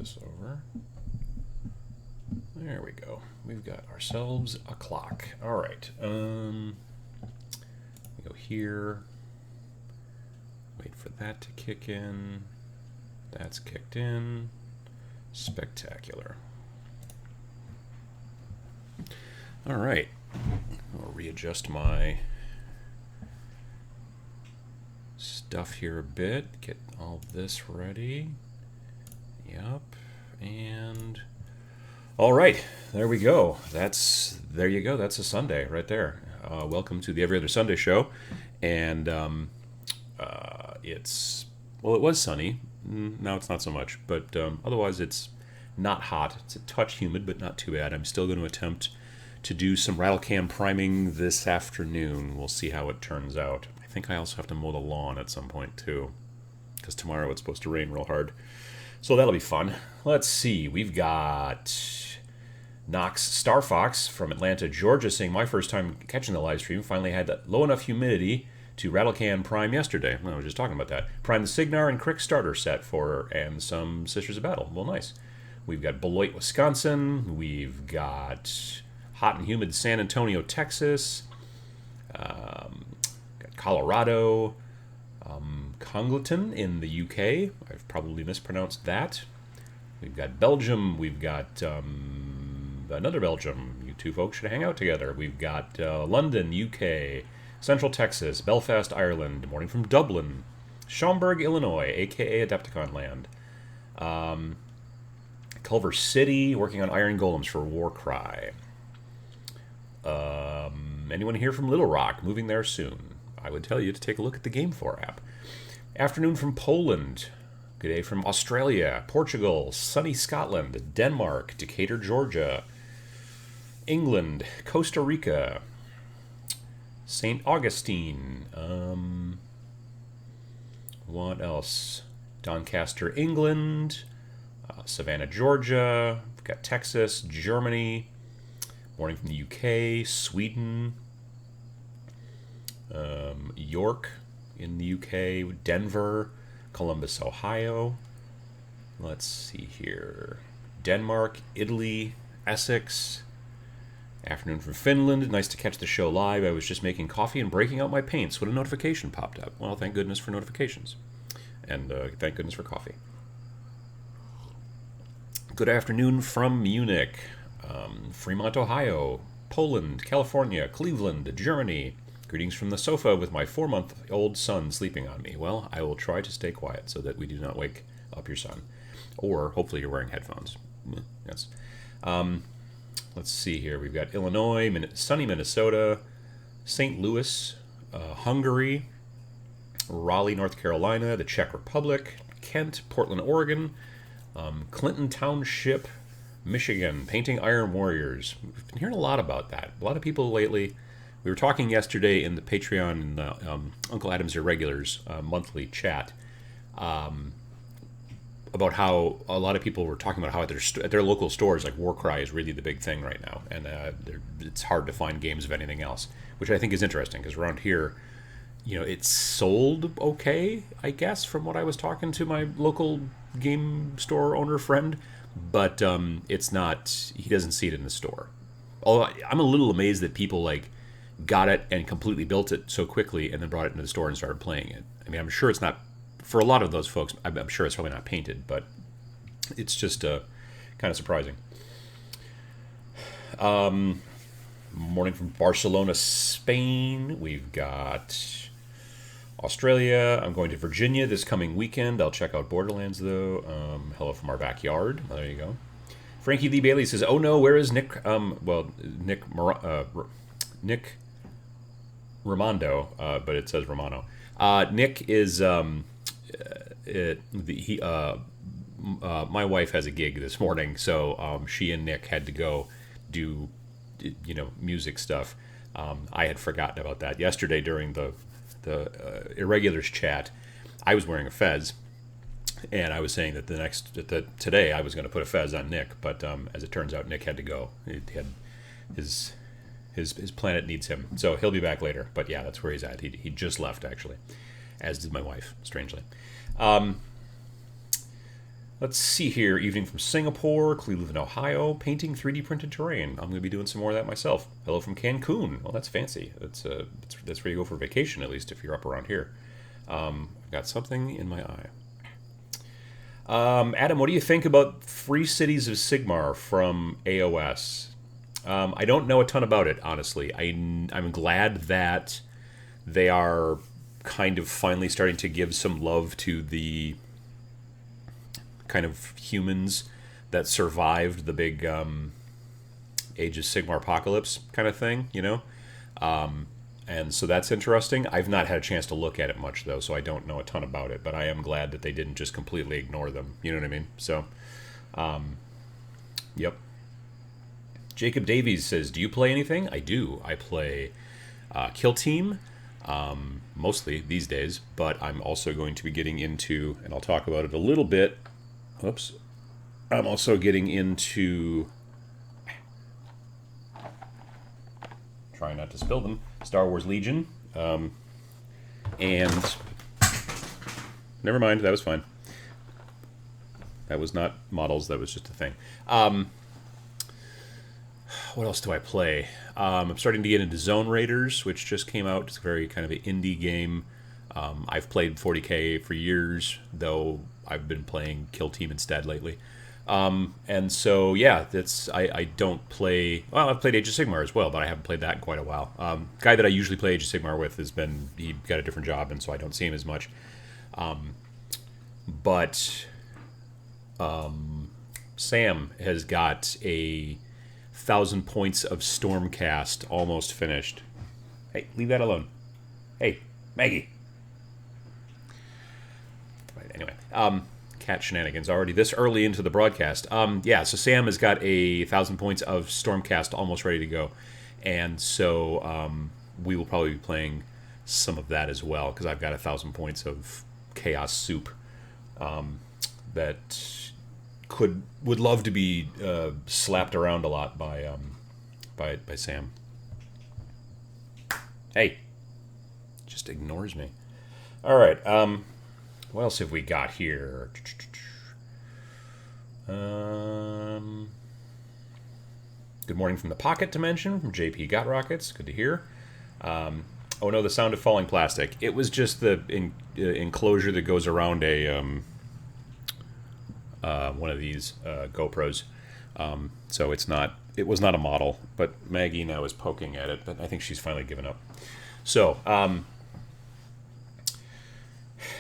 this over. There we go. We've got ourselves a clock. All right. We go here. Wait for that to kick in. That's kicked in. Spectacular. All right. I'll readjust my stuff here a bit. Get all this ready. Yep. And all right, there we go. There you go. That's a Sunday right there. Welcome to the Every Other Sunday show. And it was sunny. Now it's not so much, but otherwise it's not hot. It's a touch humid, but not too bad. I'm still going to attempt to do some rattle can priming this afternoon. We'll see how it turns out. I think I also have to mow the lawn at some point too, because tomorrow it's supposed to rain real hard. So that'll be fun. Let's see. We've got Knox Star Fox from Atlanta, Georgia, saying, my first time catching the live stream, finally had low enough humidity to rattle can prime yesterday. Well, I was just talking about that. Prime the Signar and Crick starter set and some Sisters of Battle. Well, nice. We've got Beloit, Wisconsin. We've got hot and humid San Antonio, Texas. Got Colorado. Congleton in the UK. I've probably mispronounced that. We've got Belgium. We've got another Belgium. You two folks should hang out together. We've got London, UK. Central Texas. Belfast, Ireland. Morning from Dublin. Schaumburg, Illinois, a.k.a. Adepticon land. Culver City, working on Iron Golems for Warcry. Anyone here from Little Rock? Moving there soon. I would tell you to take a look at the Game 4 app. Afternoon from Poland. Good day from Australia, Portugal, sunny Scotland, Denmark, Decatur, Georgia, England, Costa Rica, St. Augustine. What else? Doncaster, England, Savannah, Georgia. We've got Texas, Germany. Morning from the UK, Sweden. York in the UK, Denver, Columbus, Ohio. Let's see here. Denmark, Italy, Essex. Afternoon from Finland. Nice to catch the show live. I was just making coffee and breaking out my paints when a notification popped up. Well, thank goodness for notifications. And thank goodness for coffee. Good afternoon from Munich, Fremont, Ohio, Poland, California, Cleveland, Germany. Greetings from the sofa with my 4-month-old son sleeping on me. Well, I will try to stay quiet so that we do not wake up your son. Or hopefully you're wearing headphones. Yes. Let's see here. We've got Illinois, sunny Minnesota, St. Louis, Hungary, Raleigh, North Carolina, the Czech Republic, Kent, Portland, Oregon, Clinton Township, Michigan, painting Iron Warriors. We've been hearing a lot about that. A lot of people lately. We were talking yesterday in the Patreon and the Uncle Adam's Irregulars monthly chat about how a lot of people were talking about how at their local stores, like Warcry is really the big thing right now, and it's hard to find games of anything else, which I think is interesting because around here, it's sold okay, I guess, from what I was talking to my local game store owner friend, but it's not. He doesn't see it in the store. Although I'm a little amazed that people got it and completely built it so quickly and then brought it into the store and started playing it. I mean, I'm sure it's not, for a lot of those folks, I'm sure it's probably not painted, but it's just kind of surprising. Morning from Barcelona, Spain. We've got Australia. I'm going to Virginia this coming weekend. I'll check out Borderlands, though. Hello from our backyard. There you go. Frankie Lee Bailey says, oh no, where is Nick? Nick Ramondo, but it says Romano. Nick is my wife has a gig this morning, so she and Nick had to go do music stuff. I had forgotten about that yesterday during the Irregulars chat. I was wearing a fez, and I was saying that today I was going to put a fez on Nick, but as it turns out, Nick had to go. He had his planet needs him, so he'll be back later. But yeah, that's where he's at. He just left, actually, as did my wife, strangely. Let's see here. Evening from Singapore, Cleveland, Ohio. Painting 3D printed terrain. I'm going to be doing some more of that myself. Hello from Cancun. Well, that's fancy. That's where you go for vacation, at least if you're up around here. I've got something in my eye. Adam, what do you think about Free Cities of Sigmar from AOS? I don't know a ton about it, honestly. I'm glad that they are kind of finally starting to give some love to the kind of humans that survived the big Age of Sigmar apocalypse kind of thing, you know? And so that's interesting. I've not had a chance to look at it much, though, so I don't know a ton about it. But I am glad that they didn't just completely ignore them. You know what I mean? So, yep. Jacob Davies says, do you play anything? I do. I play Kill Team, mostly these days. But I'm also going to be getting into, and I'll talk about it a little bit. Oops. I'm also getting into... Try not to spill them. Star Wars Legion. And... Never mind, that was fine. That was not models, that was just a thing. What else do I play? I'm starting to get into Zone Raiders, which just came out. It's a very kind of an indie game. I've played 40K for years, though I've been playing Kill Team instead lately. And so, yeah, I don't play... Well, I've played Age of Sigmar as well, but I haven't played that in quite a while. Guy that I usually play Age of Sigmar with he got a different job, and so I don't see him as much. But Sam has got 1,000 points of Stormcast almost finished. Hey, leave that alone. Hey, Maggie. Right, anyway, cat shenanigans already this early into the broadcast. Yeah, so Sam has got 1,000 points of Stormcast almost ready to go, and so we will probably be playing some of that as well, because I've got 1,000 points of Chaos Soup that would love to be slapped around a lot by Sam. Hey, just ignores me. All right. What else have we got here? Good morning from the Pocket Dimension from JP Got Rockets. Good to hear. Oh no, the sound of falling plastic. It was just the enclosure that goes around one of these GoPros. So it was not a model, but Maggie now is poking at it, but I think she's finally given up. So,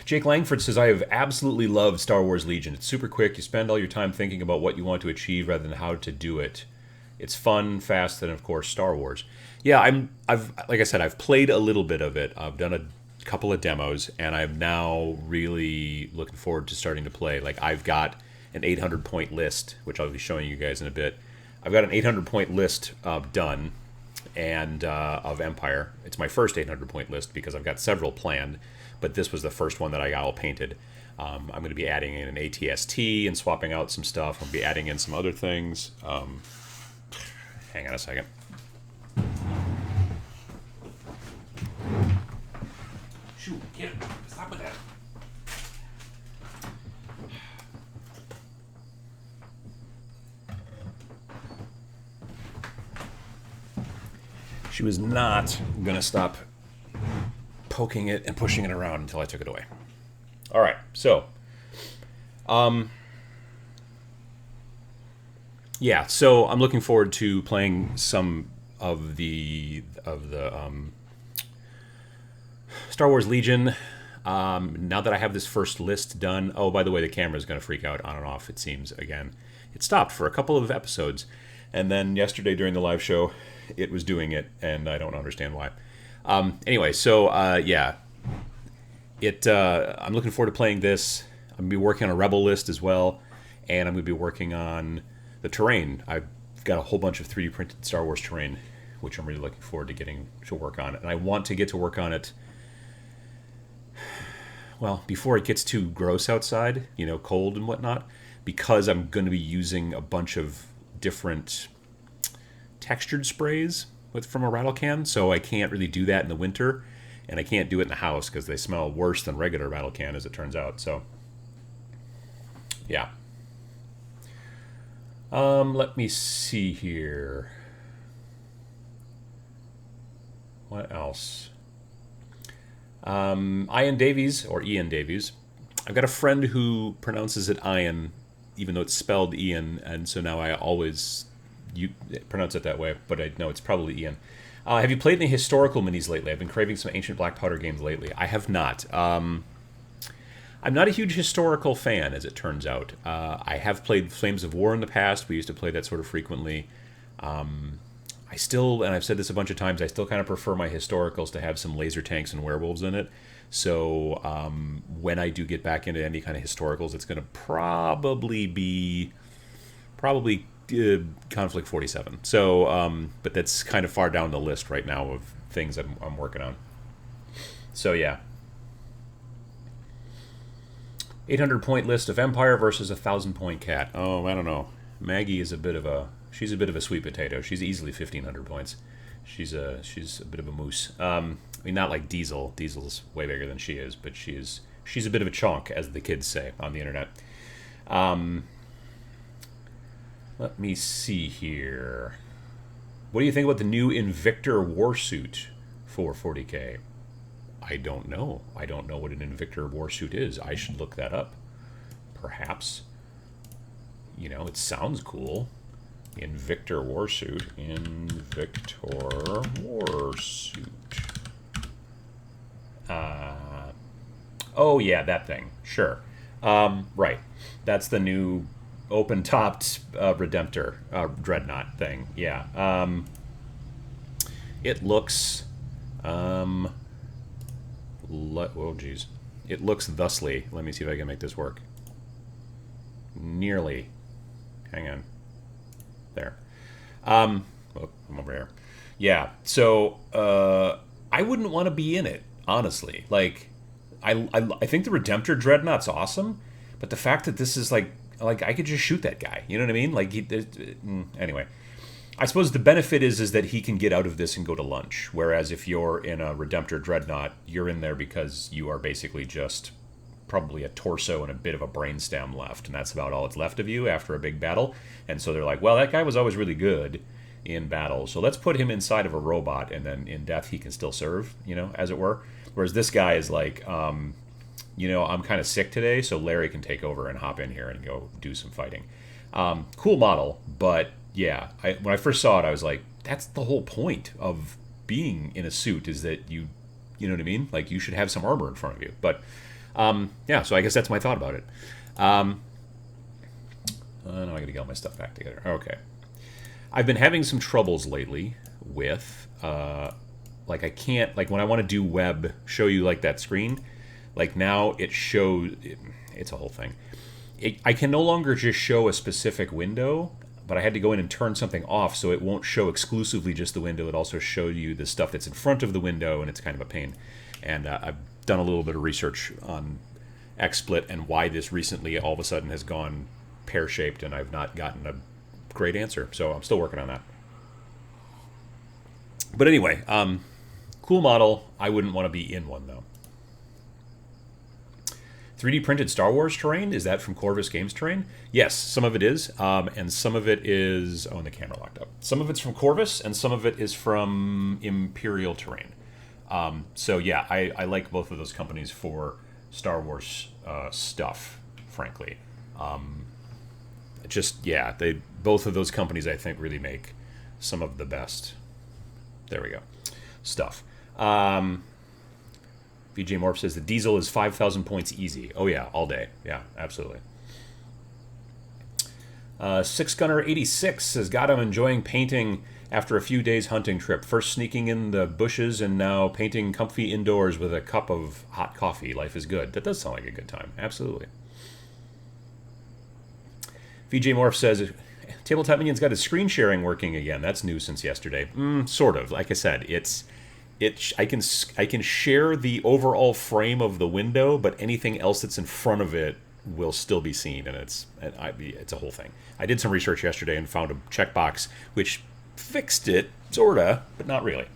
Jake Langford says, I have absolutely loved Star Wars Legion. It's super quick. You spend all your time thinking about what you want to achieve rather than how to do it. It's fun, fast, and of course, Star Wars. Yeah, like I said, I've played a little bit of it. I've done a couple of demos, and I'm now really looking forward to starting to play. Like, I've got an 800-point list, which I'll be showing you guys in a bit. I've got an 800-point list done, and of Empire. It's my first 800-point list because I've got several planned, but this was the first one that I got all painted. I'm going to be adding in an ATST and swapping out some stuff. I'll be adding in some other things. Hang on a second. Shoot, get it. Stop with that. She was not going to stop poking it and pushing it around until I took it away. All right, so, yeah, so I'm looking forward to playing some of the Star Wars Legion. Now that I have this first list done. Oh, by the way, the camera is going to freak out on and off, it seems, again. It stopped for a couple of episodes, and then yesterday during the live show, it was doing it, and I don't understand why. Anyway, so, yeah. I'm looking forward to playing this. I'm going to be working on a Rebel list as well, and I'm going to be working on the terrain. I've got a whole bunch of 3D printed Star Wars terrain, which I'm really looking forward to getting to work on. And I want to get to work on it, well, before it gets too gross outside, you know, cold and whatnot, because I'm going to be using a bunch of different textured sprays from a rattle can, so I can't really do that in the winter, and I can't do it in the house because they smell worse than regular rattle can, as it turns out. So, yeah. Let me see here. What else? Ian Davies, or Ian Davies. I've got a friend who pronounces it Ian, even though it's spelled Ian, and so now I always pronounce it that way, but I know it's probably Ian. Have you played any historical minis lately? I've been craving some ancient black powder games lately. I have not. I'm not a huge historical fan, as it turns out. I have played Flames of War in the past. We used to play that sort of frequently. I still, and I've said this a bunch of times, I still kind of prefer my historicals to have some laser tanks and werewolves in it. So when I do get back into any kind of historicals, it's going to probably be Conflict 47. So, but that's kind of far down the list right now of things I'm working on. So yeah. 800-point list of Empire versus 1,000-point cat. Oh, I don't know. Maggie is she's a bit of a sweet potato. She's easily 1,500 points. She's a bit of a moose. I mean, not like Diesel. Diesel's way bigger than she is, but she's a bit of a chonk, as the kids say on the internet. Let me see here. What do you think about the new Invictor warsuit for 40K? I don't know. I don't know what an Invictor warsuit is. I should look that up. Perhaps. You know, it sounds cool. Invictor warsuit. Invictor warsuit. Oh, yeah, that thing. Sure. Right. That's the new open-topped Redemptor Dreadnought thing. Yeah. It looks... oh, geez. It looks thusly. Let me see if I can make this work. Nearly. Hang on. There. Oh, I'm over here. Yeah. So, I wouldn't want to be in it, honestly. Like, I think the Redemptor Dreadnought's awesome, but the fact that this is like I could just shoot that guy. You know what I mean? Like, anyway. I suppose the benefit is that he can get out of this and go to lunch. Whereas if you're in a Redemptor Dreadnought, you're in there because you are basically just probably a torso and a bit of a brainstem left. And that's about all that's left of you after a big battle. And so they're like, well, that guy was always really good in battle. So let's put him inside of a robot, and then in death he can still serve, you know, as it were. Whereas this guy is like, you know, I'm kind of sick today, so Larry can take over and hop in here and go do some fighting. Cool model, but... yeah, when I first saw it, I was like, that's the whole point of being in a suit, is that you know what I mean? Like, you should have some armor in front of you. But, yeah, so I guess that's my thought about it. Now I got to get all my stuff back together. Okay. I've been having some troubles lately with, like, I can't, like, when I want to do web, show you, like, that screen, like, now it shows, it's a whole thing. I can no longer just show a specific window, but I had to go in and turn something off so it won't show exclusively just the window. It also shows you the stuff that's in front of the window, and it's kind of a pain. And I've done a little bit of research on XSplit and why this recently all of a sudden has gone pear-shaped, and I've not gotten a great answer. So I'm still working on that. But anyway, cool model. I wouldn't want to be in one, though. 3D printed Star Wars terrain? Is that from Corvus Games terrain? Yes, some of it is, and some of it is... oh, and the camera locked up. Some of it's from Corvus, and some of it is from Imperial terrain. So yeah, I like both of those companies for Star Wars stuff, frankly. Just, yeah, both of those companies, I think, really make some of the best... there we go. Stuff. VJ Morph says the Diesel is 5,000 points easy. Oh yeah, all day. Yeah, absolutely. Six Gunner 86 says, God, I'm enjoying painting after a few days hunting trip. First sneaking in the bushes and now painting comfy indoors with a cup of hot coffee. Life is good. That does sound like a good time. Absolutely. VJ Morph says, Tabletop Minion's got his screen sharing working again. That's new since yesterday. Sort of. Like I said, I can share the overall frame of the window, but anything else that's in front of it will still be seen, and it's a whole thing. I did some research yesterday and found a checkbox which fixed it, sorta, but not really.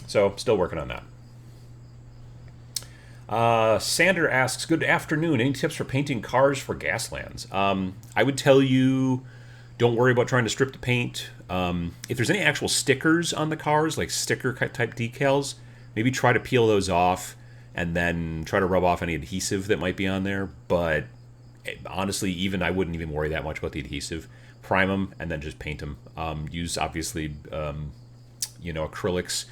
So still working on that. Sander asks, good afternoon. Any tips for painting cars for Gaslands? I would tell you Don't worry about trying to strip the paint. If there's any actual stickers on the cars, like sticker type decals, maybe try to peel those off and then try to rub off any adhesive that might be on there. But honestly, even I wouldn't even worry that much about the adhesive. Prime them and then just paint them. Use obviously, acrylics,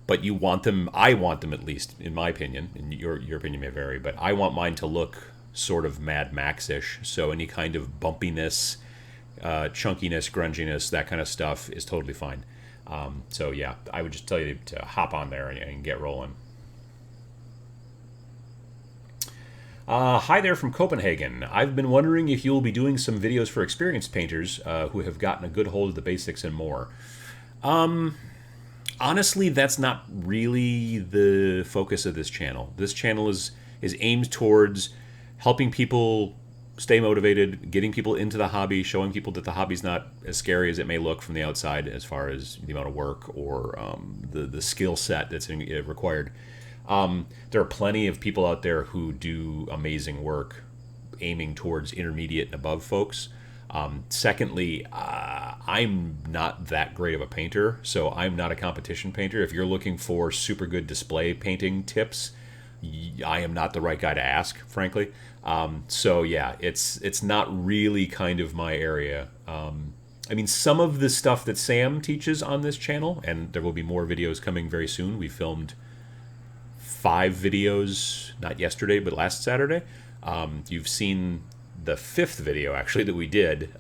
but you want them. I want them, at least in my opinion. And your opinion may vary, but I want mine to look sort of Mad Max-ish. So any kind of bumpiness, chunkiness, grunginess, that kind of stuff is totally fine. So yeah, I would just tell you to hop on there and get rolling. Hi there from Copenhagen. I've been wondering if you will be doing some videos for experienced painters who have gotten a good hold of the basics and more. Honestly, that's not really the focus of this channel. This channel is aimed towards helping people stay motivated, getting people into the hobby, showing people that the hobby's not as scary as it may look from the outside as far as the amount of work or the skill set that's required. There are plenty of people out there who do amazing work aiming towards intermediate and above folks. Secondly, I'm not that great of a painter, so I'm not a competition painter. If you're looking for super good display painting tips, I am not the right guy to ask, frankly. So yeah, it's not really kind of my area. I mean, some of the stuff that Sam teaches on this channel, and there will be more videos coming very soon. We filmed 5 videos, not yesterday, but last Saturday. You've seen the 5th video, actually, that we did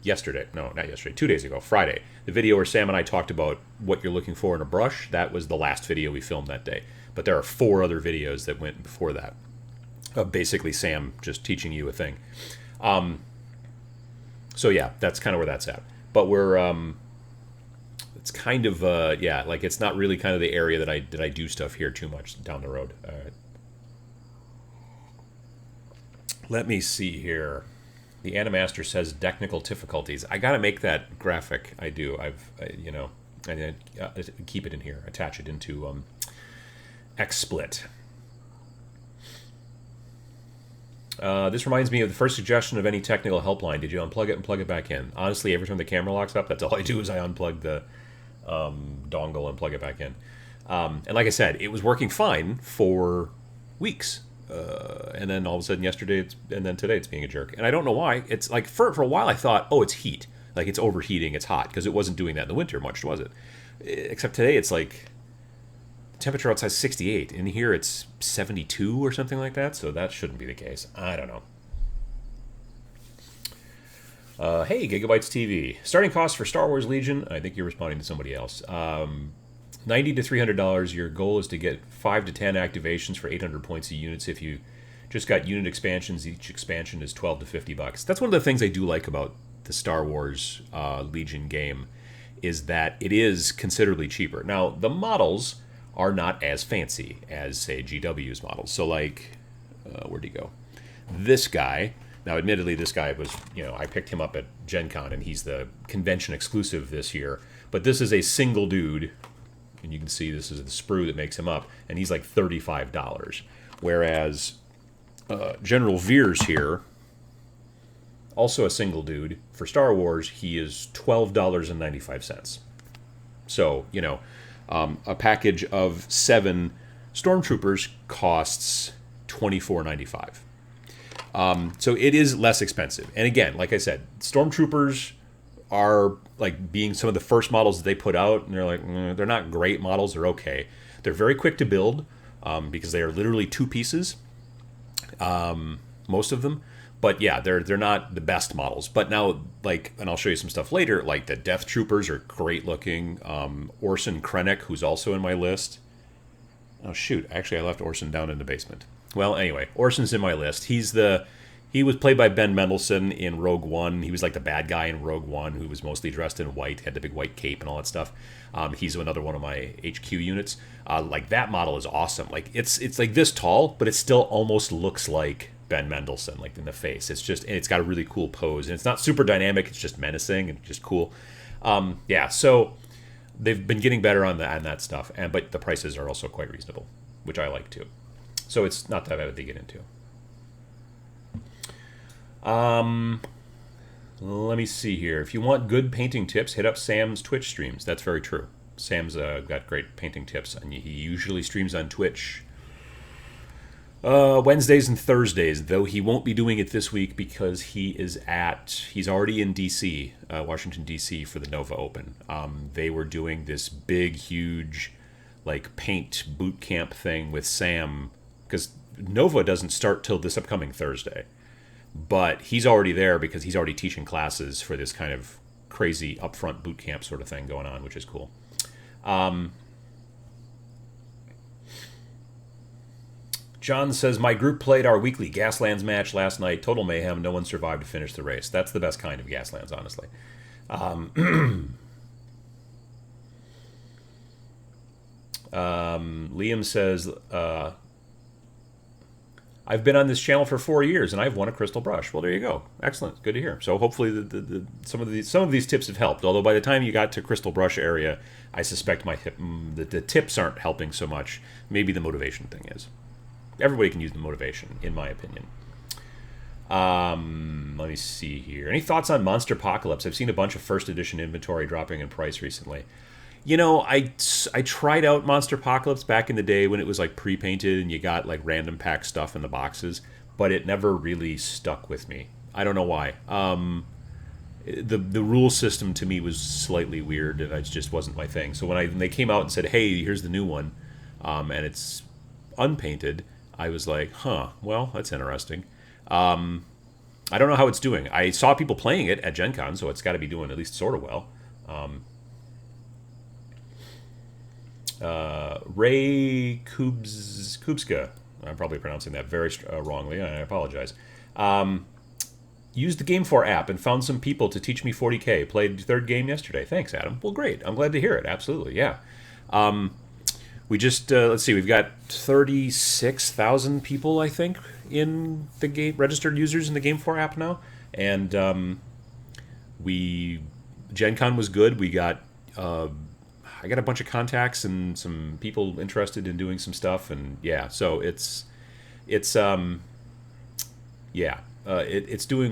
yesterday. No, not yesterday, 2 days ago, Friday. The video where Sam and I talked about what you're looking for in a brush, that was the last video we filmed that day. But there are 4 other videos that went before that. Basically, Sam just teaching you a thing. So yeah, that's kind of where that's at. But we're... it's kind of yeah, like it's not really kind of the area that I do stuff here too much down the road. All right. Let me see here. The Animaster says technical difficulties. I got to make that graphic. I do. I keep it in here. Attach it into XSplit. This reminds me of the first suggestion of any technical helpline. Did you unplug it and plug it back in? Honestly, every time the camera locks up, that's all I do is I unplug the dongle and plug it back in. And like I said, it was working fine for weeks. And then all of a sudden yesterday, and then today it's being a jerk. And I don't know why. It's like for a while I thought, oh, it's heat. Like it's overheating, it's hot. Because it wasn't doing that in the winter much, was it? Except today it's like temperature outside 68. In here it's 72 or something like that. So that shouldn't be the case. I don't know. Hey, Gigabytes TV. Starting cost for Star Wars Legion. I think you're responding to somebody else. $90 to $300. Your goal is to get 5 to 10 activations for 800 points of units. If you just got unit expansions, each expansion is $12 to $50. That's one of the things I do like about the Star Wars Legion game, is that it is considerably cheaper. Now, the models are not as fancy as, say, GW's models. So, like, where'd he go? This guy. Now, admittedly, this guy was, I picked him up at Gen Con, and he's the convention exclusive this year. But this is a single dude, and you can see this is the sprue that makes him up, and he's like $35. Whereas General Veers here, also a single dude, for Star Wars, he is $12.95. So, a package of 7 Stormtroopers costs $24.95. So it is less expensive. And again, like I said, Stormtroopers are like being some of the first models that they put out, and they're like, they're not great models, they're okay. They're very quick to build because they are literally 2 pieces, most of them. But yeah, they're not the best models. But now, like, and I'll show you some stuff later, like the Death Troopers are great looking. Orson Krennic, who's also in my list. Oh shoot, actually I left Orson down in the basement. Well, anyway, Orson's in my list. He was played by Ben Mendelsohn in Rogue One. He was like the bad guy in Rogue One, who was mostly dressed in white, had the big white cape and all that stuff. He's another one of my HQ units. Like that model is awesome. Like it's like this tall, but it still almost looks like Ben Mendelsohn, like in the face. It's got a really cool pose, and it's not super dynamic. It's just menacing and just cool. Yeah, so they've been getting better on that stuff, but the prices are also quite reasonable, which I like too. So it's not that bad to get into. Let me see here. If you want good painting tips, hit up Sam's Twitch streams. That's very true. Sam's got great painting tips, and he usually streams on Twitch Wednesdays and Thursdays, though he won't be doing it this week because he's already in D.C., Washington, D.C. for the Nova Open. They were doing this big, huge, like, paint boot camp thing with Sam, because Nova doesn't start till this upcoming Thursday. But he's already there because he's already teaching classes for this kind of crazy upfront boot camp sort of thing going on, which is cool. John says, my group played our weekly Gaslands match last night. Total mayhem. No one survived to finish the race. That's the best kind of Gaslands, honestly. Liam says, I've been on this channel for 4 years and I've won a crystal brush. Well, there you go. Excellent. Good to hear. So hopefully some of these tips have helped. Although by the time you got to crystal brush area, I suspect the tips aren't helping so much. Maybe the motivation thing is. Everybody can use the motivation, in my opinion. Let me see here. Any thoughts on Monster Apocalypse? I've seen a bunch of first edition inventory dropping in price recently. You know, I tried out Monster Apocalypse back in the day when it was like pre-painted and you got like random pack stuff in the boxes, but it never really stuck with me. I don't know why. The rule system to me was slightly weird and it just wasn't my thing. So when they came out and said, hey, here's the new one, and it's unpainted, I was like, huh, well, that's interesting. I don't know how it's doing. I saw people playing it at Gen Con, so it's got to be doing at least sort of well. Ray Kubska, I'm probably pronouncing that very wrongly, and I apologize. Used the Game 4 app and found some people to teach me 40K. Played third game yesterday. Thanks, Adam. Well, great. I'm glad to hear it. Absolutely, yeah. We just, let's see, we've got 36,000 people, I think, in the game, registered users in the Game 4 app now. And Gen Con was good. We got, I got a bunch of contacts and some people interested in doing some stuff. And yeah, so it's doing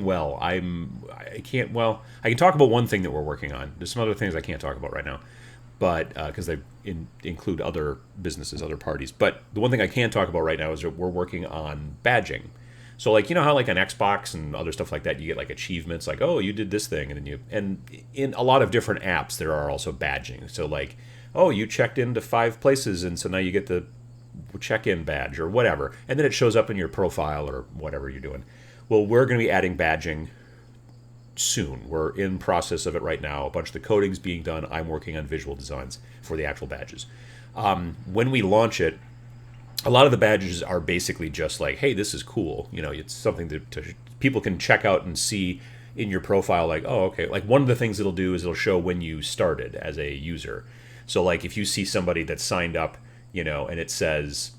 well. I can talk about one thing that we're working on. There's some other things I can't talk about right now, but because they include other businesses, other parties. But the one thing I can talk about right now is that we're working on badging. So like, you know how like on Xbox and other stuff like that, you get like achievements like, oh, you did this thing, and then and in a lot of different apps there are also badging. So like, oh, you checked into 5 places, and so now you get the check-in badge or whatever, and then it shows up in your profile or whatever you're doing. Well, we're going to be adding badging soon. We're in process of it right now. A bunch of the coding's being done. I'm working on visual designs for the actual badges. When we launch it, a lot of the badges are basically just like, hey, this is cool. You know, it's something that people can check out and see in your profile, like, oh, okay. Like one of the things it'll do is it'll show when you started as a user. So like if you see somebody that signed up, you know, and it says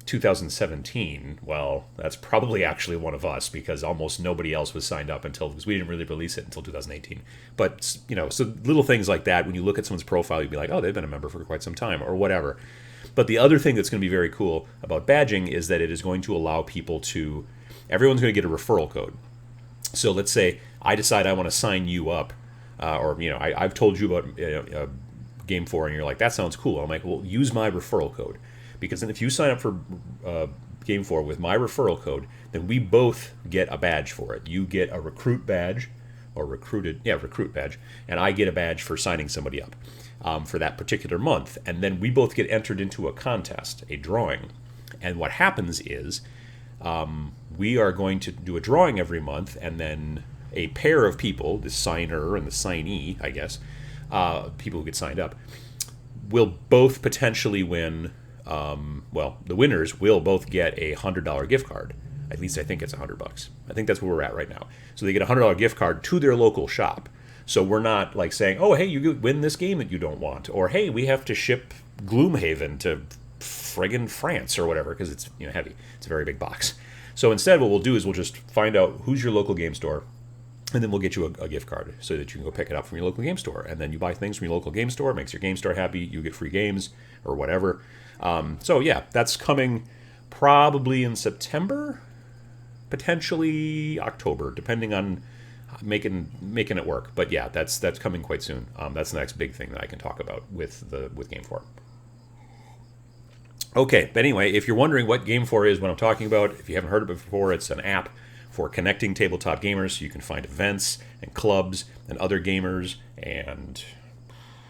2017, well, that's probably actually one of us, because almost nobody else was signed up because we didn't really release it until 2018. But, you know, so little things like that, when you look at someone's profile, you'd be like, oh, they've been a member for quite some time or whatever. But the other thing that's going to be very cool about badging is that it is going to allow people to, everyone's going to get a referral code. So let's say I decide I want to sign you up, or, you know, I've told you about Game 4 and you're like, that sounds cool. I'm like, well, use my referral code. Because then if you sign up for Game 4 with my referral code, then we both get a badge for it. You get a recruit badge, or recruit badge, and I get a badge for signing somebody up for that particular month. And then we both get entered into a contest, a drawing. And what happens is we are going to do a drawing every month, and then a pair of people, the signer and the signee, I guess, people who get signed up, will both potentially win. The winners will both get a $100 gift card. At least I think it's $100. I think that's where we're at right now. So they get a $100 gift card to their local shop. So we're not like saying, oh, hey, you win this game that you don't want, or hey, we have to ship Gloomhaven to friggin' France or whatever, because it's, you know, heavy. It's a very big box. So instead, what we'll do is we'll just find out who's your local game store, and then we'll get you a gift card so that you can go pick it up from your local game store. And then you buy things from your local game store, makes your game store happy, you get free games or whatever. So yeah, that's coming probably in September, potentially October, depending on making it work. But yeah, that's coming quite soon. That's the next big thing that I can talk about with Game 4. Okay, but anyway, if you're wondering what Game 4 is, what I'm talking about, if you haven't heard of it before, it's an app for connecting tabletop gamers so you can find events and clubs and other gamers and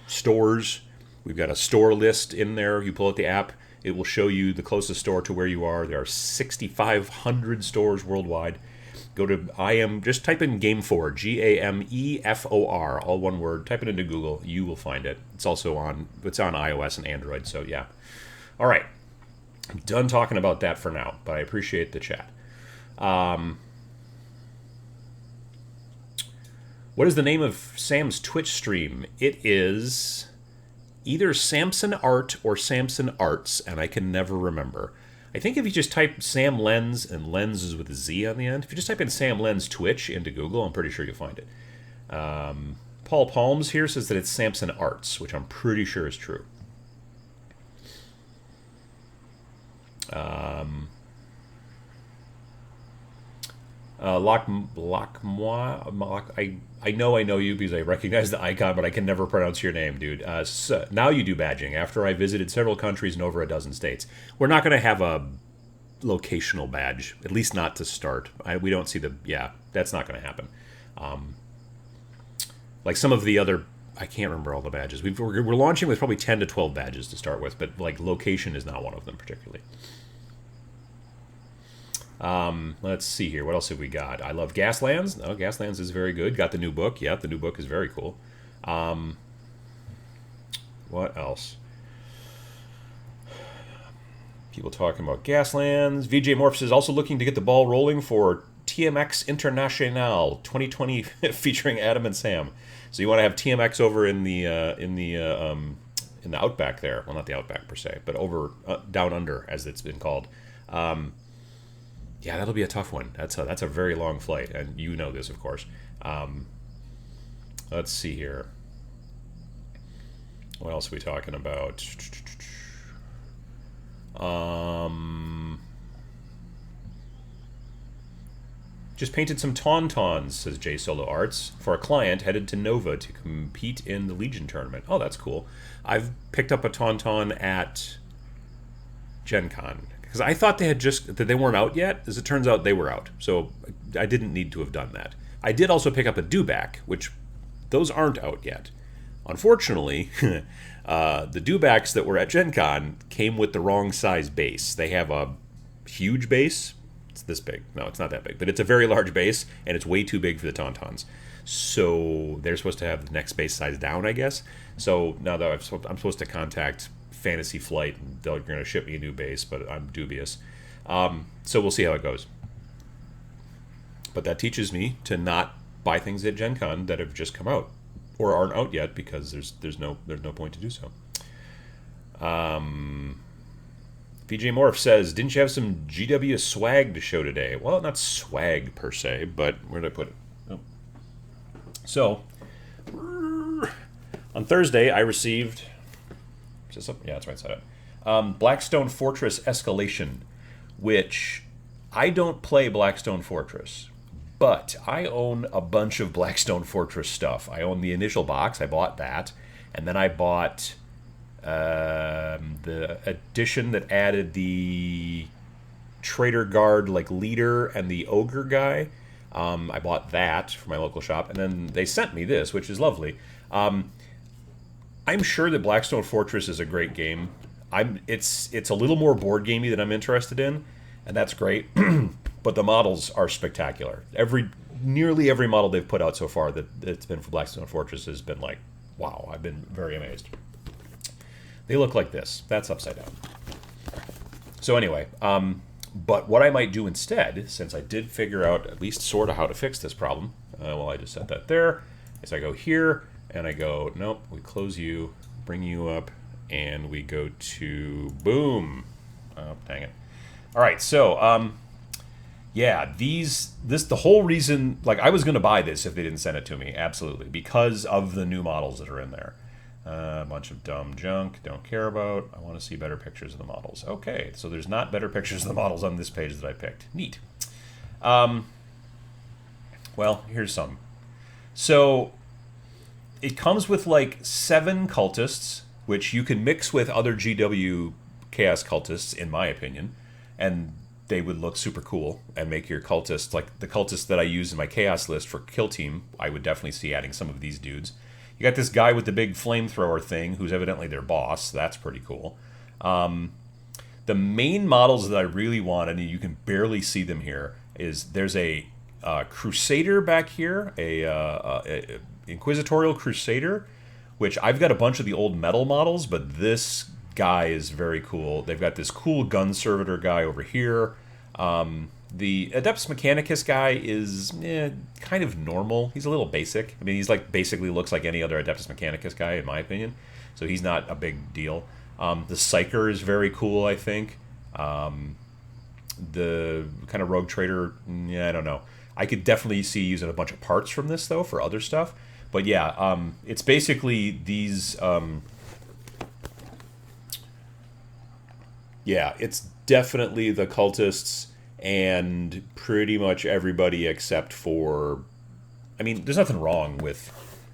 stores. We've got a store list in there. You pull out the app, it will show you the closest store to where you are. There are 6,500 stores worldwide. Go to just type in Game 4, GAMEFOR, all one word. Type it into Google. You will find it. It's also on iOS and Android. So yeah. All right. I'm done talking about that for now, but I appreciate the chat. What is the name of Sam's Twitch stream? It is either Samson Art or Samson Arts, and I can never remember. I think if you just type Sam Lens, and Lens is with a Z on the end, if you just type in Sam Lens Twitch into Google, I'm pretty sure you'll find it. Paul Palms here says that it's Samson Arts, which I'm pretty sure is true. I know you because I recognize the icon, but I can never pronounce your name, dude. So now you do badging. After I visited several countries and over a dozen states, we're not going to have a locational badge, at least not to start. We don't see that's not going to happen. Like some of the other, I can't remember all the badges. We're launching with probably 10 to 12 badges to start with, but like location is not one of them particularly. Let's see here. What else have we got? I love Gaslands. No, Gaslands is very good. Got the new book. Yeah, the new book is very cool. What else? People talking about Gaslands. VJ Morphs is also looking to get the ball rolling for TMX International 2020 featuring Adam and Sam. So you want to have TMX over in the Outback there. Well, not the Outback per se, but over down under, as it's been called. Yeah, that'll be a tough one. That's a very long flight, and you know this, of course. Let's see here. What else are we talking about? Just painted some tauntauns, says J Solo Arts, for a client headed to Nova to compete in the Legion tournament. Oh, that's cool. I've picked up a tauntaun at Gen Con. Because I thought that they weren't out yet. As it turns out, they were out. So I didn't need to have done that. I did also pick up a dewback, which those aren't out yet. Unfortunately, the dewbacks that were at Gen Con came with the wrong size base. They have a huge base. It's this big. No, it's not that big. But it's a very large base, and it's way too big for the tauntauns. So they're supposed to have the next base size down, I guess. So now that I'm supposed to contact Fantasy Flight, they're going to ship me a new base, but I'm dubious. So we'll see how it goes. But that teaches me to not buy things at Gen Con that have just come out or aren't out yet, because there's no point to do so. VJ Morph says, didn't you have some GW swag to show today? Well, not swag per se, but where did I put it? Oh. So on Thursday I received, yeah, that's right side up. Blackstone Fortress Escalation, which I don't play Blackstone Fortress, but I own a bunch of Blackstone Fortress stuff. I own the initial box. I bought that, and then I bought the edition that added the Trader Guard leader and the ogre guy. I bought that from my local shop, and then they sent me this, which is lovely. I'm sure that Blackstone Fortress is a great game. It's a little more board gamey than I'm interested in, and that's great. But the models are spectacular. Nearly every model they've put out so far that's been for Blackstone Fortress has been like, wow, I've been very amazed. They look like this. That's upside down. So anyway, but what I might do instead, since I did figure out at least sort of how to fix this problem, well, I just set that there, is I go here, and I go, nope, we close you, bring you up, and we go to, boom. Oh, dang it. All right, so, yeah, the whole reason, I was going to buy this if they didn't send it to me, absolutely, because of the new models that are in there. A bunch of dumb junk, don't care about. I want to see better pictures of the models. Okay, so there's not better pictures of the models on this page that I picked. Neat. Well, here's some. So it comes with like 7 cultists, which you can mix with other GW Chaos cultists, in my opinion, and they would look super cool and make your cultists like the cultists that I use in my Chaos list for Kill Team. I would definitely see adding some of these dudes. You got this guy with the big flamethrower thing, who's evidently their boss. That's pretty cool. The main models that I really want, and you can barely see them here, is there's a Crusader back here, a Inquisitorial Crusader, which I've got a bunch of the old metal models, but this guy is very cool. They've got this cool gun servitor guy over here. The Adeptus Mechanicus guy is kind of normal. He's a little basic. I mean, he's like basically looks like any other Adeptus Mechanicus guy, in my opinion. So he's not a big deal. The Psyker is very cool, I think. The kind of Rogue Trader, I don't know. I could definitely see using a bunch of parts from this, though, for other stuff. But yeah, it's basically these... yeah, it's definitely the cultists and pretty much everybody except for... I mean, there's nothing wrong with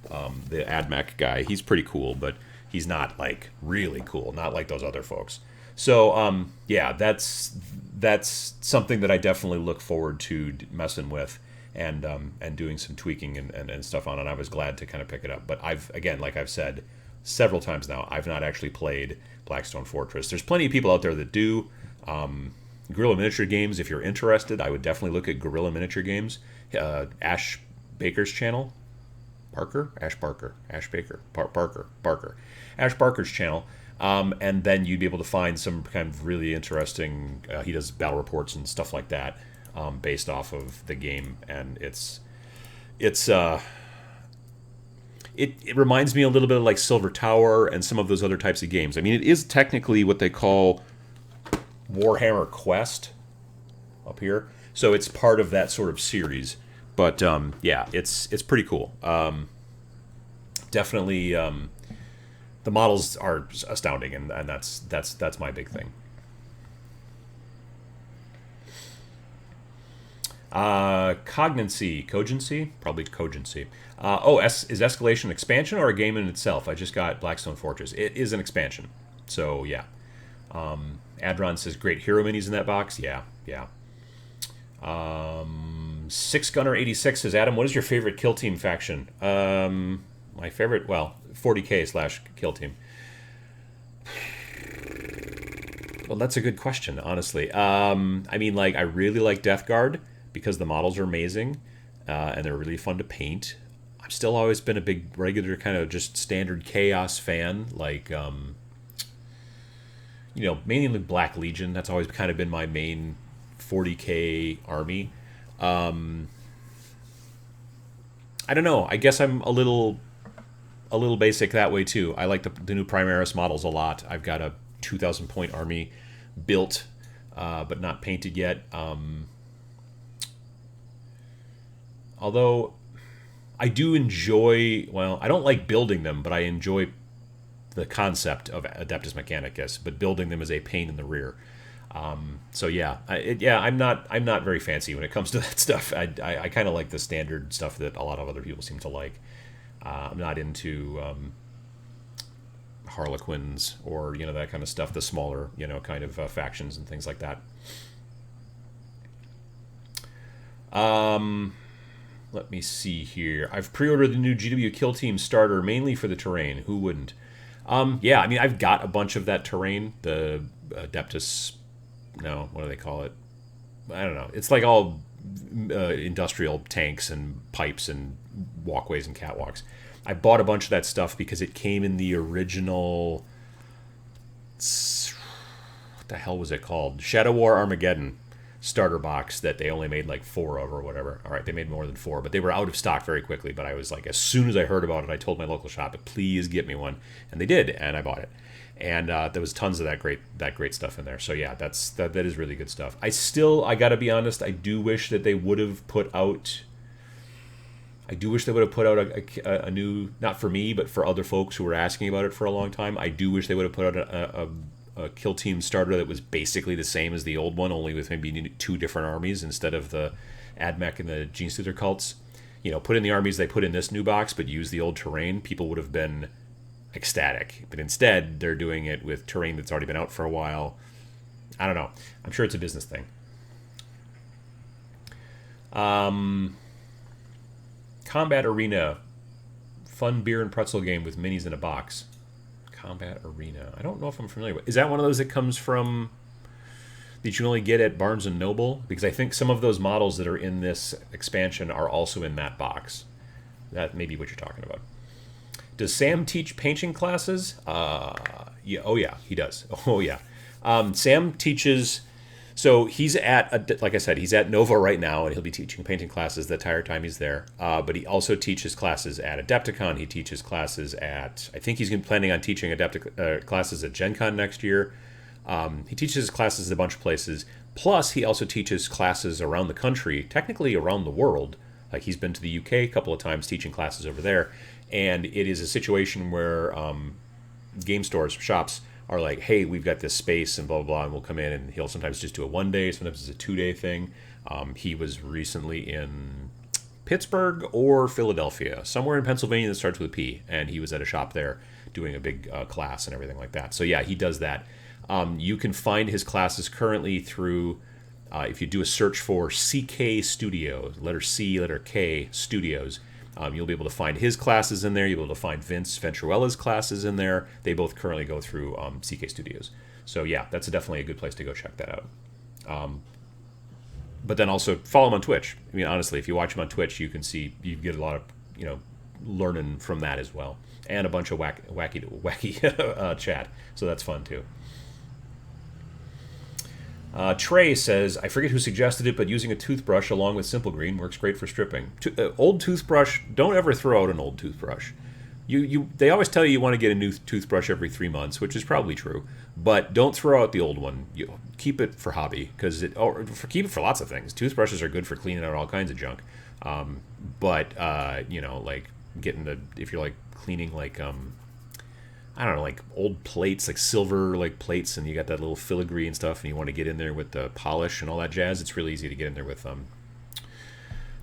the AdMech guy. He's pretty cool, but he's not, like, really cool. Not like those other folks. So, yeah, that's something that I definitely look forward to messing with and doing some tweaking and stuff on, and I was glad to kind of pick it up. But again, like I've said several times now, I've not actually played Blackstone Fortress. There's plenty of people out there that do. Guerrilla Miniature Games, if you're interested, I would definitely look at Guerrilla Miniature Games. Ash Baker's channel. Ash Barker's channel. And then you'd be able to find some kind of really interesting, he does battle reports and stuff like that, based off of the game, and it reminds me a little bit of like Silver Tower and some of those other types of games. I mean, it is technically what they call Warhammer Quest up here, so it's part of that sort of series. But yeah, it's pretty cool. Definitely, the models are astounding, and that's my big thing. Cogency, probably Cogency. Is Escalation an expansion or a game in itself? I just got Blackstone Fortress. It is an expansion, so yeah. Adron says great hero minis in that box. Yeah. Six Gunner 86 says, Adam, what is your favorite Kill Team faction? My favorite, 40k / Kill Team. Well, that's a good question, honestly. I mean, like, I really like Death Guard because the models are amazing, and they're really fun to paint. I've still always been a big, regular, kind of just standard Chaos fan, like, mainly Black Legion. That's always kind of been my main 40k army. I don't know. I guess I'm a little basic that way too. I like the new Primaris models a lot. I've got a 2,000 point army built, but not painted yet. Although I do enjoy, I don't like building them, but I enjoy the concept of Adeptus Mechanicus, but building them is a pain in the rear. So yeah, I'm not very fancy when it comes to that stuff. I kind of like the standard stuff that a lot of other people seem to like. I'm not into Harlequins or that kind of stuff. The smaller kind of factions and things like that. Let me see here. I've pre-ordered the new GW Kill Team starter mainly for the terrain. Who wouldn't? Yeah, I mean, I've got a bunch of that terrain. The Adeptus... No, what do they call it? I don't know. It's like all industrial tanks and pipes and walkways and catwalks. I bought a bunch of that stuff because it came in the original... What the hell was it called? Shadow War Armageddon starter box that they only made like 4 of or whatever. All right, they made more than 4, but they were out of stock very quickly. But I was like, as soon as I heard about it, I told my local shop, please get me one. And they did, and I bought it. And there was tons of that great stuff in there. So yeah, that is really good stuff. I gotta be honest, I do wish that they would have put out a new, not for me, but for other folks who were asking about it for a long time. I do wish they would have put out a Kill Team starter that was basically the same as the old one, only with maybe 2 different armies instead of the AdMech and the Gene Stealer cults. put in the armies they put in this new box, but use the old terrain, people would have been ecstatic. But instead, they're doing it with terrain that's already been out for a while. I don't know. I'm sure it's a business thing. Combat Arena. Fun beer and pretzel game with minis in a box. Combat Arena. I don't know if I'm familiar with. Is that one of those that comes from... that you can only get at Barnes & Noble? Because I think some of those models that are in this expansion are also in that box. That may be what you're talking about. Does Sam teach painting classes? Yeah. Oh, yeah, he does. Oh, yeah. Sam teaches... So he's at, like I said, he's at Nova right now, and he'll be teaching painting classes the entire time he's there. But he also teaches classes at Adepticon. He teaches classes at... I think he's planning on teaching classes at Gen Con next year. He teaches classes at a bunch of places. Plus, he also teaches classes around the country, technically around the world. Like, he's been to the UK a couple of times teaching classes over there. And it is a situation where game stores, shops, are like, hey, we've got this space and blah, blah, blah, and we'll come in, and he'll sometimes just do a 1 day, sometimes it's a 2 day thing. He was recently in Pittsburgh or Philadelphia, somewhere in Pennsylvania that starts with a P, and he was at a shop there doing a big class and everything like that. So yeah, he does that. You can find his classes currently through, if you do a search for CK Studios, letter C, letter K Studios, you'll be able to find his classes in there. You'll be able to find Vince Venturella's classes in there. They both currently go through CK Studios. So yeah, that's definitely a good place to go check that out. But then also follow him on Twitch. I mean, honestly, if you watch him on Twitch, you can see, you get a lot of, learning from that as well. And a bunch of wacky chat. So that's fun too. Trey says, I forget who suggested it, but using a toothbrush along with Simple Green works great for stripping. Old toothbrush, don't ever throw out an old toothbrush. They always tell you want to get a new toothbrush every 3 months, which is probably true, but don't throw out the old one. Keep it for hobby, keep it for lots of things. Toothbrushes are good for cleaning out all kinds of junk. Like if you're like cleaning like I don't know, like old plates, like silver like plates, and you got that little filigree and stuff, and you want to get in there with the polish and all that jazz, it's really easy to get in there with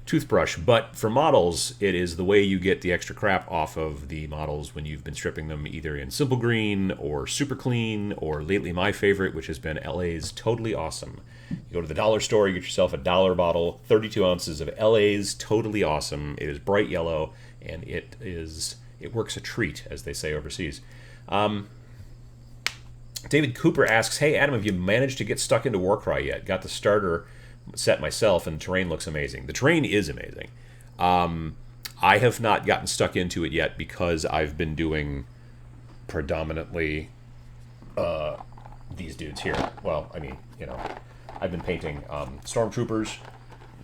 toothbrush. But for models, it is the way you get the extra crap off of the models when you've been stripping them either in Simple Green or Super Clean, or lately my favorite, which has been LA's Totally Awesome. You go to the dollar store, you get yourself a $1 bottle, 32 ounces of LA's Totally Awesome. It is bright yellow, and it works a treat, as they say overseas. David Cooper asks, hey, Adam, have you managed to get stuck into Warcry yet? Got the starter set myself, and the terrain looks amazing. The terrain is amazing. I have not gotten stuck into it yet because I've been doing predominantly these dudes here. Well, I mean, I've been painting stormtroopers,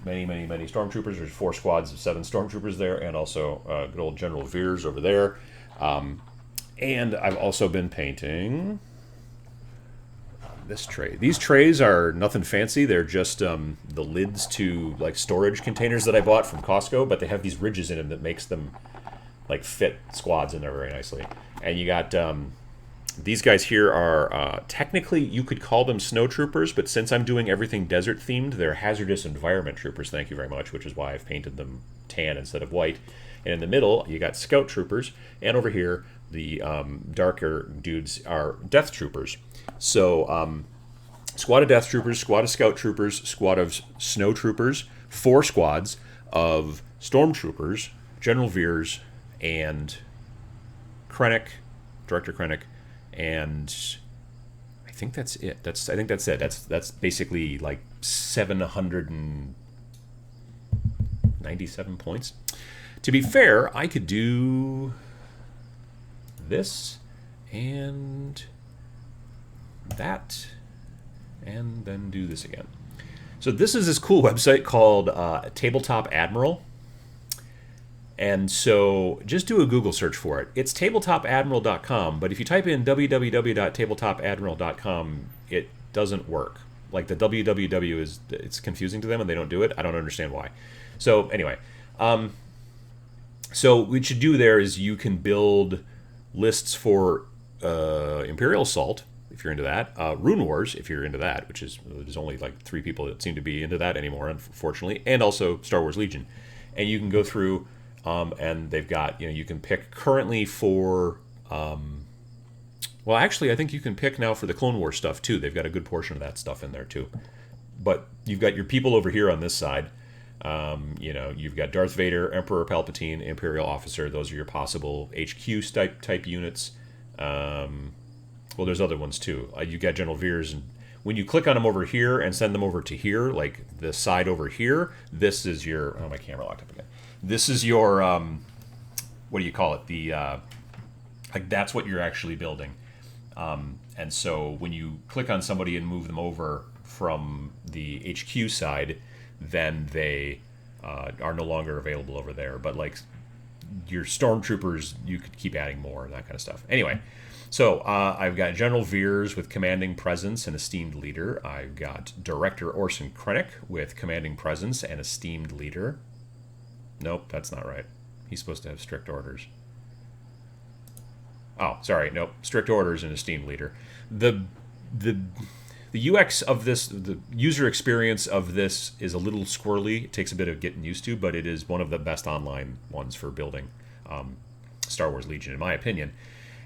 many stormtroopers. There's 4 squads of 7 stormtroopers there, and also good old General Veers over there. And I've also been painting this tray. These trays are nothing fancy. They're just the lids to like storage containers that I bought from Costco, but they have these ridges in them that makes them like fit squads in there very nicely. And you got these guys here are technically you could call them snow troopers, but since I'm doing everything desert themed, they're hazardous environment troopers. Thank you very much, which is why I've painted them tan instead of white. And in the middle, you got scout troopers, and over here, the darker dudes are death troopers. So, squad of death troopers, squad of scout troopers, squad of snow troopers, 4 squads of stormtroopers, General Veers, and Krennic, Director Krennic, and I think that's it. I think that's it. That's basically like 797 points. To be fair, I could do this and that and then do this again. So this is this cool website called Tabletop Admiral. And so just do a Google search for it. It's tabletop-admiral.com, but if you type in www.tabletop-admiral.com, it doesn't work. Like the www it's confusing to them and they don't do it. I don't understand why. So anyway, so what you do there is you can build lists for Imperial Assault, if you're into that, Rune Wars, if you're into that, which is, there's only like 3 people that seem to be into that anymore, unfortunately, and also Star Wars Legion. and you can go through, and they've got, you can pick currently for. Well, actually, I think you can pick now for the Clone Wars stuff too. They've got a good portion of that stuff in there too. But you've got your people over here on this side. You've got Darth Vader, Emperor Palpatine, Imperial Officer. Those are your possible HQ type units. Well, there's other ones too. You've got General Veers, and when you click on them over here and send them over to here, like the side over here, this is your. Oh, my camera locked up again. This is your. What do you call it? The like that's what you're actually building. And so when you click on somebody and move them over from the HQ side, then they are no longer available over there. But like your stormtroopers, you could keep adding more and that kind of stuff. Anyway, so I've got General Veers with commanding presence and esteemed leader. I've got Director Orson Krennic with commanding presence and esteemed leader. Nope, that's not right. He's supposed to have strict orders. Oh, sorry, nope. Strict orders and esteemed leader. The UX of this, the user experience of this is a little squirrely. It takes a bit of getting used to, but it is one of the best online ones for building Star Wars Legion, in my opinion.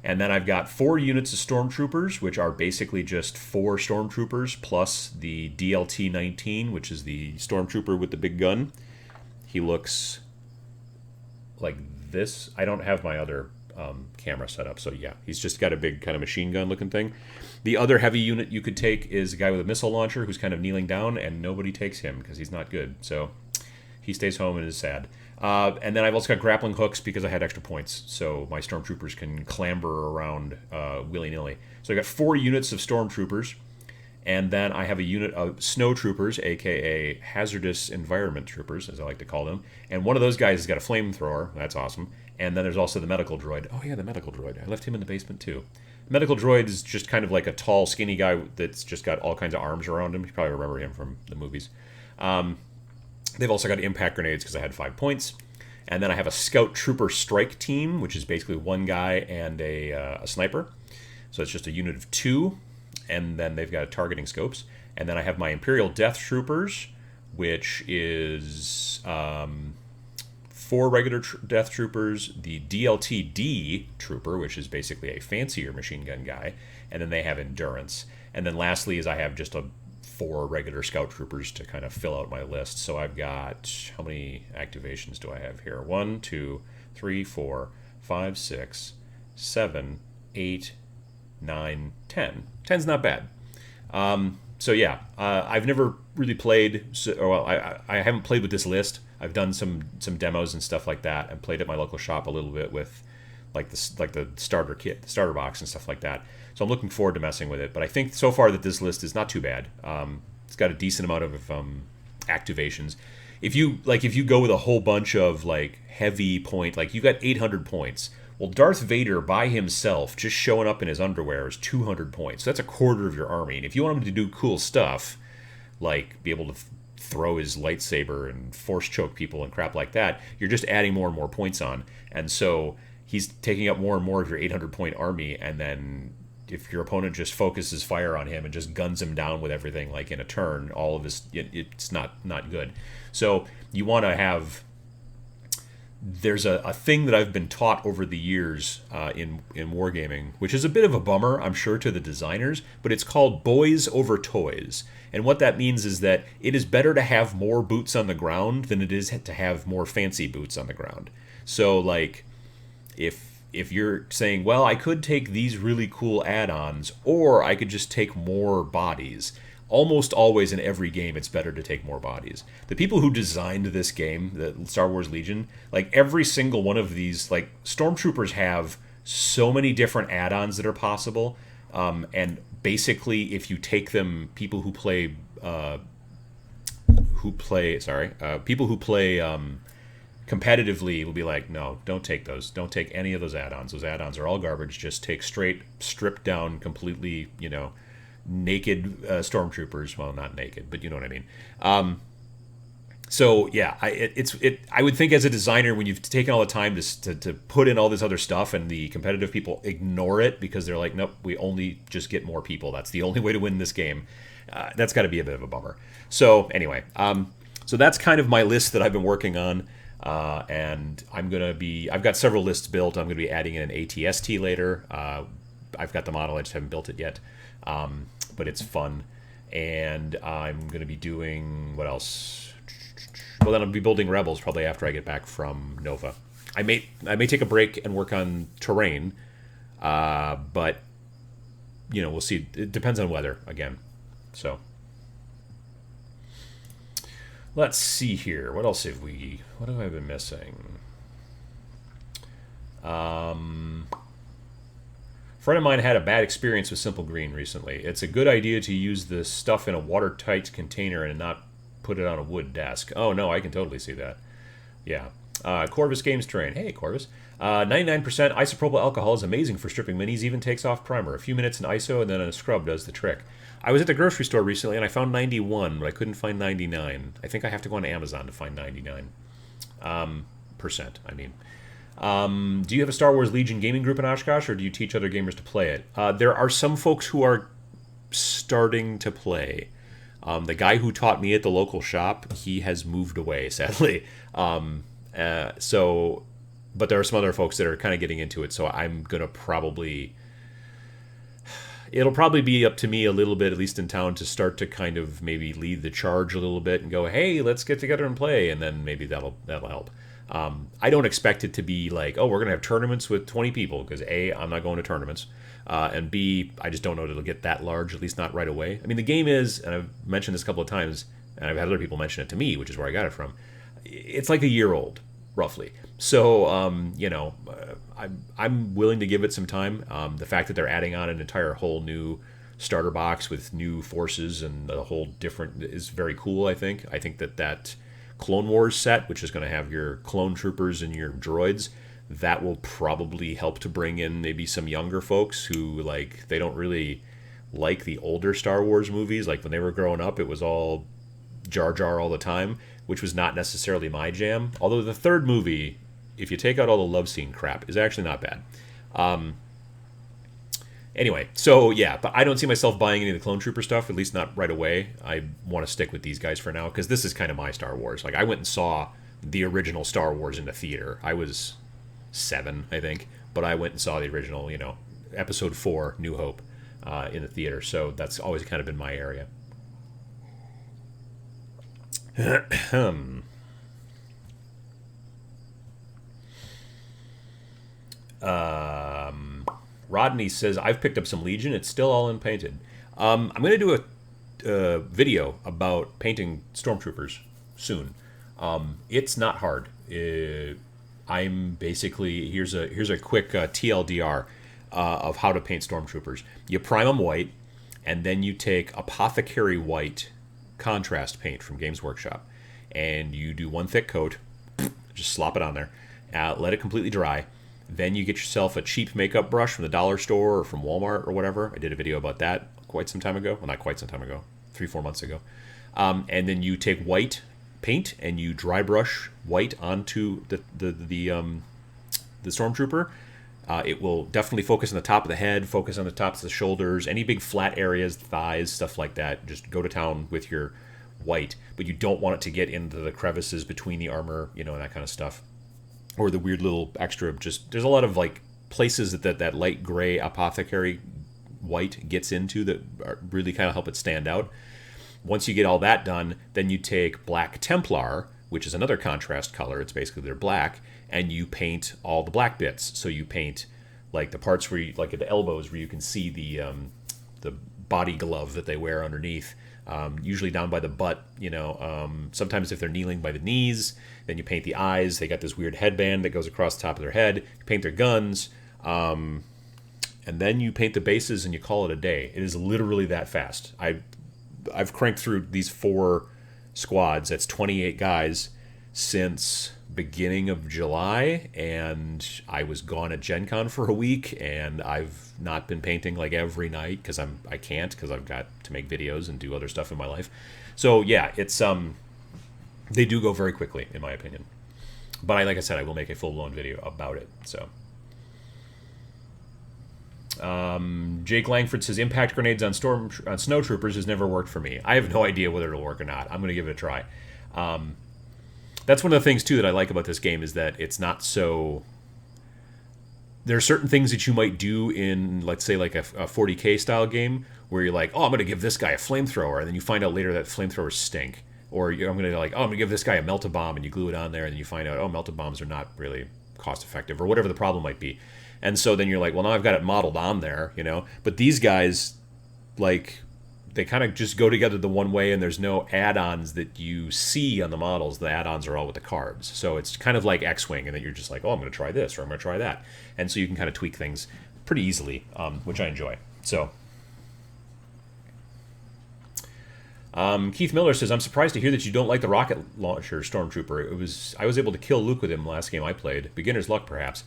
And then I've got 4 units of stormtroopers, which are basically just 4 stormtroopers plus the DLT-19, which is the stormtrooper with the big gun. He looks like this. I don't have my other camera set up, so yeah, he's just got a big kind of machine gun looking thing. The other heavy unit you could take is a guy with a missile launcher who's kind of kneeling down, and nobody takes him because he's not good, so he stays home and is sad. And then I've also got grappling hooks because I had extra points, so my stormtroopers can clamber around willy-nilly. So I got 4 units of stormtroopers, and then I have a unit of snow troopers, aka hazardous environment troopers, as I like to call them. And one of those guys has got a flamethrower. That's awesome. And then there's also the medical droid. Oh yeah, the medical droid. I left him in the basement too. The medical droid is just kind of like a tall, skinny guy that's just got all kinds of arms around him. You probably remember him from the movies. They've also got impact grenades because I had 5 points. And then I have a scout trooper strike team, which is basically one guy and a sniper. So it's just a unit of 2. And then they've got targeting scopes. And then I have my Imperial Death Troopers, which is 4 regular Death Troopers, the DLT-D Trooper, which is basically a fancier machine gun guy, and then they have Endurance. And then lastly is I have just 4 regular Scout Troopers to kind of fill out my list. So I've got, how many activations do I have here? 1, 2, 3, 4, 5, 6, 7, 8, 9, 10. 10's not bad. So yeah, I've never really played, I haven't played with this list. I've done some demos and stuff like that, and played at my local shop a little bit with like the starter kit, the starter box and stuff like that. So I'm looking forward to messing with it. But I think so far that this list is not too bad. It's got a decent amount of activations. If you go with a whole bunch of like heavy point, like you got 800 points. Well, Darth Vader by himself, just showing up in his underwear, is 200 points. So that's a quarter of your army. And if you want him to do cool stuff, like be able to throw his lightsaber and force choke people and crap like that, you're just adding more and more points on. And so he's taking up more and more of your 800-point army, and then if your opponent just focuses fire on him and just guns him down with everything like in a turn, all of his, it's not good. So you want to have... There's a thing that I've been taught over the years in wargaming, which is a bit of a bummer, I'm sure, to the designers, but it's called boys over toys. And what that means is that it is better to have more boots on the ground than it is to have more fancy boots on the ground. So, like, if you're saying, well, I could take these really cool add-ons, or I could just take more bodies, almost always in every game, it's better to take more bodies. The people who designed this game, the Star Wars Legion, like every single one of these, like Stormtroopers have so many different add-ons that are possible. And basically, if you take them, people who play competitively will be like, no, don't take those. Don't take any of those add-ons. Those add-ons are all garbage. Just take straight, stripped down, completely, naked stormtroopers. Well, not naked, but you know what I mean. So yeah, I would think as a designer, when you've taken all the time to put in all this other stuff, and the competitive people ignore it because they're like, nope, we only just get more people. That's the only way to win this game. That's got to be a bit of a bummer. So anyway, so that's kind of my list that I've been working on. And I've got several lists built. I'm gonna be adding in an ATST later. I've got the model, I just haven't built it yet. But it's fun. And I'm gonna be doing, what else? Well, then I'll be building Rebels probably after I get back from Nova. I may take a break and work on terrain, but we'll see. It depends on weather again. So let's see here. What else have we? What have I been missing? A friend of mine had a bad experience with Simple Green recently. It's a good idea to use the stuff in a watertight container and not put it on a wood desk. Oh no, I can totally see that. Yeah. Corvus Games Terrain. Hey, Corvus. 99% isopropyl alcohol is amazing for stripping minis, even takes off primer. A few minutes in ISO and then a scrub does the trick. I was at the grocery store recently and I found 91, but I couldn't find 99. I think I have to go on Amazon to find 99. Percent, I mean. Do you have a Star Wars Legion gaming group in Oshkosh, or do you teach other gamers to play it? There are some folks who are starting to play. The guy who taught me at the local shop, he has moved away, sadly. But there are some other folks that are kind of getting into it, so I'm going to it'll probably be up to me a little bit, at least in town, to start to kind of maybe lead the charge a little bit and go, hey, let's get together and play, and then maybe that'll help. I don't expect it to be like, oh, we're going to have tournaments with 20 people, because A, I'm not going to tournaments, and B, I just don't know that it'll get that large, at least not right away. I mean, the game is, and I've mentioned this a couple of times, and I've had other people mention it to me, which is where I got it from, it's like a year old, roughly. So, I'm willing to give it some time. The fact that they're adding on an entire whole new starter box with new forces and a whole different is very cool, I think. I think that Clone Wars set, which is going to have your clone troopers and your droids, that will probably help to bring in maybe some younger folks who, like, they don't really like the older Star Wars movies. Like, when they were growing up, it was all Jar Jar all the time, which was not necessarily my jam. Although the third movie, if you take out all the love scene crap, is actually not bad. Anyway, so yeah, but I don't see myself buying any of the Clone Trooper stuff, at least not right away. I want to stick with these guys for now, because this is kind of my Star Wars. Like, I went and saw the original Star Wars in the theater. I was 7, I think, but I went and saw the original, Episode 4, New Hope, in the theater. So that's always kind of been my area. Rodney says, I've picked up some Legion. It's still all unpainted. I'm going to do a video about painting Stormtroopers soon. It's not hard. I'm basically, here's a quick TLDR of how to paint Stormtroopers. You prime them white, and then you take Apothecary White contrast paint from Games Workshop, and you do one thick coat, just slop it on there, let it completely dry. Then you get yourself a cheap makeup brush from the dollar store or from Walmart or whatever. I did a video about that quite some time ago. Well, not quite some time ago, 3-4 months ago. And then you take white paint and you dry brush white onto the Stormtrooper. It will definitely focus on the top of the head, focus on the tops of the shoulders, any big flat areas, thighs, stuff like that. Just go to town with your white, but you don't want it to get into the crevices between the armor, and that kind of stuff. Or the weird little extra, there's a lot of like places that light gray Apothecary White gets into that really kind of help it stand out. Once you get all that done, then you take Black Templar, which is another contrast color. It's basically they're black, and you paint all the black bits. So you paint like the parts where you, like at the elbows, where you can see the body glove that they wear underneath. Usually down by the butt, sometimes if they're kneeling, by the knees. Then you paint the eyes. They got this weird headband that goes across the top of their head. You paint their guns, and then you paint the bases, and you call it a day. It is literally that fast. I've cranked through these 4 squads. That's 28 guys since beginning of July, and I was gone at Gen Con for a week, and I've not been painting like every night because I can't, because I've got to make videos and do other stuff in my life. So yeah, it's they do go very quickly, in my opinion. But like I said, I will make a full-blown video about it. So Jake Langford says, impact grenades on snowtroopers has never worked for me. I have no idea whether it'll work or not. I'm going to give it a try. That's one of the things too that I like about this game is that it's not so. There are certain things that you might do in, let's say, like a 40K style game where you're like, oh, I'm going to give this guy a flamethrower, and then you find out later that flamethrowers stink. Or I'm going to like, oh, I'm going to give this guy a melt-a-bomb, and you glue it on there, and then you find out, oh, melt-a-bombs are not really cost-effective, or whatever the problem might be. And so then you're like, well, now I've got it modeled on there, you know. But these guys, like, they kind of just go together the one way, and there's no add-ons that you see on the models. The add-ons are all with the cards. So it's kind of like X-Wing, and then you're just like, oh, I'm going to try this, or I'm going to try that. And so you can kind of tweak things pretty easily, which I enjoy. So Keith Miller says, I'm surprised to hear that you don't like the rocket launcher Stormtrooper. I was able to kill Luke with him last game I played. Beginner's luck, perhaps.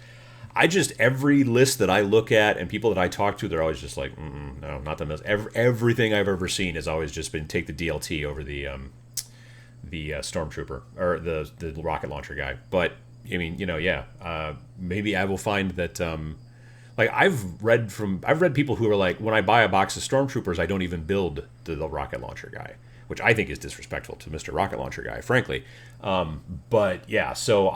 Every list that I look at and people that I talk to, they're always just like, no, not the most. Everything I've ever seen has always just been take the DLT over the Stormtrooper, or the rocket launcher guy. But, I mean, you know, yeah, maybe I will find that, like, I've read people who are like, when I buy a box of Stormtroopers, I don't even build the rocket launcher guy, which I think is disrespectful to Mr. Rocket Launcher Guy, frankly. But yeah, so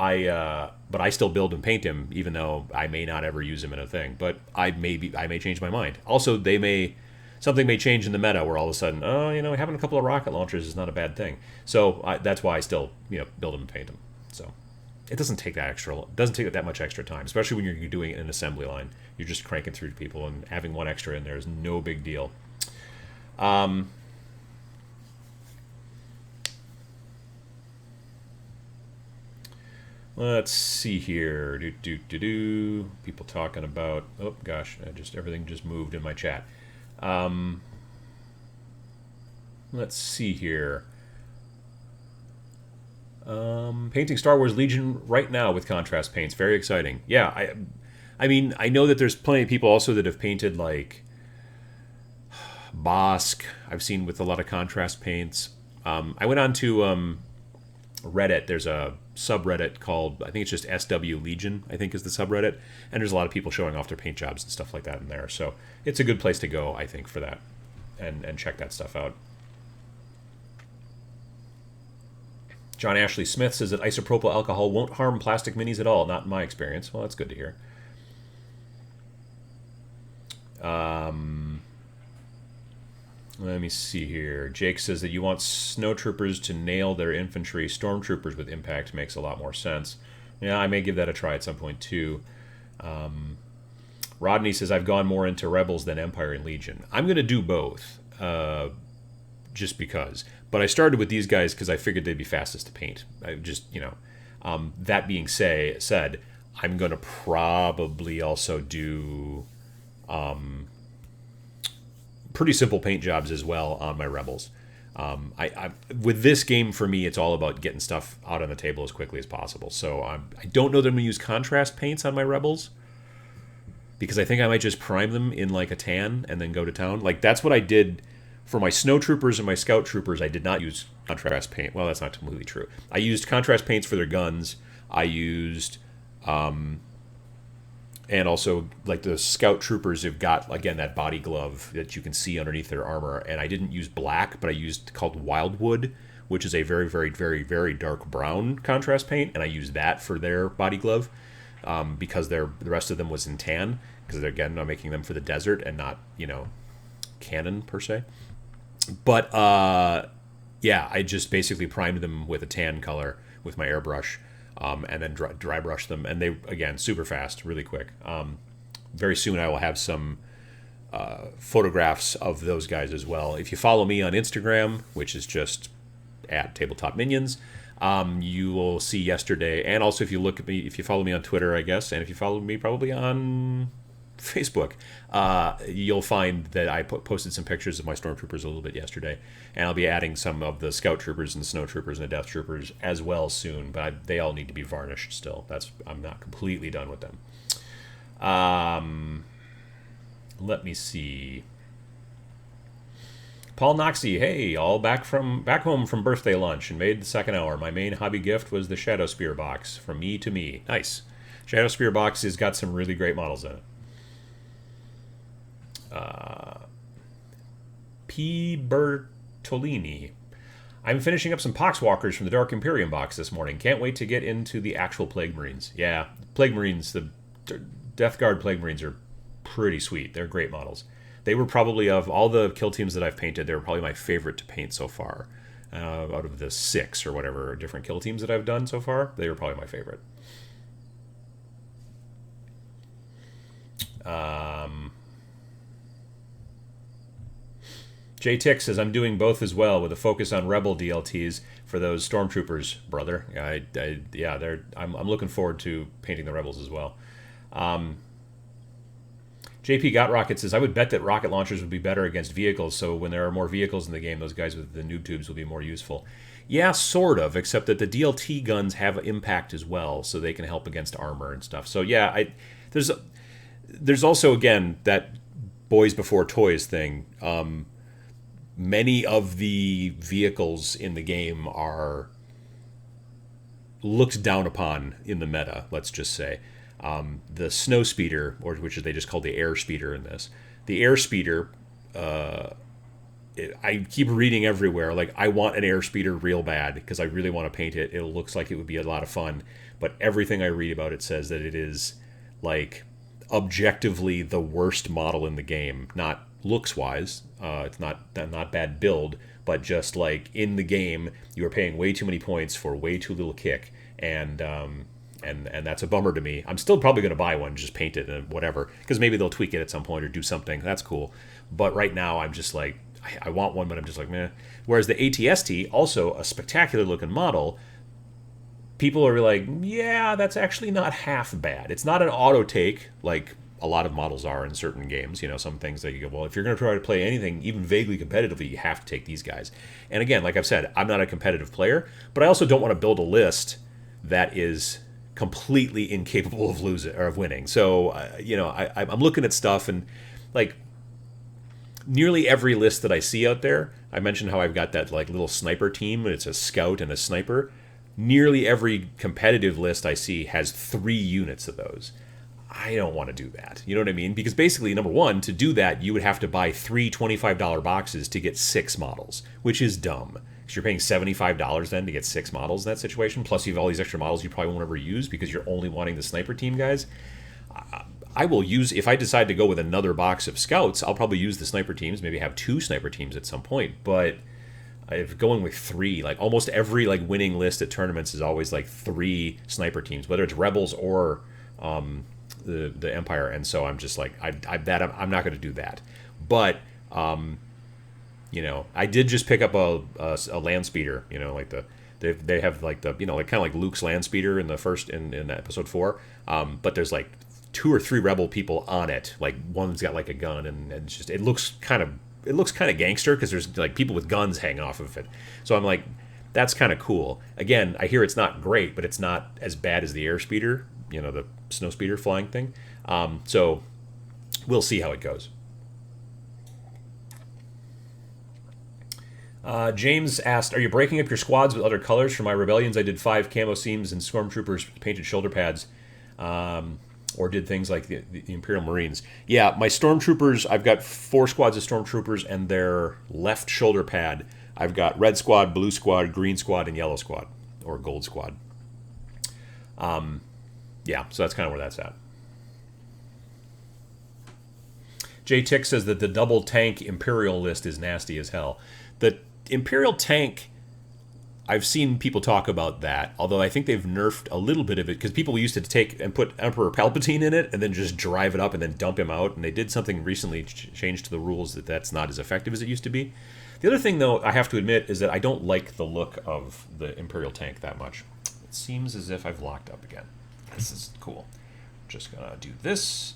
but I still build and paint him, even though I may not ever use him in a thing. But I may change my mind. Also, something may change in the meta where all of a sudden, oh, you know, having a couple of rocket launchers is not a bad thing. So that's why I still, you know, build him and paint him. So it doesn't take that much extra time, especially when you're doing it in an assembly line. You're just cranking through people, and having one extra in there is no big deal. Let's see here. People talking about. Oh gosh, everything just moved in my chat. Let's see here. Painting Star Wars Legion right now with contrast paints. Very exciting. Yeah, I mean, I know that there's plenty of people also that have painted like Bosk. I've seen with a lot of contrast paints. I went on to Reddit. There's a subreddit called, I think it's just SW Legion, I think is the subreddit, and there's a lot of people showing off their paint jobs and stuff like that in there. So it's a good place to go, I think, for that, and check that stuff out. John Ashley Smith says that isopropyl alcohol won't harm plastic minis at all. Not in my experience. Well, that's good to hear. Let me see here. Jake says that you want snowtroopers to nail their infantry. Stormtroopers with impact makes a lot more sense. Yeah, I may give that a try at some point too. Rodney says, I've gone more into Rebels than Empire and Legion. I'm going to do both, just because. But I started with these guys because I figured they'd be fastest to paint. I just, you know. That being said, I'm going to probably also do pretty simple paint jobs as well on my Rebels. With this game, for me, it's all about getting stuff out on the table as quickly as possible. So I don't know that I'm going to use contrast paints on my Rebels, because I think I might just prime them in like a tan and then go to town. Like, that's what I did for my snowtroopers and my scout troopers. I did not use contrast paint. Well, that's not completely true. I used contrast paints for their guns. I used and also, like, the scout troopers have got, again, that body glove that you can see underneath their armor. And I didn't use black, but I used called Wildwood, which is a very, very, very, very dark brown contrast paint. And I used that for their body glove because the rest of them was in tan. Because, again, I'm making them for the desert and not, you know, canon per se. But, yeah, I just basically primed them with a tan color with my airbrush. And then dry brush them, and they, again, super fast, really quick. Very soon I will have some photographs of those guys as well. If you follow me on Instagram, which is just at Tabletop Minions, you will see yesterday, and also if you follow me on Twitter, I guess, and if you follow me probably on Facebook, you'll find that I posted some pictures of my stormtroopers a little bit yesterday, and I'll be adding some of the scout troopers and the snow troopers and the death troopers as well soon, but they all need to be varnished still. I'm not completely done with them. Let me see. Paul Noxie, hey, all back home from birthday lunch and made the second hour. My main hobby gift was the Shadow Spear box from me to me. Nice. Shadow Spear box has got some really great models in it. P. Bertolini. I'm finishing up some Poxwalkers from the Dark Imperium box this morning. Can't wait to get into the actual Plague Marines. Yeah, Plague Marines, the Death Guard Plague Marines are pretty sweet. They're great models. They were probably, of all the kill teams that I've painted, they were probably my favorite to paint so far. Out of the 6 or whatever different kill teams that I've done so far, they were probably my favorite. J-Tick says, I'm doing both as well, with a focus on Rebel DLTs for those Stormtroopers, brother. I'm looking forward to painting the Rebels as well. JP Got Rocket says, I would bet that rocket launchers would be better against vehicles, so when there are more vehicles in the game, those guys with the noob tubes will be more useful. Yeah, sort of, except that the DLT guns have impact as well, so they can help against armor and stuff. So yeah, there's also, again, that boys before toys thing. Many of the vehicles in the game are looked down upon in the meta, let's just say. The snow speeder, or which they just call the air speeder in this. The air speeder, I keep reading everywhere, like, I want an air speeder real bad because I really want to paint it. It looks like it would be a lot of fun, but everything I read about it says that it is, like, objectively the worst model in the game. Not looks-wise, it's not bad build, but just, like, in the game, you are paying way too many points for way too little kick, and that's a bummer to me. I'm still probably going to buy one, just paint it and whatever, because maybe they'll tweak it at some point or do something. That's cool. But right now, I'm just like, I want one, but I'm just like, meh. Whereas the ATST, also a spectacular looking model, people are like, yeah, that's actually not half bad. It's not an auto take like a lot of models are in certain games. You know, some things that you go, well, if you're going to try to play anything even vaguely competitively, you have to take these guys. And again, like I've said, I'm not a competitive player, but I also don't want to build a list that is completely incapable of losing or of winning. So, I'm looking at stuff, and like nearly every list that I see out there, I mentioned how I've got that like little sniper team. It's a scout and a sniper. Nearly every competitive list I see has 3 units of those. I don't want to do that. You know what I mean? Because basically, number one, to do that, you would have to buy 3 $25 boxes to get 6 models, which is dumb. Because you're paying $75 then to get 6 models in that situation. Plus, you have all these extra models you probably won't ever use because you're only wanting the sniper team guys. I will use, if I decide to go with another box of scouts, I'll probably use the sniper teams, maybe have 2 sniper teams at some point. But if going with 3, like almost every like winning list at tournaments is always like 3 sniper teams, whether it's rebels or the Empire. And so I'm just like, I'm not going to do that. But I did just pick up a land speeder. Like they have like the like kind of like Luke's land speeder in the first in episode 4. But there's like 2 or 3 rebel people on it. Like one's got like a gun, and it's just it looks kind of gangster because there's like people with guns hanging off of it. So I'm like, that's kind of cool. Again, I hear it's not great, but it's not as bad as the air speeder, the snow speeder flying thing. So we'll see how it goes. James asked, are you breaking up your squads with other colors? For my rebellions, I did 5 camo seams and stormtroopers painted shoulder pads. Or did things like the Imperial Marines. Yeah, my stormtroopers, I've got 4 squads of stormtroopers, and their left shoulder pad, I've got red squad, blue squad, green squad, and yellow squad, or gold squad. Yeah, so that's kind of where that's at. J-Tick says that the double tank Imperial list is nasty as hell. The Imperial tank, I've seen people talk about that, although I think they've nerfed a little bit of it, because people used to take and put Emperor Palpatine in it and then just drive it up and then dump him out, and they did something recently changed to the rules that's not as effective as it used to be. The other thing, though, I have to admit, is that I don't like the look of the Imperial tank that much. It seems as if I've locked up again. This is cool. Just gonna do this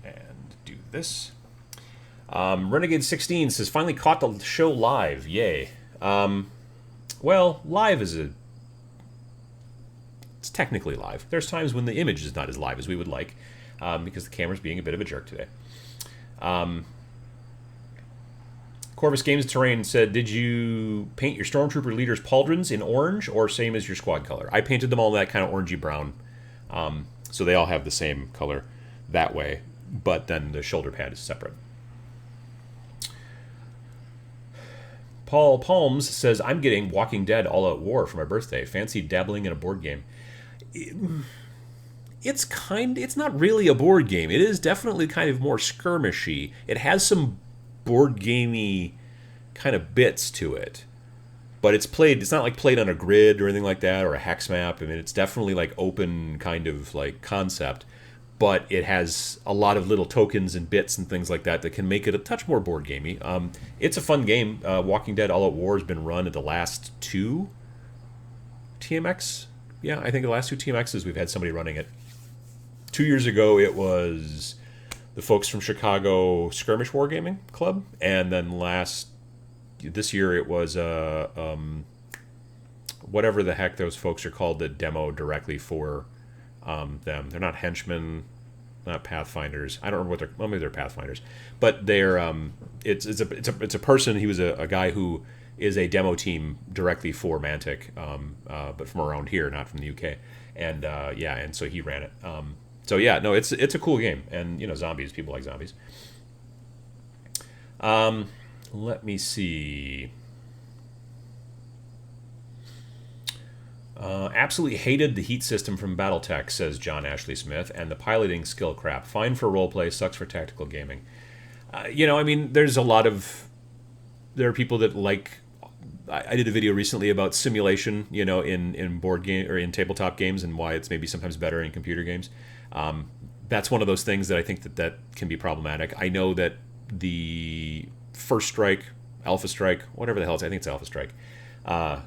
and do this. Renegade 16 says, finally caught the show live. Yay. Well, live is it's technically live. There's times when the image is not as live as we would like, because the camera's being a bit of a jerk today. Corvus Games Terrain said, did you paint your Stormtrooper leaders' pauldrons in orange or same as your squad color? I painted them all that kind of orangey brown, so they all have the same color that way, but then the shoulder pad is separate. Paul Palms says, I'm getting Walking Dead All Out War for my birthday. Fancy dabbling in a board game. It's not really a board game. It is definitely kind of more skirmishy. It has some board gamey kind of bits to it. But it's not like played on a grid or anything like that, or a hex map. I mean, it's definitely like open kind of like concept. But it has a lot of little tokens and bits and things like that can make it a touch more board gamey. It's a fun game. Walking Dead All Out War has been run at the last 2 TMX. Yeah, I think the last 2 TMXs we've had somebody running it. 2 years ago it was the folks from Chicago Skirmish Wargaming Club, and then this year it was whatever the heck those folks are called that demo directly for them. They're not henchmen, not pathfinders. I don't remember what they're. Well, maybe they're pathfinders, but they're. It's a person. He was a guy who is a demo team directly for Mantic, but from around here, not from the UK. And and so he ran it. So yeah, no, it's a cool game, and zombies. People like zombies. Let me see. Absolutely hated the heat system from BattleTech, says John Ashley Smith, and the piloting skill crap. Fine for roleplay, sucks for tactical gaming. I mean, there are people that like. I did a video recently about simulation, in board game or in tabletop games, and why it's maybe sometimes better in computer games. That's one of those things that I think that can be problematic. I know that the First Strike, Alpha Strike, whatever the hell it's, I think it's Alpha Strike,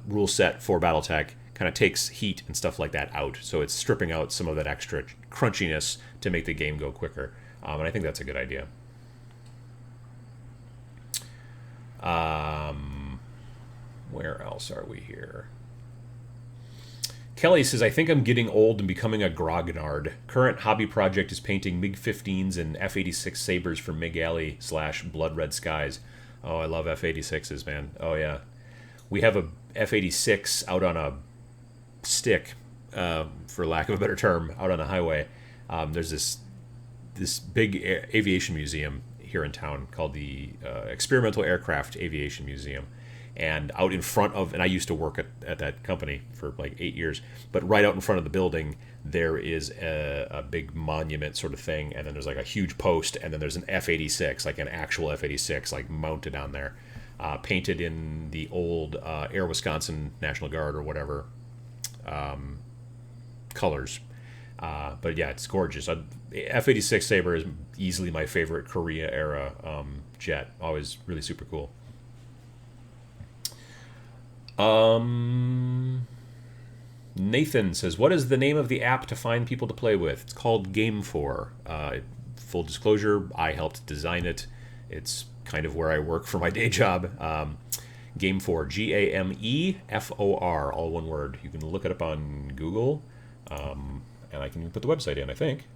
rule set for BattleTech kind of takes heat and stuff like that out. So it's stripping out some of that extra crunchiness to make the game go quicker. And I think that's a good idea. Where else are we here? Kelly says, I think I'm getting old and becoming a Grog-nard. Current hobby project is painting MiG-15s and F-86 Sabres for MiG Alley / Blood Red Skies. Oh, I love F-86s, man. Oh, yeah. We have a F-86 out on a stick, for lack of a better term, out on a highway. There's this big aviation museum here in town called the Experimental Aircraft Aviation Museum. And out in front of, and I used to work at that company for like 8 years, but right out in front of the building, there is a big monument sort of thing, and then there's like a huge post, and then there's an F-86, like an actual F-86, like mounted on there, painted in the old Air Wisconsin National Guard or whatever colors. But yeah, it's gorgeous. F-86 Sabre is easily my favorite Korea era jet. Always really super cool. Nathan says, what is the name of the app to find people to play with? It's called Game4. Full disclosure, I helped design it. It's kind of where I work for my day job. Game4, Gamefor, all one word. You can look it up on Google, and I can put the website in, I think.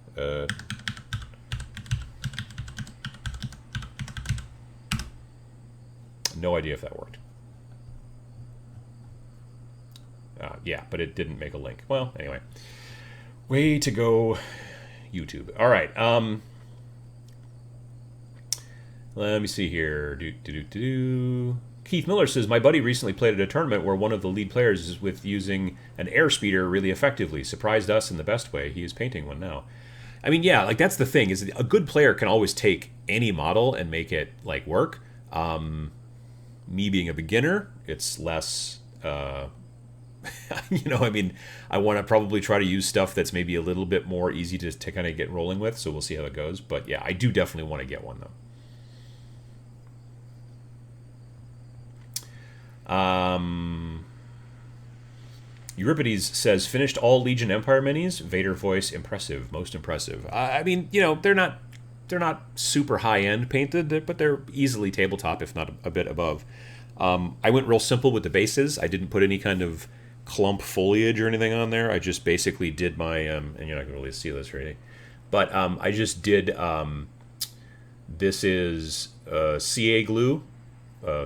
No idea if that worked. Yeah, but it didn't make a link. Well, anyway. Way to go, YouTube. All right. Let me see here. Keith Miller says, my buddy recently played at a tournament where one of the lead players is with using an airspeeder really effectively. Surprised us in the best way. He is painting one now. I mean, yeah, like that's the thing, is a good player can always take any model and make it like work. Me being a beginner, it's less... I mean, I want to probably try to use stuff that's maybe a little bit more easy to kind of get rolling with, so we'll see how it goes. But yeah, I do definitely want to get one, though. Euripides says, finished all Legion Empire minis. Vader voice, impressive, most impressive. I mean, they're not super high-end painted, but they're easily tabletop, if not a bit above. I went real simple with the bases. I didn't put any kind of clump foliage or anything on there. I just basically did my, and you're not going to really see this really, but I just did, this is CA glue,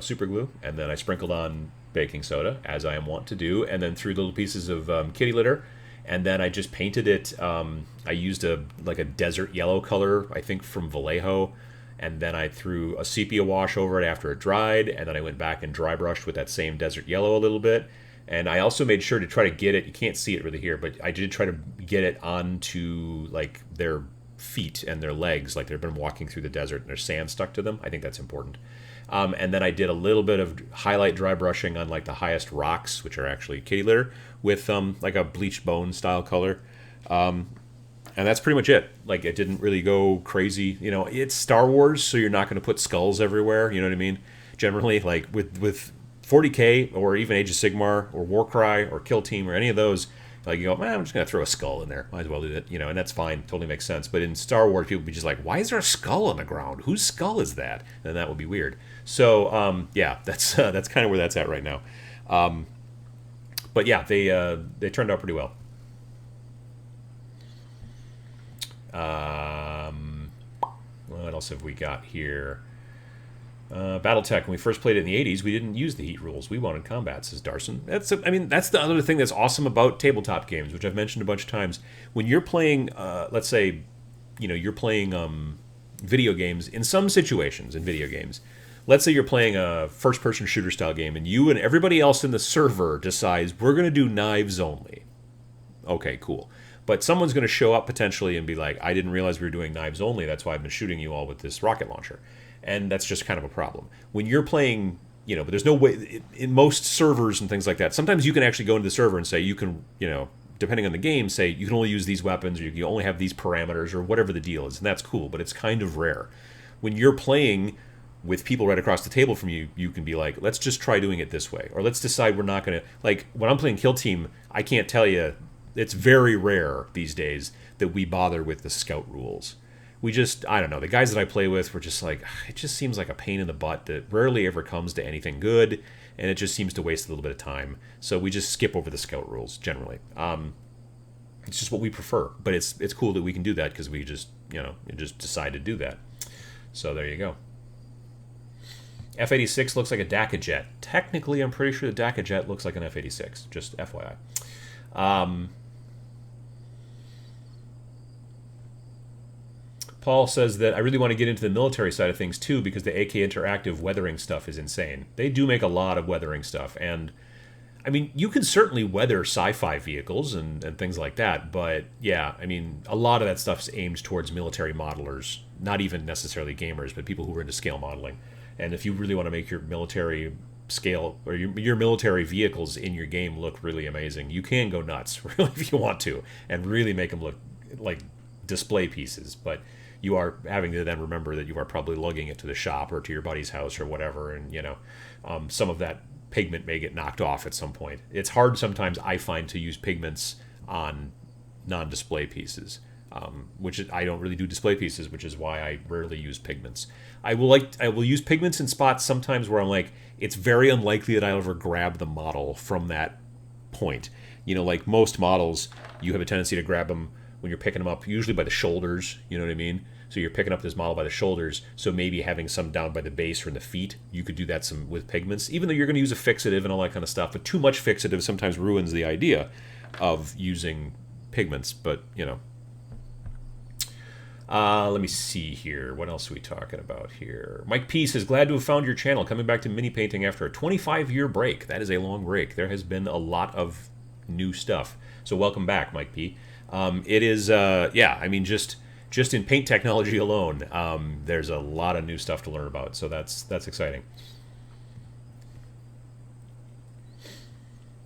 super glue, and then I sprinkled on baking soda, as I am wont to do, and then threw little pieces of kitty litter, and then I just painted it. I used a desert yellow color, I think from Vallejo, and then I threw a sepia wash over it after it dried, and then I went back and dry brushed with that same desert yellow a little bit. And I also made sure to try to get it, you can't see it really here, but I did try to get it onto like their feet and their legs, like they've been walking through the desert and there's sand stuck to them. I think that's important. And then I did a little bit of highlight dry brushing on like the highest rocks, which are actually kitty litter, with like a bleached bone style color. And that's pretty much it. Like, it didn't really go crazy. You know, it's Star Wars, so you're not going to put skulls everywhere. You know what I mean? Generally, like with 40K or even Age of Sigmar or Warcry or Kill Team or any of those, like, you go, man, I'm just going to throw a skull in there. Might as well do that. You know, and that's fine. Totally makes sense. But in Star Wars, people would be just like, why is there a skull on the ground? Whose skull is that? And that would be weird. So, yeah, that's kind of where that's at right now. But yeah, they turned out pretty well. What else have we got here? BattleTech, when we first played it in the 80s, we didn't use the heat rules. We wanted combat, says Darson. That's the other thing that's awesome about tabletop games, which I've mentioned a bunch of times. When you're playing, let's say, you're playing video games, in some situations in video games, let's say you're playing a first-person shooter-style game, and you and everybody else in the server decides, we're going to do knives only. Okay, cool. But someone's going to show up potentially and be like, I didn't realize we were doing knives only. That's why I've been shooting you all with this rocket launcher. And that's just kind of a problem. When you're playing, but there's no way, in most servers and things like that, sometimes you can actually go into the server and say you can, depending on the game, say you can only use these weapons or you can only have these parameters or whatever the deal is. And that's cool, but it's kind of rare. When you're playing with people right across the table from you, you can be like, let's just try doing it this way. Or let's decide we're not going to, like, when I'm playing Kill Team, I can't tell you, it's very rare these days that we bother with the scout rules. We just, I don't know, the guys that I play with were just like, it just seems like a pain in the butt that rarely ever comes to anything good, and it just seems to waste a little bit of time. So we just skip over the scout rules, generally. It's just what we prefer, but it's cool that we can do that because we just, just decide to do that. So there you go. F-86 looks like a DACA jet. Technically, I'm pretty sure the DACA jet looks like an F-86, just FYI. Paul says that I really want to get into the military side of things too because the AK Interactive weathering stuff is insane. They do make a lot of weathering stuff, and I mean, you can certainly weather sci-fi vehicles and things like that, but yeah, I mean, a lot of that stuff is aimed towards military modelers, not even necessarily gamers, but people who are into scale modeling. And if you really want to make your military scale or your military vehicles in your game look really amazing, you can go nuts, really, if you want to, and really make them look like display pieces, but you are having to then remember that you are probably lugging it to the shop or to your buddy's house or whatever, and some of that pigment may get knocked off at some point. It's hard sometimes, I find, to use pigments on non-display pieces, I don't really do display pieces, which is why I rarely use pigments. I will use pigments in spots sometimes where I'm like, it's very unlikely that I'll ever grab the model from that point. Like most models, you have a tendency to grab them when you're picking them up, usually by the shoulders, you know what I mean? So you're picking up this model by the shoulders, so maybe having some down by the base or in the feet, you could do that some with pigments, even though you're going to use a fixative and all that kind of stuff, but too much fixative sometimes ruins the idea of using pigments, but, let me see here. What else are we talking about here? Mike P says, glad to have found your channel, coming back to mini painting after a 25-year break. That is a long break. There has been a lot of new stuff. So welcome back, Mike P. It is, I mean, just in paint technology alone, there's a lot of new stuff to learn about. So that's exciting.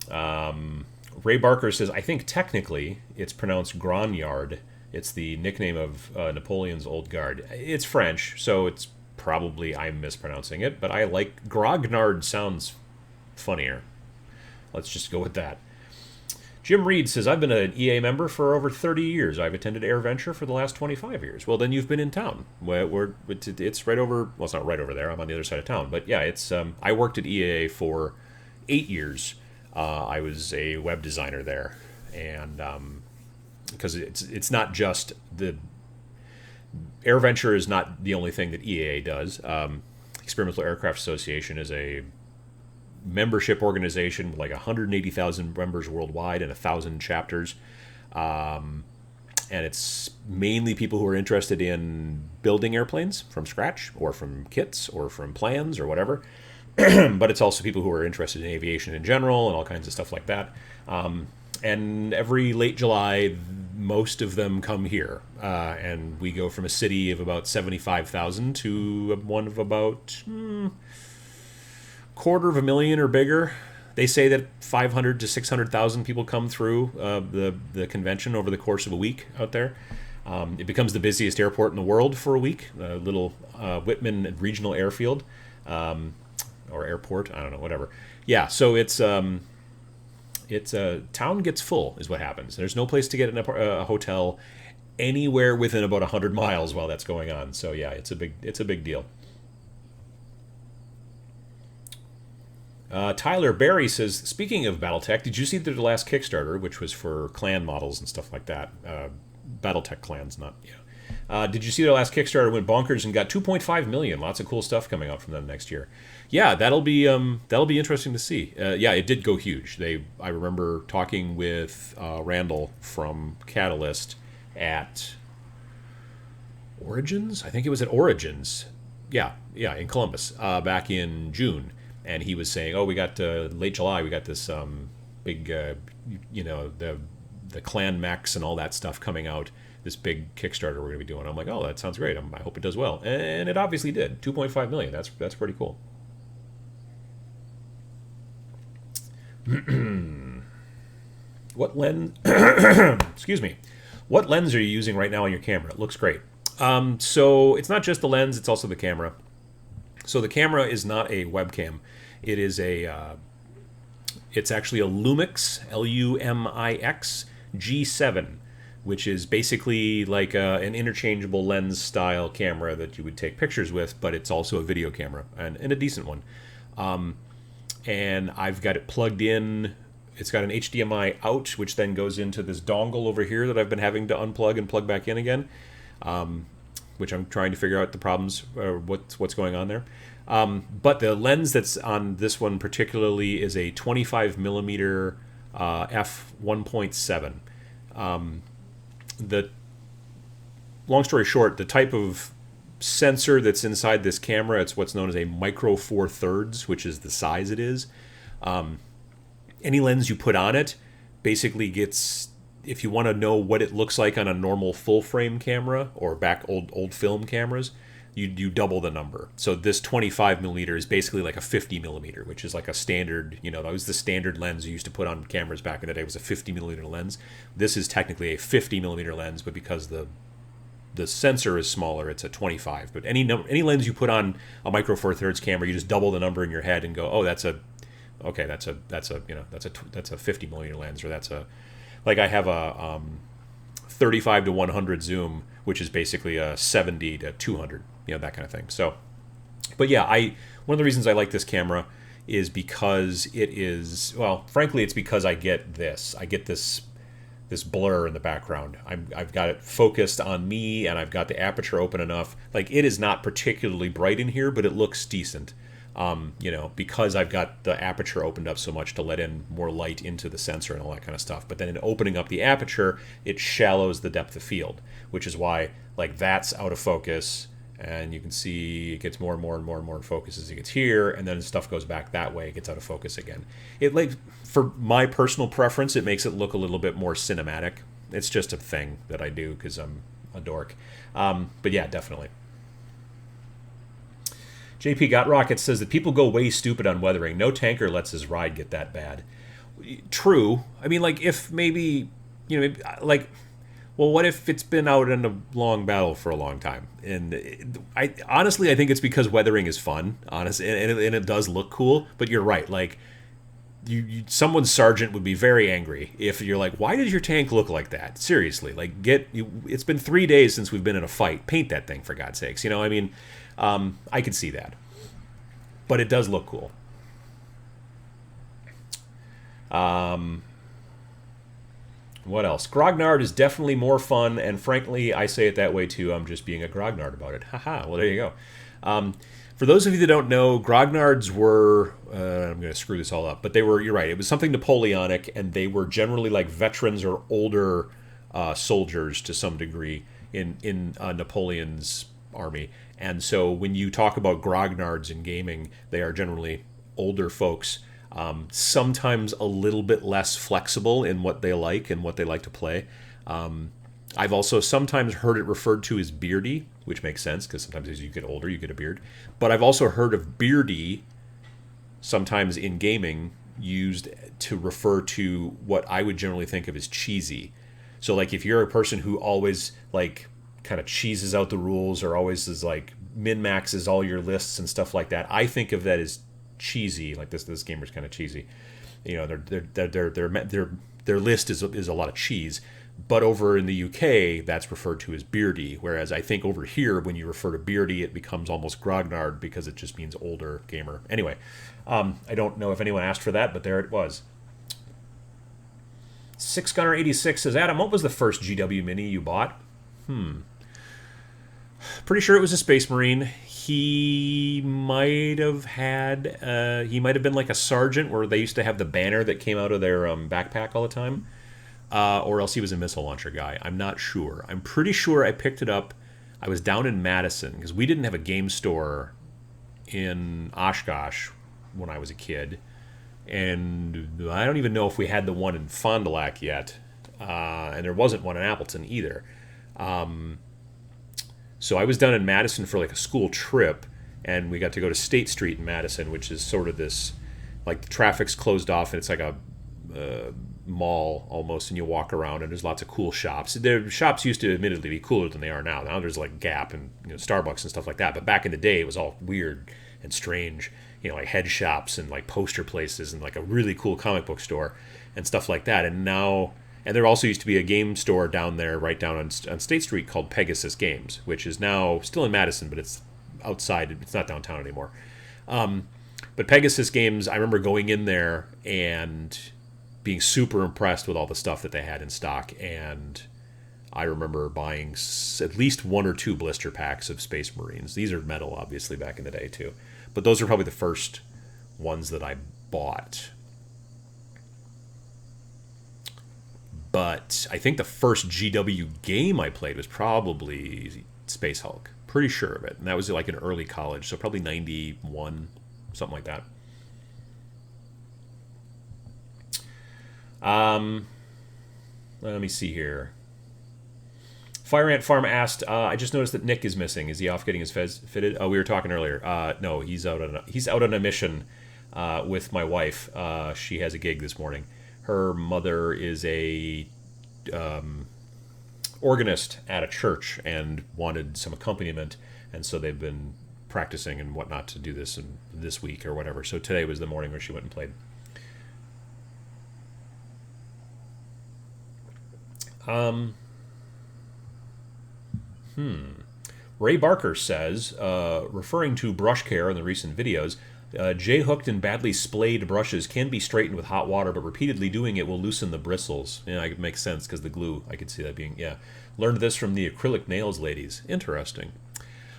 Ray Barker says, I think technically it's pronounced Grog-nard. It's the nickname of Napoleon's old guard. It's French, so it's probably I'm mispronouncing it, but I like Grog-nard sounds funnier. Let's just go with that. Jim Reed says, I've been an EA member for over 30 years. I've attended AirVenture for the last 25 years. Well, then you've been in town. It's right over, well, it's not right over there. I'm on the other side of town. But yeah, it's I worked at EA for 8 years. I was a web designer there. And because it's not just the... AirVenture is not the only thing that EAA does. Experimental Aircraft Association is a membership organization with like 180,000 members worldwide and 1,000 chapters. and it's mainly people who are interested in building airplanes from scratch or from kits or from plans or whatever. But it's also people who are interested in aviation in general and all kinds of stuff like that. And every late July, most of them come here. And we go from a city of about 75,000 to one of about 250,000 or bigger. They say that 500 to 600,000 people come through the convention over the course of a week out there. It becomes the busiest airport in the world for a week, little Whitman Regional Airfield, or airport, I don't know, whatever. Yeah, so it's town gets full is what happens. There's no place to get a hotel anywhere within about 100 miles while that's going on. So yeah, it's a big deal. Tyler Barry says, speaking of BattleTech, did you see the last Kickstarter, which was for clan models and stuff like that? BattleTech clans, not, yeah. Did you see the last Kickstarter went bonkers and got 2.5 million? Lots of cool stuff coming out from them next year. Yeah, that'll be interesting to see. Yeah, it did go huge. I remember talking with Randall from Catalyst at Origins. I think it was at Origins. Yeah, in Columbus back in June. And he was saying, "Oh, we got late July. We got this big, the clan mechs and all that stuff coming out. This big Kickstarter we're going to be doing." I'm like, "Oh, that sounds great. I hope it does well." And it obviously did. 2.5 million. That's pretty cool. What lens? Excuse me. What lens are you using right now on your camera? It looks great. So it's not just the lens; it's also the camera. So the camera is not a webcam. It is it's actually a Lumix, Lumix G7, which is basically like an interchangeable lens style camera that you would take pictures with, but it's also a video camera and a decent one. And I've got it plugged in. It's got an HDMI out, which then goes into this dongle over here that I've been having to unplug and plug back in again, which I'm trying to figure out the problems, what's going on there. But the lens that's on this one particularly is a 25 millimeter f1.7. The long story short, the type of sensor that's inside this camera, it's what's known as a micro four thirds, which is the size it is. Any lens you put on it basically gets, if you want to know what it looks like on a normal full frame camera or back old film cameras, you double the number. So this 25 millimeter is basically like a 50 millimeter, which is like a standard, that was the standard lens you used to put on cameras back in the day, was a 50 millimeter lens. This is technically a 50 millimeter lens, but because the sensor is smaller, it's a 25. But any lens you put on a micro four thirds camera, you just double the number in your head and go, oh, that's a 50 millimeter lens, or like I have a 35 to 100 zoom, which is basically a 70 to 200, that kind of thing. So, but yeah, one of the reasons I like this camera is because it is, well, frankly, it's because I get this blur in the background. I've got it focused on me, and I've got the aperture open enough. Like, it is not particularly bright in here, but it looks decent. Because I've got the aperture opened up so much to let in more light into the sensor and all that kind of stuff. But then in opening up the aperture, it shallows the depth of field, which is why, like, that's out of focus, and you can see it gets more and more and more and more in focus as it gets here, and then stuff goes back that way, it gets out of focus again. It, like, for my personal preference, it makes it look a little bit more cinematic. It's just a thing that I do because I'm a dork. But yeah, definitely. JP Got Rocket says that people go way stupid on weathering. No tanker lets his ride get that bad. True. I mean, like, if maybe, well, what if it's been out in a long battle for a long time? And I think it's because weathering is fun, and it does look cool. But you're right. Like, someone's sergeant would be very angry if you're like, why does your tank look like that? Seriously, like, it's been 3 days since we've been in a fight. Paint that thing, for God's sakes. I could see that, but it does look cool. What else? Grog-nard is definitely more fun, and frankly, I say it that way too. I'm just being a Grog-nard about it. Haha. Well, there you go. For those of you that don't know, Grog-nards were, I'm going to screw this all up, but you're right, it was something Napoleonic, and they were generally like veterans or older soldiers to some degree in Napoleon's army. And so when you talk about grognards in gaming, they are generally older folks, sometimes a little bit less flexible in what they like and what they like to play. I've also sometimes heard it referred to as beardy, which makes sense because sometimes as you get older, you get a beard. But I've also heard of beardy sometimes in gaming used to refer to what I would generally think of as cheesy. So like if you're a person who always like kind of cheeses out the rules or always is like min-maxes all your lists and stuff like that, I think of that as cheesy. Like this gamer's kind of cheesy. You know, their list is a lot of cheese. But over in the UK, that's referred to as beardy. Whereas I think over here, when you refer to beardy, it becomes almost grognard because it just means older gamer. Anyway, I don't know if anyone asked for that, but there it was. 6Gunner86 says, Adam, what was the first GW Mini you bought? Pretty sure it was a Space Marine. He might have been like a sergeant where they used to have the banner that came out of their backpack all the time. Or else he was a missile launcher guy. I'm not sure. I'm pretty sure I picked it up. I was down in Madison because we didn't have a game store in Oshkosh when I was a kid. And I don't even know if we had the one in Fond du Lac yet. And there wasn't one in Appleton either. So I was down in Madison for like a school trip. And we got to go to State Street in Madison, which is sort of this, like the traffic's closed off and it's like a mall almost, and you walk around and there's lots of cool shops. Their shops used to admittedly be cooler than they are now. Now there's like Gap and Starbucks and stuff like that. But back in the day, it was all weird and strange. Like head shops and like poster places and like a really cool comic book store and stuff like that. And there also used to be a game store down there, right down on State Street called Pegasus Games, which is now still in Madison, but it's outside. It's not downtown anymore. But Pegasus Games, I remember going in there and being super impressed with all the stuff that they had in stock, and I remember buying at least one or two blister packs of Space Marines. These are metal, obviously, back in the day, too. But those are probably the first ones that I bought. But I think the first GW game I played was probably Space Hulk. Pretty sure of it. And that was like in early college, so probably 91, something like that. Let me see here. Fire Ant Farm asked, I just noticed that Nick is missing. Is he off getting his fez fitted? Oh, we were talking earlier. No, he's out on a mission with my wife. She has a gig this morning. Her mother is a organist at a church and wanted some accompaniment, and so they've been practicing and whatnot to do this week or whatever. So today was the morning where she went and played. Ray Barker says, referring to brush care in the recent videos, J-hooked and badly splayed brushes can be straightened with hot water, but repeatedly doing it will loosen the bristles. Yeah, it makes sense because the glue, I could see that being, yeah. Learned this from the acrylic nails ladies. Interesting.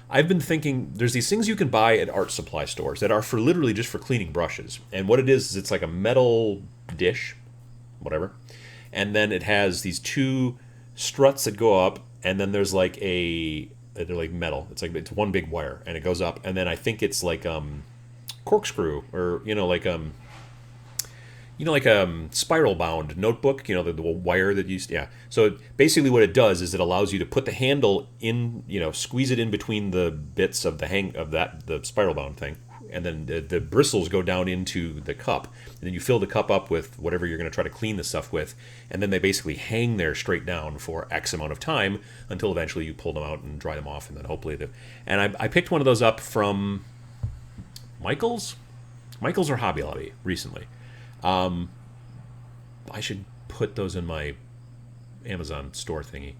I've been thinking, there's these things you can buy at art supply stores that are for literally just for cleaning brushes. And what it is it's like a metal dish, whatever. And then it has these two struts that go up, and then there's like they're like metal. It's one big wire, and it goes up, and then I think it's like corkscrew, or like a spiral bound notebook, the wire that you, yeah. So basically what it does is it allows you to put the handle in, squeeze it in between the bits of the spiral bound thing, and then the bristles go down into the cup, and then you fill the cup up with whatever you're going to try to clean the stuff with, and then they basically hang there straight down for X amount of time until eventually you pull them out and dry them off, and then hopefully and I picked one of those up from Michael's or Hobby Lobby recently. I should put those in my Amazon store thingy.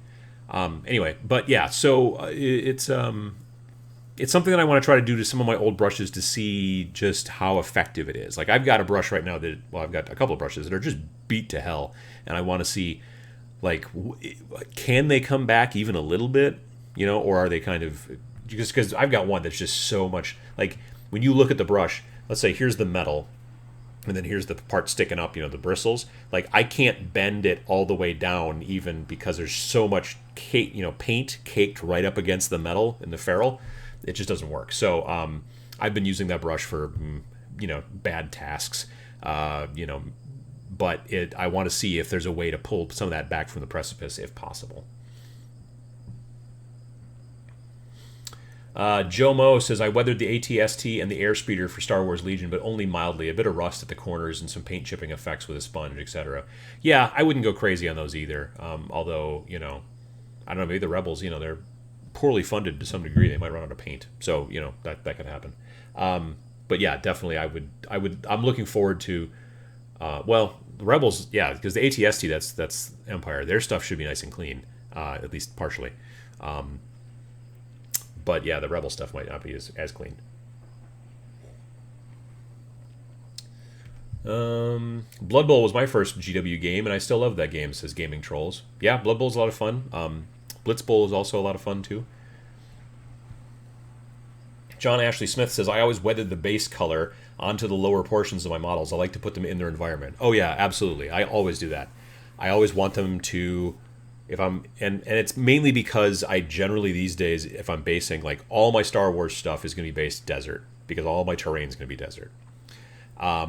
Anyway, but yeah, so it's something that I want to try to do to some of my old brushes to see just how effective it is. Like I've got a brush right now I've got a couple of brushes that are just beat to hell, and I want to see, like, can they come back even a little bit, or are they kind of, just because I've got one that's just so much, like, when you look at the brush, let's say here's the metal, and then here's the part sticking up, the bristles. Like, I can't bend it all the way down, even because there's so much paint caked right up against the metal in the ferrule. It just doesn't work. So I've been using that brush for bad tasks, but I want to see if there's a way to pull some of that back from the precipice if possible. Joe Mo says, I weathered the AT-ST and the airspeeder for Star Wars Legion, but only mildly. A bit of rust at the corners and some paint chipping effects with a sponge, etc. Yeah, I wouldn't go crazy on those either. Although, I don't know, maybe the Rebels, they're poorly funded to some degree. They might run out of paint. So, that could happen. But yeah, definitely I'm looking forward to, the Rebels, yeah, because the AT-ST, that's Empire. Their stuff should be nice and clean, at least partially. But yeah, the Rebel stuff might not be as clean. Blood Bowl was my first GW game, and I still love that game, says Gaming Trolls. Yeah, Blood Bowl's a lot of fun. Blitz Bowl is also a lot of fun, too. John Ashley Smith says, I always weathered the base color onto the lower portions of my models. I like to put them in their environment. Oh, yeah, absolutely. I always do that. I always want them to... and it's mainly because I generally these days, if I'm basing, like, all my Star Wars stuff is going to be based desert, because all my terrain is going to be desert. I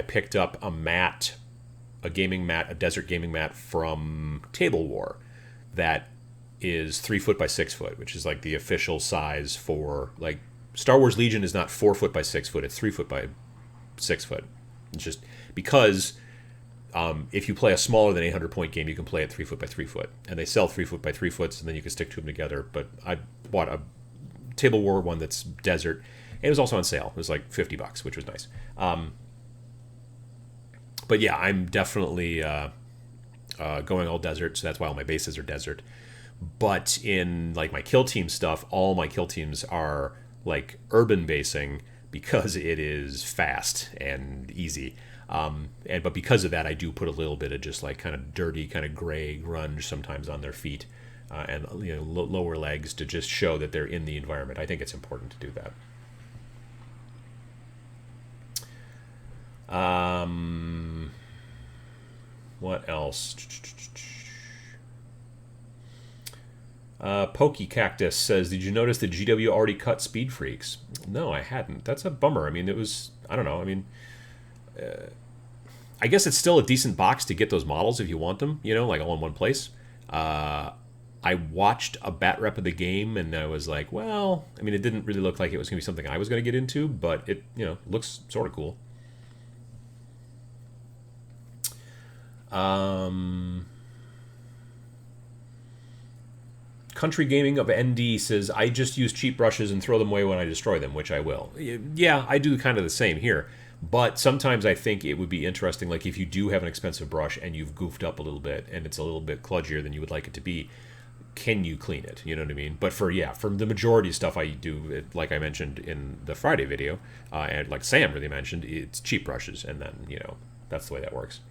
picked up a desert gaming mat from Table War that is 3 foot by 6 foot, which is like the official size for, like, Star Wars Legion is not 4 foot by 6 foot, it's 3 foot by 6 foot. It's just because... if you play a smaller than 800 point game, you can play it 3 foot by 3 foot, and they sell 3 foot by 3 foots, and then you can stick 2 of them together. But I bought a Table War one that's desert, and it was also on sale. It was like $50, which was nice. But yeah, I'm definitely going all desert, so that's why all my bases are desert. But in like my kill team stuff, all my kill teams are like urban basing because it is fast and easy. But because of that, I do put a little bit of just like kind of dirty, kind of gray grunge sometimes on their feet, and lower legs to just show that they're in the environment. I think it's important to do that. What else? Pokey Cactus says, did you notice that GW already cut Speed Freaks? No, I hadn't. That's a bummer. I mean, it was, I don't know. I mean, I guess it's still a decent box to get those models if you want them, like all in one place. I watched a bat rep of the game, and I was like, well, I mean, it didn't really look like it was going to be something I was going to get into, but it, looks sort of cool. Country Gaming of ND says, I just use cheap brushes and throw them away when I destroy them, which I will. Yeah, I do kind of the same here. But sometimes I think it would be interesting, like if you do have an expensive brush and you've goofed up a little bit and it's a little bit kludgier than you would like it to be, can you clean it? You know what I mean? But for the majority of stuff I do, like I mentioned in the Friday video, and like Sam really mentioned, it's cheap brushes, and then, that's the way that works.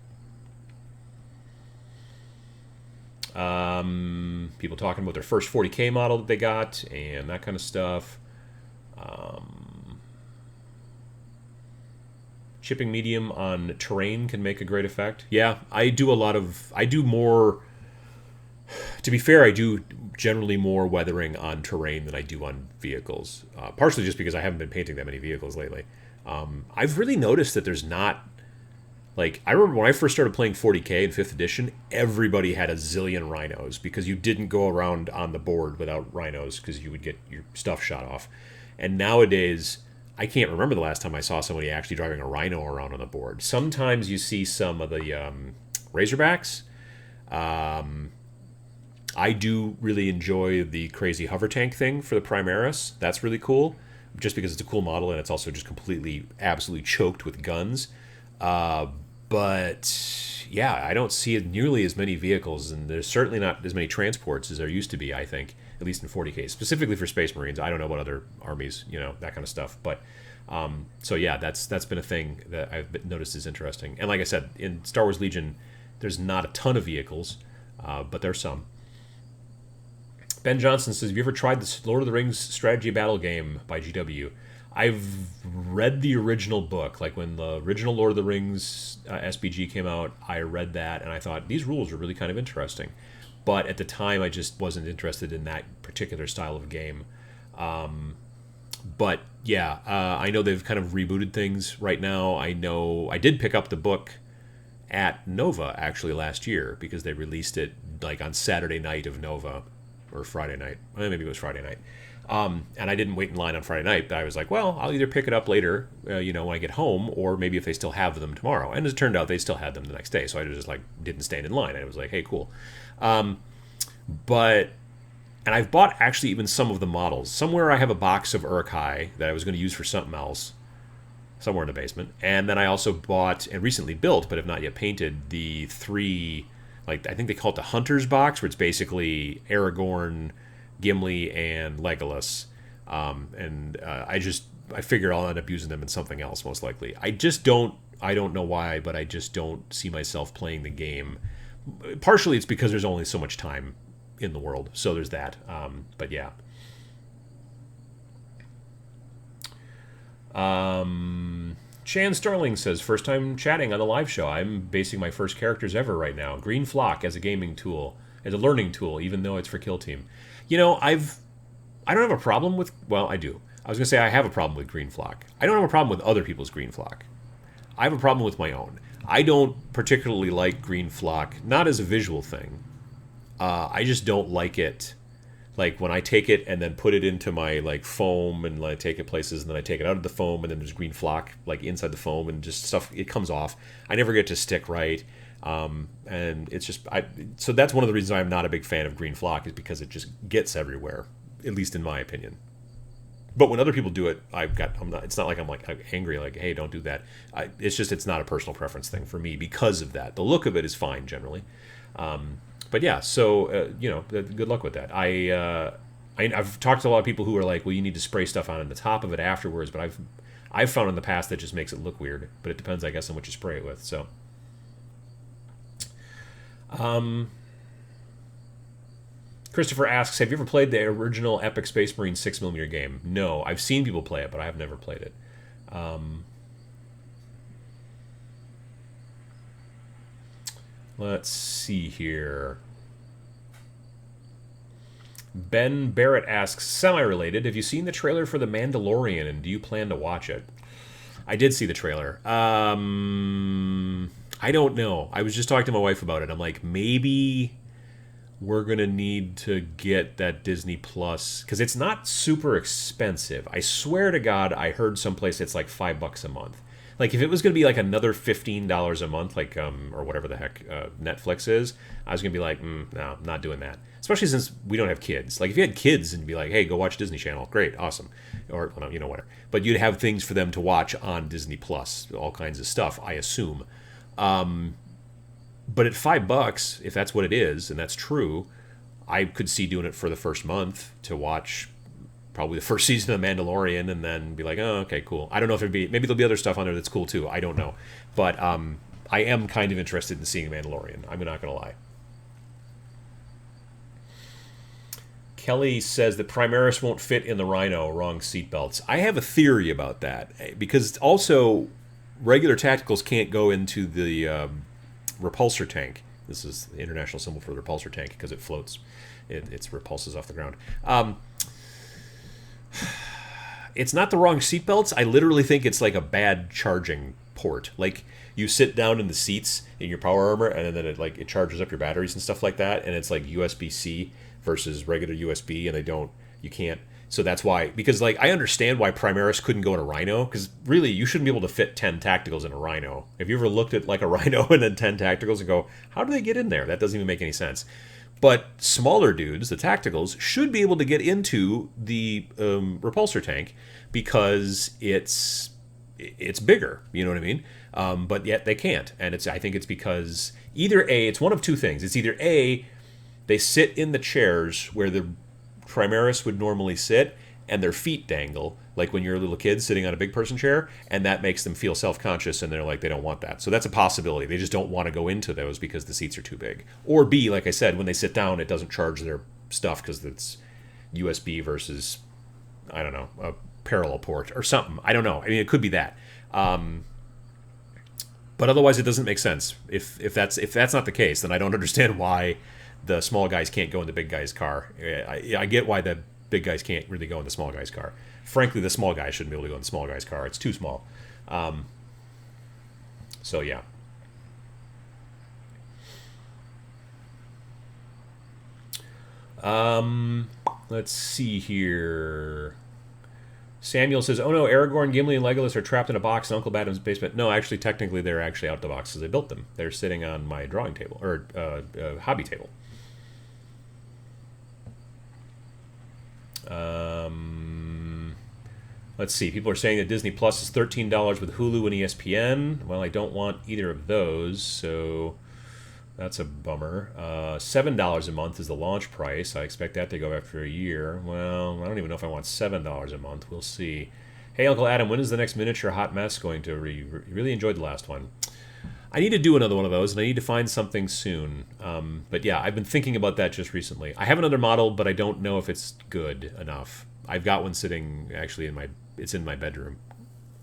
People talking about their first 40K model that they got and that kind of stuff. Chipping medium on terrain can make a great effect. Yeah, I do more, to be fair, I do generally more weathering on terrain than I do on vehicles. Partially just because I haven't been painting that many vehicles lately. I've really noticed that there's not, like, I remember when I first started playing 40K in 5th edition, everybody had a zillion rhinos because you didn't go around on the board without rhinos because you would get your stuff shot off. And nowadays, I can't remember the last time I saw somebody actually driving a rhino around on the board. Sometimes you see some of the Razorbacks. I do really enjoy the crazy hover tank thing for the Primaris. That's really cool, just because it's a cool model and it's also just completely, absolutely choked with guns. But yeah, I don't see nearly as many vehicles, and there's certainly not as many transports as there used to be, I think, at least in 40K, specifically for Space Marines. I don't know about other armies, that kind of stuff. But so yeah, that's been a thing that I've noticed is interesting. And like I said, in Star Wars Legion, there's not a ton of vehicles, but there's some. Ben Johnson says, have you ever tried the Lord of the Rings strategy battle game by GW? I've read the original book. Like when the original Lord of the Rings SBG came out, I read that and I thought these rules are really kind of interesting. But at the time, I just wasn't interested in that particular style of game. But yeah, I know they've kind of rebooted things right now. I know I did pick up the book at Nova actually last year because they released it like on Saturday night of Nova or Friday night. Well, maybe it was Friday night. And I didn't wait in line on Friday night, but I was like, well, I'll either pick it up later, when I get home, or maybe if they still have them tomorrow. And as it turned out, they still had them the next day, so I just like didn't stand in line. And it was like, hey, cool. But and I've bought actually even some of the models. Somewhere I have a box of Uruk-hai that I was going to use for something else, somewhere in the basement. And then I also bought and recently built, but have not yet painted, the 3, like I think they call it the Hunter's Box, where it's basically Aragorn, Gimli, and Legolas. I figure I'll end up using them in something else most likely. I don't know why, but I just don't see myself playing the game. Partially it's because there's only so much time in the world, so there's that. But yeah. Chan Starling says, first time chatting on the live show. I'm basing my first characters ever right now. Green Flock as a gaming tool, as a learning tool, even though it's for Kill Team. I don't have a problem with, well, I do. I was going to say I have a problem with Green Flock. I don't have a problem with other people's Green Flock. I have a problem with my own. I don't particularly like Green Flock, not as a visual thing. I just don't like it. Like when I take it and then put it into my like foam and I take it places and then I take it out of the foam and then there's green flock like inside the foam and just stuff, it comes off. I never get to stick right. And it's just, so that's one of the reasons I'm not a big fan of green flock, is because it just gets everywhere, at least in my opinion. But when other people do it, it's not like I'm angry, like, hey, don't do that. It's not a personal preference thing for me because of that. The look of it is fine generally. But yeah, so, good luck with that. I've talked to a lot of people who are like, well, you need to spray stuff on the top of it afterwards, but I've found in the past that just makes it look weird. But it depends, I guess, on what you spray it with. So, Christopher asks, have you ever played the original Epic Space Marine 6mm game? No, I've seen people play it, but I have never played it. Let's see here. Ben Barrett asks, semi-related, have you seen the trailer for The Mandalorian, and do you plan to watch it? I did see the trailer. I don't know. I was just talking to my wife about it. I'm like, maybe we're going to need to get that Disney Plus, because it's not super expensive. I swear to God, I heard someplace it's like $5 a month. Like, if it was going to be like another $15 a month, like, or whatever the heck Netflix is, I was going to be like, no, I'm not doing that. Especially since we don't have kids. Like, if you had kids and be like, hey, go watch Disney Channel, great, awesome. Or, whatever. But you'd have things for them to watch on Disney Plus, all kinds of stuff, I assume. But at $5, if that's what it is, and that's true, I could see doing it for the first month to watch probably the first season of The Mandalorian and then be like, oh, okay, cool. I don't know if maybe there'll be other stuff on there that's cool too. I don't know. But I am kind of interested in seeing The Mandalorian. I'm not going to lie. Kelly says that Primaris won't fit in the Rhino, wrong seatbelts. I have a theory about that, because also regular tacticals can't go into the repulsor tank. This is the international symbol for the repulsor tank because it floats. It repulses off the ground. It's not the wrong seatbelts. I literally think it's like a bad charging port. Like, you sit down in the seats in your power armor, and then it charges up your batteries and stuff like that, and it's like USB-C versus regular USB, and you can't. So that's why, because like I understand why Primaris couldn't go in a Rhino, because really you shouldn't be able to fit 10 tacticals in a Rhino. Have you ever looked at like a Rhino and then 10 tacticals and go, how do they get in there? That doesn't even make any sense. But smaller dudes, the tacticals, should be able to get into the repulsor tank because it's bigger. You know what I mean? But yet they can't, and I think it's because it's one of two things. It's either A, they sit in the chairs where the Primaris would normally sit, and their feet dangle, like when you're a little kid sitting on a big person chair, and that makes them feel self-conscious, and they're like, they don't want that. So that's a possibility. They just don't want to go into those because the seats are too big. Or B, like I said, when they sit down, it doesn't charge their stuff because it's USB versus, I don't know, parallel port or something. I don't know. I mean, it could be that. But otherwise, it doesn't make sense. If that's not the case, then I don't understand why the small guys can't go in the big guy's car. I get why the big guys can't really go in the small guy's car. Frankly, the small guy shouldn't be able to go in the small guy's car. It's too small. So yeah. Let's see here. Samuel says, "Oh no, Aragorn, Gimli, and Legolas are trapped in a box in Uncle Badham's basement." No, actually, technically, they're actually out of the box because I built them. They're sitting on my drawing table or hobby table. Let's see. People are saying that Disney Plus is $13 with Hulu and ESPN. Well, I don't want either of those, so that's a bummer. $7 a month is the launch price. I expect that to go after a year. Well, I don't even know if I want $7 a month. We'll see. Hey, Uncle Adam, when is the next miniature hot mess going to really enjoyed the last one? I need to do another one of those, and I need to find something soon. But yeah, I've been thinking about that just recently. I have another model, but I don't know if it's good enough. I've got one sitting actually it's in my bedroom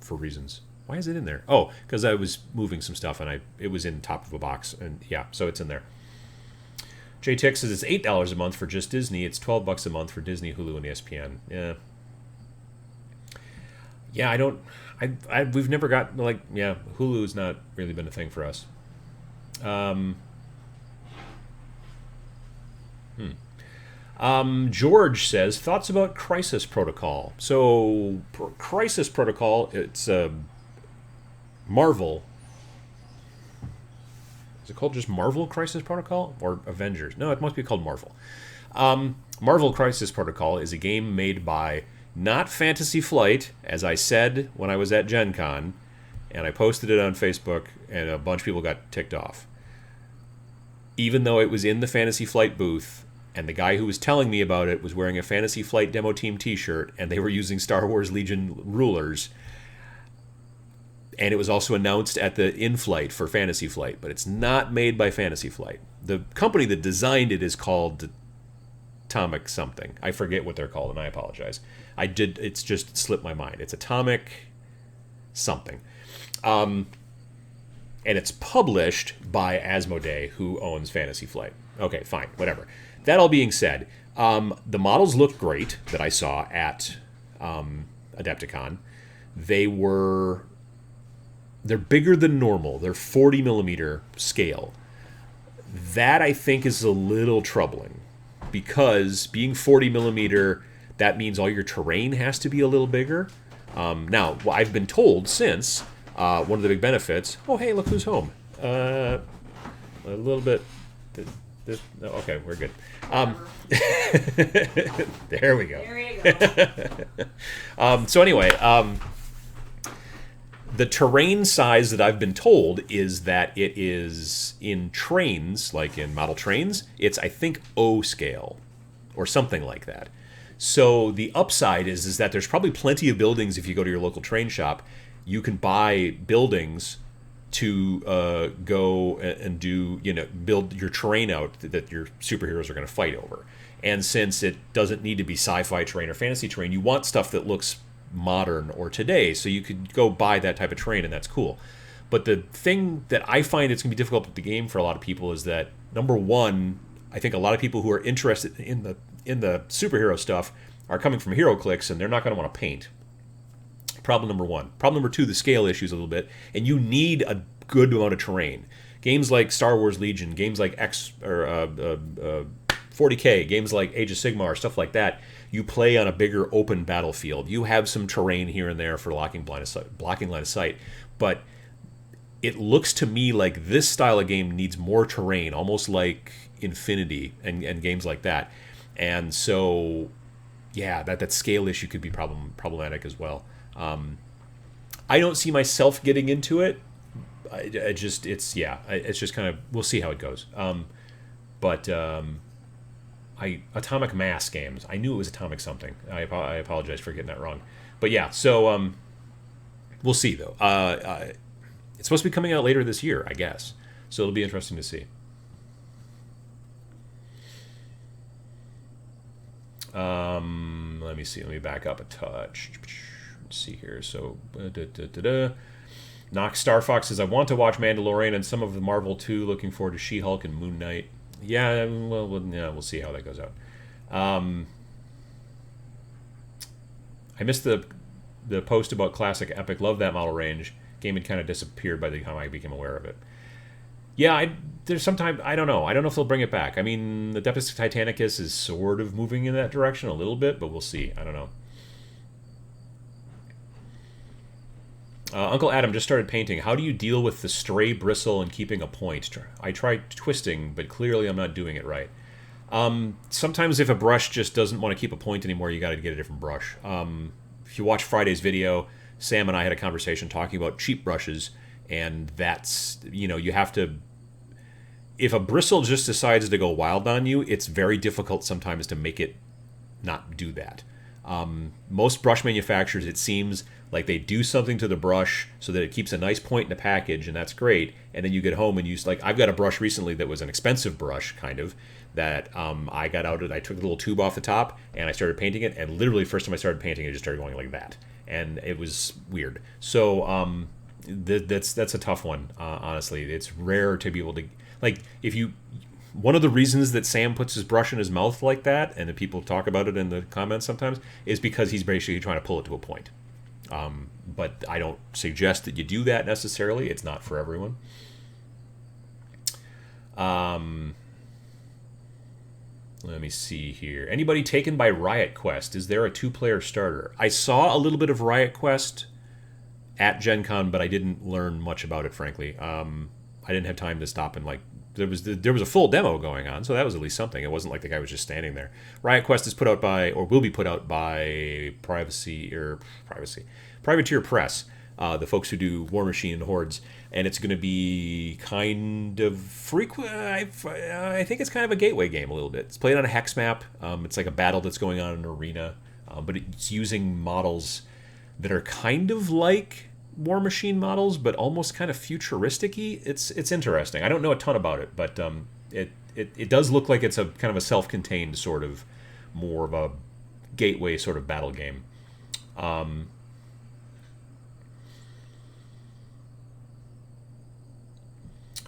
for reasons. Why is it in there? Oh, because I was moving some stuff and it was in top of a box, and yeah, so it's in there. Jay Tick says it's $8 a month for just Disney. It's $12 a month for Disney, Hulu, and ESPN. Yeah. We've never got Hulu's not really been a thing for us. George says, thoughts about Crisis Protocol. So, Crisis Protocol, it's Marvel. Is it called just Marvel Crisis Protocol? Or Avengers? No, it must be called Marvel. Marvel Crisis Protocol is a game made by not Fantasy Flight, as I said when I was at Gen Con, and I posted it on Facebook, and a bunch of people got ticked off. Even though it was in the Fantasy Flight booth, and the guy who was telling me about it was wearing a Fantasy Flight Demo Team t-shirt, and they were using Star Wars Legion rulers. And it was also announced at the in-flight for Fantasy Flight, but it's not made by Fantasy Flight. The company that designed it is called Atomic something. I forget what they're called, and I apologize. It's just slipped my mind. It's Atomic something. And it's published by Asmodee, who owns Fantasy Flight. Okay, fine, whatever. That all being said, the models look great that I saw at Adepticon. They're bigger than normal. They're 40 millimeter scale. That, I think, is a little troubling because being 40 millimeter, that means all your terrain has to be a little bigger. Now, I've been told since one of the big benefits. Oh, hey, look who's home. A little bit. Okay, we're good. There we go. There you go. So anyway, the terrain size that I've been told is that it is in trains, like in model trains, it's, I think, O scale or something like that. So the upside is that there's probably plenty of buildings if you go to your local train shop. You can buy buildings to go and build your terrain out that your superheroes are going to fight over. And since it doesn't need to be sci-fi terrain or fantasy terrain, you want stuff that looks modern or today, so you could go buy that type of terrain, and that's cool. But the thing that I find it's going to be difficult with the game for a lot of people is that, number one, I think a lot of people who are interested in the superhero stuff are coming from HeroClix, and they're not going to want to paint. Problem number one. Problem number two, the scale issues a little bit, and you need a good amount of terrain. Games like Star Wars Legion, games like 40K, games like Age of Sigmar, stuff like that, you play on a bigger open battlefield. You have some terrain here and there for blocking line of sight, but it looks to me like this style of game needs more terrain, almost like Infinity and games like that. And so, yeah, that scale issue could be problematic as well. I don't see myself getting into it. It's just kind of, we'll see how it goes. Atomic Mass games. I knew it was Atomic something. I apologize for getting that wrong. But yeah, so we'll see though. It's supposed to be coming out later this year, I guess. So it'll be interesting to see. Let me see. Let me back up a touch. Let's see here. So, Knox Star Fox says, I want to watch Mandalorian and some of the Marvel too. Looking forward to She-Hulk and Moon Knight. Yeah, we'll see how that goes out. I missed the post about Classic Epic. Love that model range. Game had kind of disappeared by the time I became aware of it. Yeah, there's sometimes, I don't know. I don't know if they'll bring it back. I mean, the Depis Titanicus is sort of moving in that direction a little bit, but we'll see. I don't know. Uncle Adam just started painting. How do you deal with the stray bristle and keeping a point? I tried twisting, but clearly I'm not doing it right. Sometimes if a brush just doesn't want to keep a point anymore, you got to get a different brush. If you watch Friday's video, Sam and I had a conversation talking about cheap brushes, and that's, you have to... If a bristle just decides to go wild on you, it's very difficult sometimes to make it not do that. Most brush manufacturers, it seems like they do something to the brush so that it keeps a nice point in the package, and that's great. And then you get home and use, like, I've got a brush recently that was an expensive brush, kind of, that I got out of. I took the little tube off the top and I started painting it, and literally first time I started painting, it just started going like that, and it was weird. So that's a tough one. Honestly, it's rare to be able to, like, if you. One of the reasons that Sam puts his brush in his mouth like that, and that people talk about it in the comments sometimes, is because he's basically trying to pull it to a point. But I don't suggest that you do that necessarily. It's not for everyone. Let me see here. Anybody taken by Riot Quest? Is there a 2-player starter? I saw a little bit of Riot Quest at Gen Con, but I didn't learn much about it, frankly. I didn't have time to stop and, like, there was a full demo going on, so that was at least something. It wasn't like the guy was just standing there. Riot Quest is put out by, or will be put out by Privateer Press, the folks who do War Machine and Hordes, and it's going to be kind of frequent. I think it's kind of a gateway game a little bit. It's played on a hex map. It's like a battle that's going on in an arena, but it's using models that are kind of like War Machine models, but almost kind of futuristic-y. It's interesting. I don't know a ton about it, but it does look like it's a kind of a self-contained sort of, more of a gateway sort of battle game.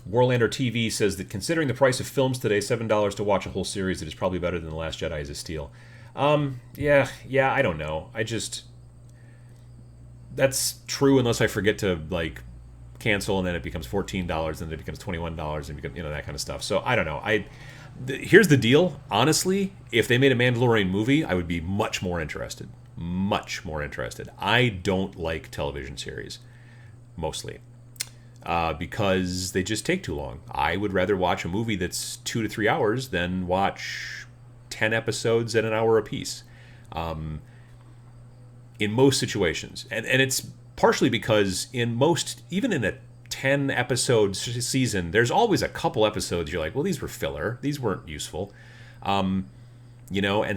Warlander TV says that considering the price of films today, $7 to watch a whole series, it is probably better than The Last Jedi is a steal. Yeah, I don't know. That's true unless I forget to, like, cancel, and then it becomes $14, and then it becomes $21, and that kind of stuff. So I don't know. Here's the deal. Honestly, if they made a Mandalorian movie, I would be much more interested. Much more interested. I don't like television series, mostly, because they just take too long. I would rather watch a movie that's 2 to 3 hours than watch 10 episodes at an hour apiece. In most situations. And it's partially because even in a 10 episode season, there's always a couple episodes you're like, well, these were filler. These weren't useful. And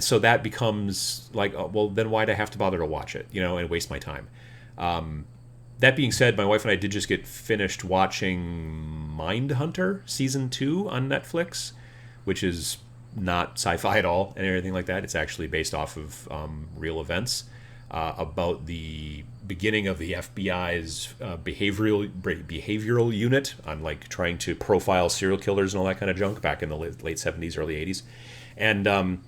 so that becomes like, well, then why'd I have to bother to watch it, and waste my time? That being said, my wife and I did just get finished watching Mindhunter Season 2 on Netflix, which is not sci-fi at all and everything like that. It's actually based off of real events. About the beginning of the FBI's behavioral unit on, like, trying to profile serial killers and all that kind of junk back in the late 70s, early 80s. And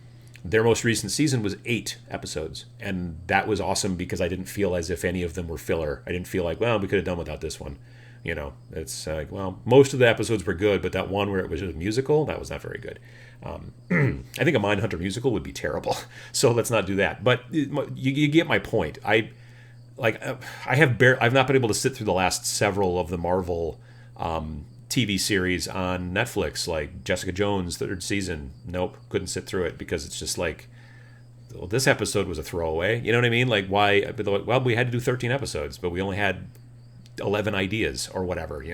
their most recent season was 8 episodes. And that was awesome because I didn't feel as if any of them were filler. I didn't feel like, well, we could have done without this one. It's like, well, most of the episodes were good, but that one where it was just a musical, that was not very good. I think a Mindhunter musical would be terrible, so let's not do that. But you get my point. I've not been able to sit through the last several of the Marvel TV series on Netflix, like Jessica Jones 3rd season. Nope, couldn't sit through it because it's just like, well, this episode was a throwaway. You know what I mean? Like, why? Well, we had to do 13 episodes, but we only had 11 ideas or whatever.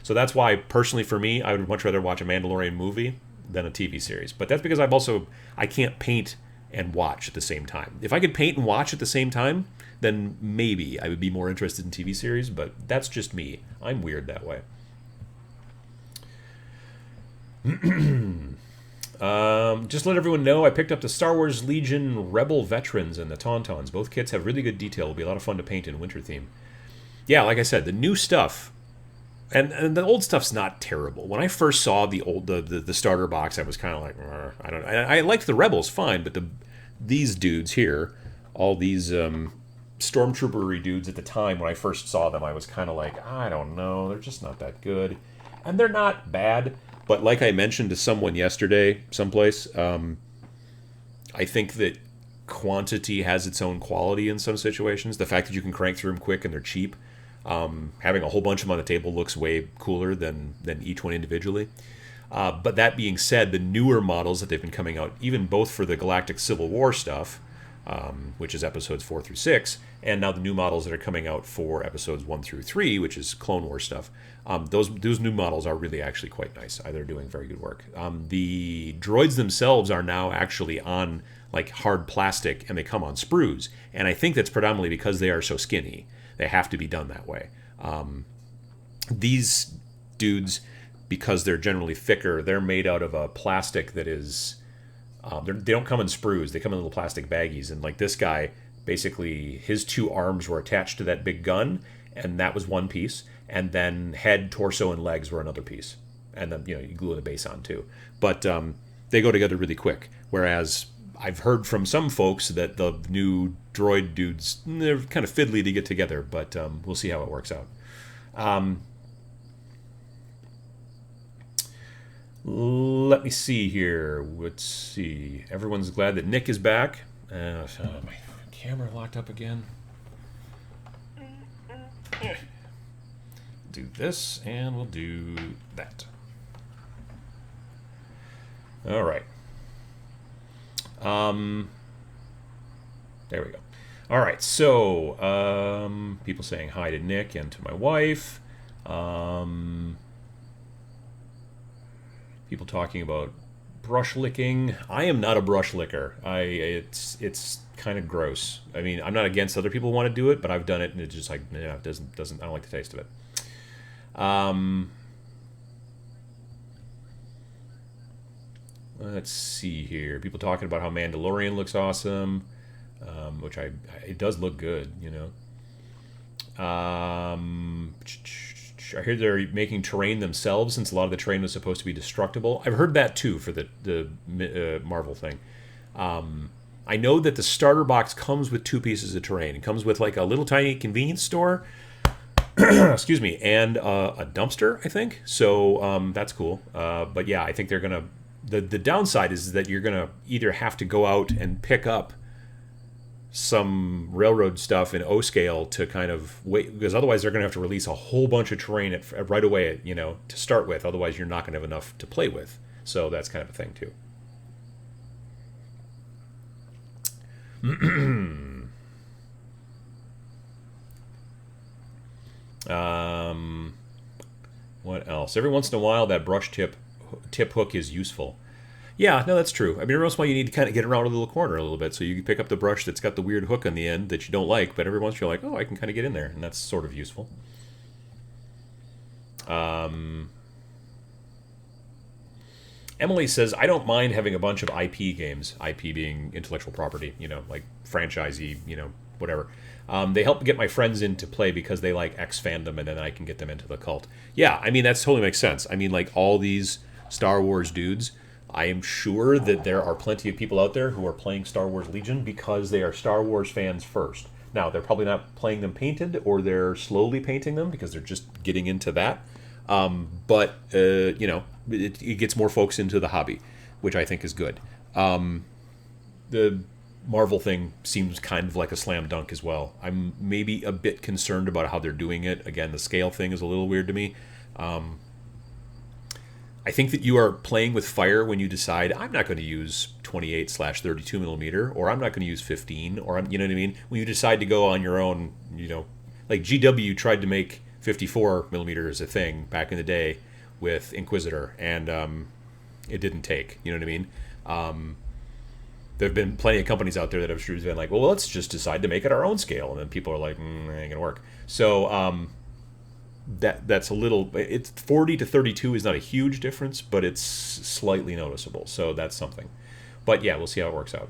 So that's why, personally, for me, I would much rather watch a Mandalorian movie than a TV series. But that's because I can't paint and watch at the same time. If I could paint and watch at the same time, then maybe I would be more interested in TV series, but that's just me. I'm weird that way. Just let everyone know I picked up the Star Wars Legion Rebel Veterans and the Tauntauns. Both kits have really good detail. Will be a lot of fun to paint in winter theme. Yeah, like I said, the new stuff and the old stuff's not terrible. When I first saw the starter box, I was kind of like, I don't know. I liked the Rebels fine, but these dudes here, all these stormtroopery dudes at the time when I first saw them, I was kind of like, I don't know, they're just not that good, and they're not bad. But like I mentioned to someone yesterday, someplace, I think that quantity has its own quality in some situations. The fact that you can crank through them quick and they're cheap. Having a whole bunch of them on the table looks way cooler than each one individually. But that being said, the newer models that they've been coming out, even both for the Galactic Civil War stuff, which is episodes 4 through 6, and now the new models that are coming out for episodes 1 through 3, which is Clone Wars stuff, those new models are really actually quite nice. They're doing very good work. The droids themselves are now actually on like hard plastic, and they come on sprues. And I think that's predominantly because they are so skinny. They have to be done that way. These dudes, because they're generally thicker, they're made out of a plastic that is... they don't come in sprues. They come in little plastic baggies. And like this guy, basically his 2 arms were attached to that big gun, and that was one piece. And then head, torso, and legs were another piece. And then, you glue the base on too. But they go together really quick. Whereas I've heard from some folks that the new droid dudes, they're kind of fiddly to get together, but we'll see how it works out. Let me see here. Let's see. Everyone's glad that Nick is back. My camera locked up again. Do this, and we'll do that. All right. There we go. All right, so people saying hi to Nick and to my wife. People talking about brush licking. I am not a brush licker. It's kind of gross. I mean, I'm not against other people who want to do it, but I've done it and it's just like, it doesn't. I don't like the taste of it. Let's see here. People talking about how Mandalorian looks awesome, which it does look good, I hear they're making terrain themselves since a lot of the terrain was supposed to be destructible. I've heard that too for the Marvel thing. I know that the starter box comes with 2 pieces of terrain. It comes with like a little tiny convenience store, excuse me, and a dumpster, I think. So that's cool. But yeah, I think they're gonna. The downside is that you're gonna either have to go out and pick up some railroad stuff in O scale to kind of wait, because otherwise they're going to have to release a whole bunch of terrain right away, to start with. Otherwise, you're not going to have enough to play with. So that's kind of a thing too. What else? Every once in a while, that brush tip hook is useful. Yeah, no, that's true. I mean, every once in a while you need to kind of get around a little corner a little bit, so you can pick up the brush that's got the weird hook on the end that you don't like, but every once you're like, oh, I can kind of get in there, and that's sort of useful. Emily says, I don't mind having a bunch of IP games, IP being intellectual property, like franchisee, whatever. They help get my friends into play because they like X fandom, and then I can get them into the cult. Yeah, I mean, that totally makes sense. I mean, like all these Star Wars dudes, I am sure that there are plenty of people out there who are playing Star Wars Legion because they are Star Wars fans first. Now, they're probably not playing them painted, or they're slowly painting them because they're just getting into that. But it gets more folks into the hobby, which I think is good. The Marvel thing seems kind of like a slam dunk as well. I'm maybe a bit concerned about how they're doing it. Again, the scale thing is a little weird to me. I think that you are playing with fire when you decide, I'm not going to use 28/32 millimeter, or I'm not going to use 15, or you know what I mean? When you decide to go on your own, like GW tried to make 54 millimeter as a thing back in the day with Inquisitor, and it didn't take, you know what I mean? There have been plenty of companies out there that have been like, well, let's just decide to make it our own scale, and then people are like, it ain't going to work. So, that's a little. It's 40 to 32 is not a huge difference, but it's slightly noticeable. So that's something. But yeah, we'll see how it works out.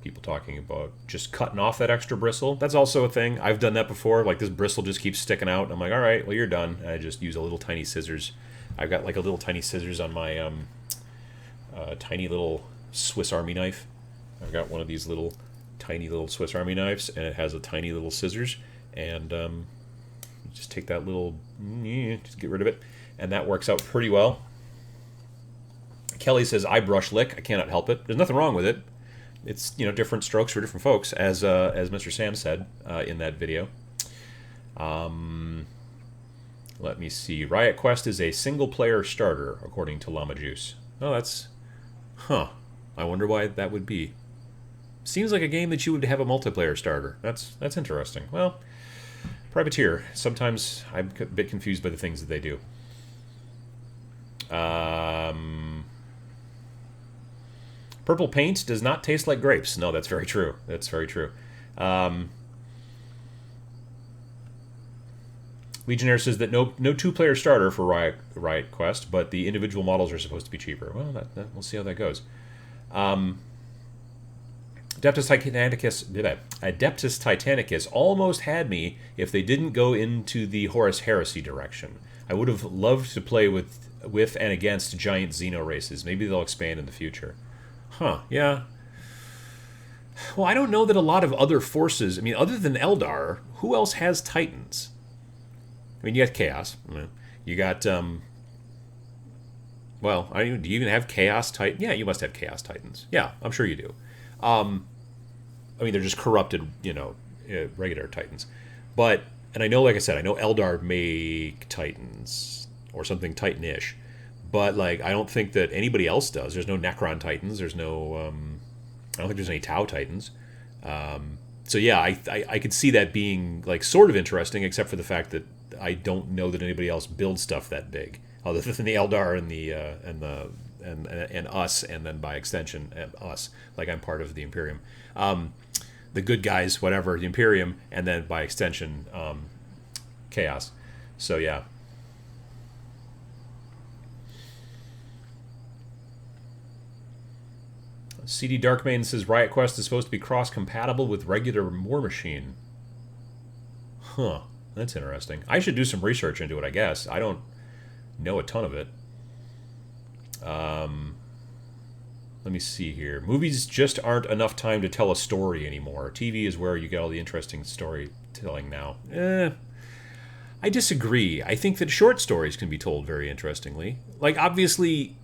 People talking about just cutting off that extra bristle. That's also a thing. I've done that before. Like this bristle just keeps sticking out. I'm like, all right, well you're done. And I just use a little tiny scissors. I've got like a little tiny scissors on my tiny little Swiss Army knife. I've got one of these little tiny little Swiss Army knives, and it has a tiny little scissors. And just take that little, just get rid of it, and that works out pretty well. Kelly says, I brush lick. I cannot help it. There's nothing wrong with it. It's, different strokes for different folks, as Mr. Sam said in that video. Let me see. Riot Quest is a single-player starter, according to Llama Juice. Oh, that's... Huh. I wonder why that would be. Seems like a game that you would have a multiplayer starter. That's interesting. Well, Privateer. Sometimes I'm a bit confused by the things that they do. Purple paint does not taste like grapes. No, that's very true. That's very true. Legionnaire says that no two-player starter for Riot Quest, but the individual models are supposed to be cheaper. Well, we'll see how that goes. Adeptus Titanicus almost had me if they didn't go into the Horus Heresy direction. I would have loved to play with and against giant Xeno races. Maybe they'll expand in the future. Huh, yeah. Well, I don't know that a lot of other forces... I mean, other than Eldar, who else has Titans? I mean, you got Chaos. You got... well, do you even have Chaos Titans? Yeah, you must have Chaos Titans. Yeah, I'm sure you do. I mean, they're just corrupted, regular Titans. But, and I know, like I said, I know Eldar make Titans, or something Titan-ish. But, like, I don't think that anybody else does. There's no Necron Titans. There's no, I don't think there's any Tau Titans. So, yeah, I could see that being, like, sort of interesting, except for the fact that I don't know that anybody else builds stuff that big, other than the Eldar and us, and then by extension, us. Like, I'm part of the Imperium. The good guys, whatever, the Imperium, and then by extension, Chaos. So, yeah. CD Darkmane says Riot Quest is supposed to be cross-compatible with regular War Machine. Huh. That's interesting. I should do some research into it, I guess. I don't know a ton of it. Let me see here. Movies just aren't enough time to tell a story anymore. TV is where you get all the interesting storytelling now. I disagree. I think that short stories can be told very interestingly. Like, obviously,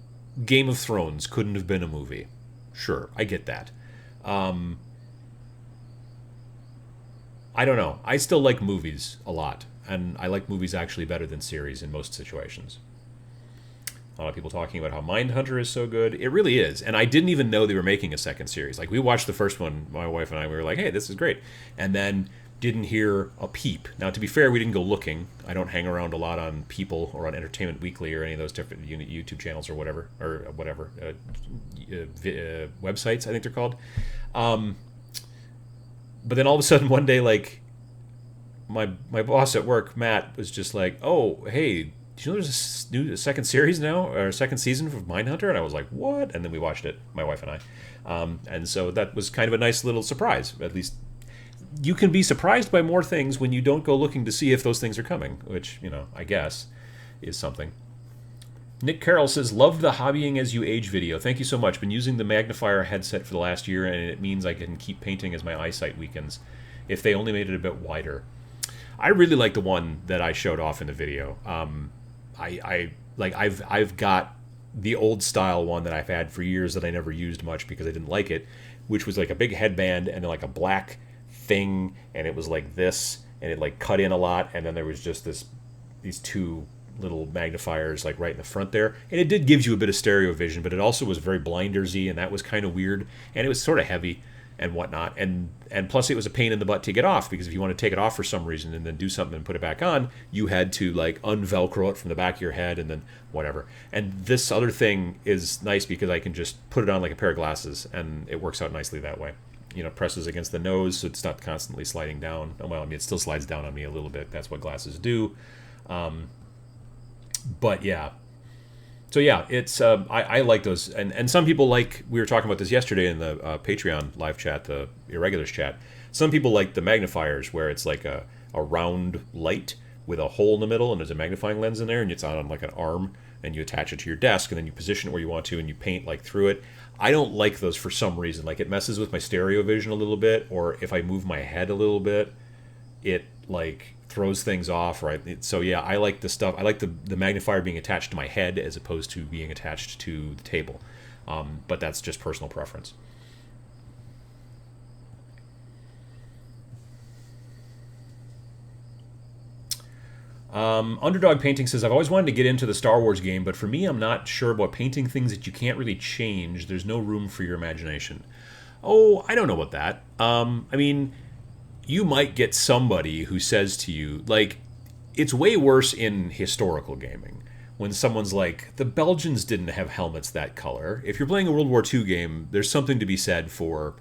Game of Thrones couldn't have been a movie. Sure, I get that. I don't know. I still like movies a lot. And I like movies actually better than series in most situations. A lot of people talking about how Mindhunter is so good. It really is. And I didn't even know they were making a second series. Like, we watched the first one, my wife and I, we were like, hey, this is great. And then didn't hear a peep. Now, to be fair, we didn't go looking. I don't hang around a lot on People or on Entertainment Weekly or any of those different YouTube channels or whatever, websites, I think they're called. But then all of a sudden, one day, like, my boss at work, Matt, was just like, oh, hey, do you know there's a second series now, or a second season of Mindhunter? And I was like, what? And then we watched it, my wife and I. And so that was kind of a nice little surprise. At least you can be surprised by more things when you don't go looking to see if those things are coming, which, I guess is something. Nick Carroll says, loved the Hobbying as you age video. Thank you so much. Been using the magnifier headset for the last year, and it means I can keep painting as my eyesight weakens. If they only made it a bit wider. I really like the one that I showed off in the video. I've got the old style one that I've had for years that I never used much because I didn't like it, which was like a big headband and then like a black thing, and it was like this, and it like cut in a lot, and then there was just these two little magnifiers like right in the front there, and it did give you a bit of stereo vision, but it also was very blindersy, and that was kind of weird, and it was sort of heavy and whatnot, and plus it was a pain in the butt to get off, because if you want to take it off for some reason and then do something and put it back on, you had to like unvelcro it from the back of your head and then whatever. And this other thing is nice because I can just put it on like a pair of glasses, and it works out nicely that way. presses against the nose, so it's not constantly sliding down. Well, I mean, it still slides down on me a little bit. That's what glasses do. But yeah. So yeah, it's I like those, and some people like, we were talking about this yesterday in the Patreon live chat, the irregulars chat. Some people like the magnifiers, where it's like a round light with a hole in the middle, and there's a magnifying lens in there, and it's on like an arm, and you attach it to your desk, and then you position it where you want to, and you paint like through it. I don't like those for some reason. Like, it messes with my stereo vision a little bit, or if I move my head a little bit, it like throws things off, right? So yeah, I like the stuff. I like the magnifier being attached to my head as opposed to being attached to the table. But that's just personal preference. Underdog Painting says, I've always wanted to get into the Star Wars game, but for me, I'm not sure about painting things that you can't really change. There's no room for your imagination. Oh, I don't know about that. I mean, you might get somebody who says to you, like, it's way worse in historical gaming when someone's like, the Belgians didn't have helmets that color. If you're playing a World War II game, there's something to be said for,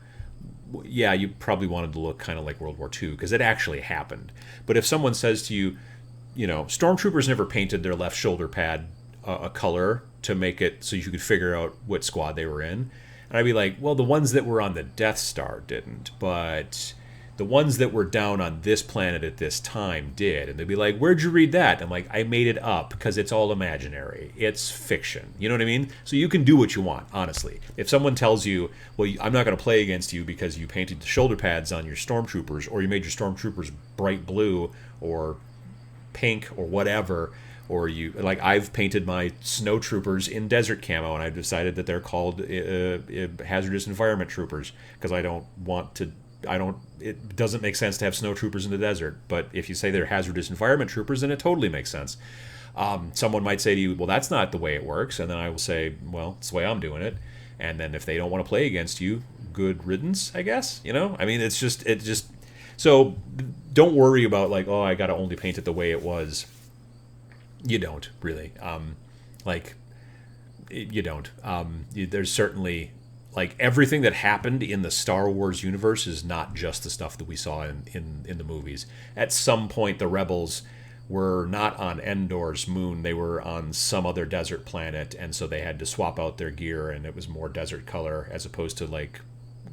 yeah, you probably wanted to look kind of like World War II because it actually happened. But if someone says to you, stormtroopers never painted their left shoulder pad a color to make it so you could figure out what squad they were in. And I'd be like, well, the ones that were on the Death Star didn't, but the ones that were down on this planet at this time did. And they'd be like, where'd you read that? I'm like, I made it up because it's all imaginary. It's fiction. You know what I mean? So you can do what you want, honestly. If someone tells you, well, I'm not going to play against you because you painted the shoulder pads on your stormtroopers, or you made your stormtroopers bright blue or pink or whatever, or you, like, I've painted my snowtroopers in desert camo, and I've decided that they're called hazardous environment troopers because it doesn't make sense to have snowtroopers in the desert. But if you say they're hazardous environment troopers, then it totally makes sense. Someone might say to you, well, that's not the way it works, and then I will say, well, it's the way I'm doing it. And then if they don't want to play against you, good riddance, I guess. I mean, it just so don't worry about, like, oh, I got to only paint it the way it was. You don't, really. You don't. There's certainly, like, everything that happened in the Star Wars universe is not just the stuff that we saw in the movies. At some point, the Rebels were not on Endor's moon. They were on some other desert planet, and so they had to swap out their gear, and it was more desert color as opposed to, like,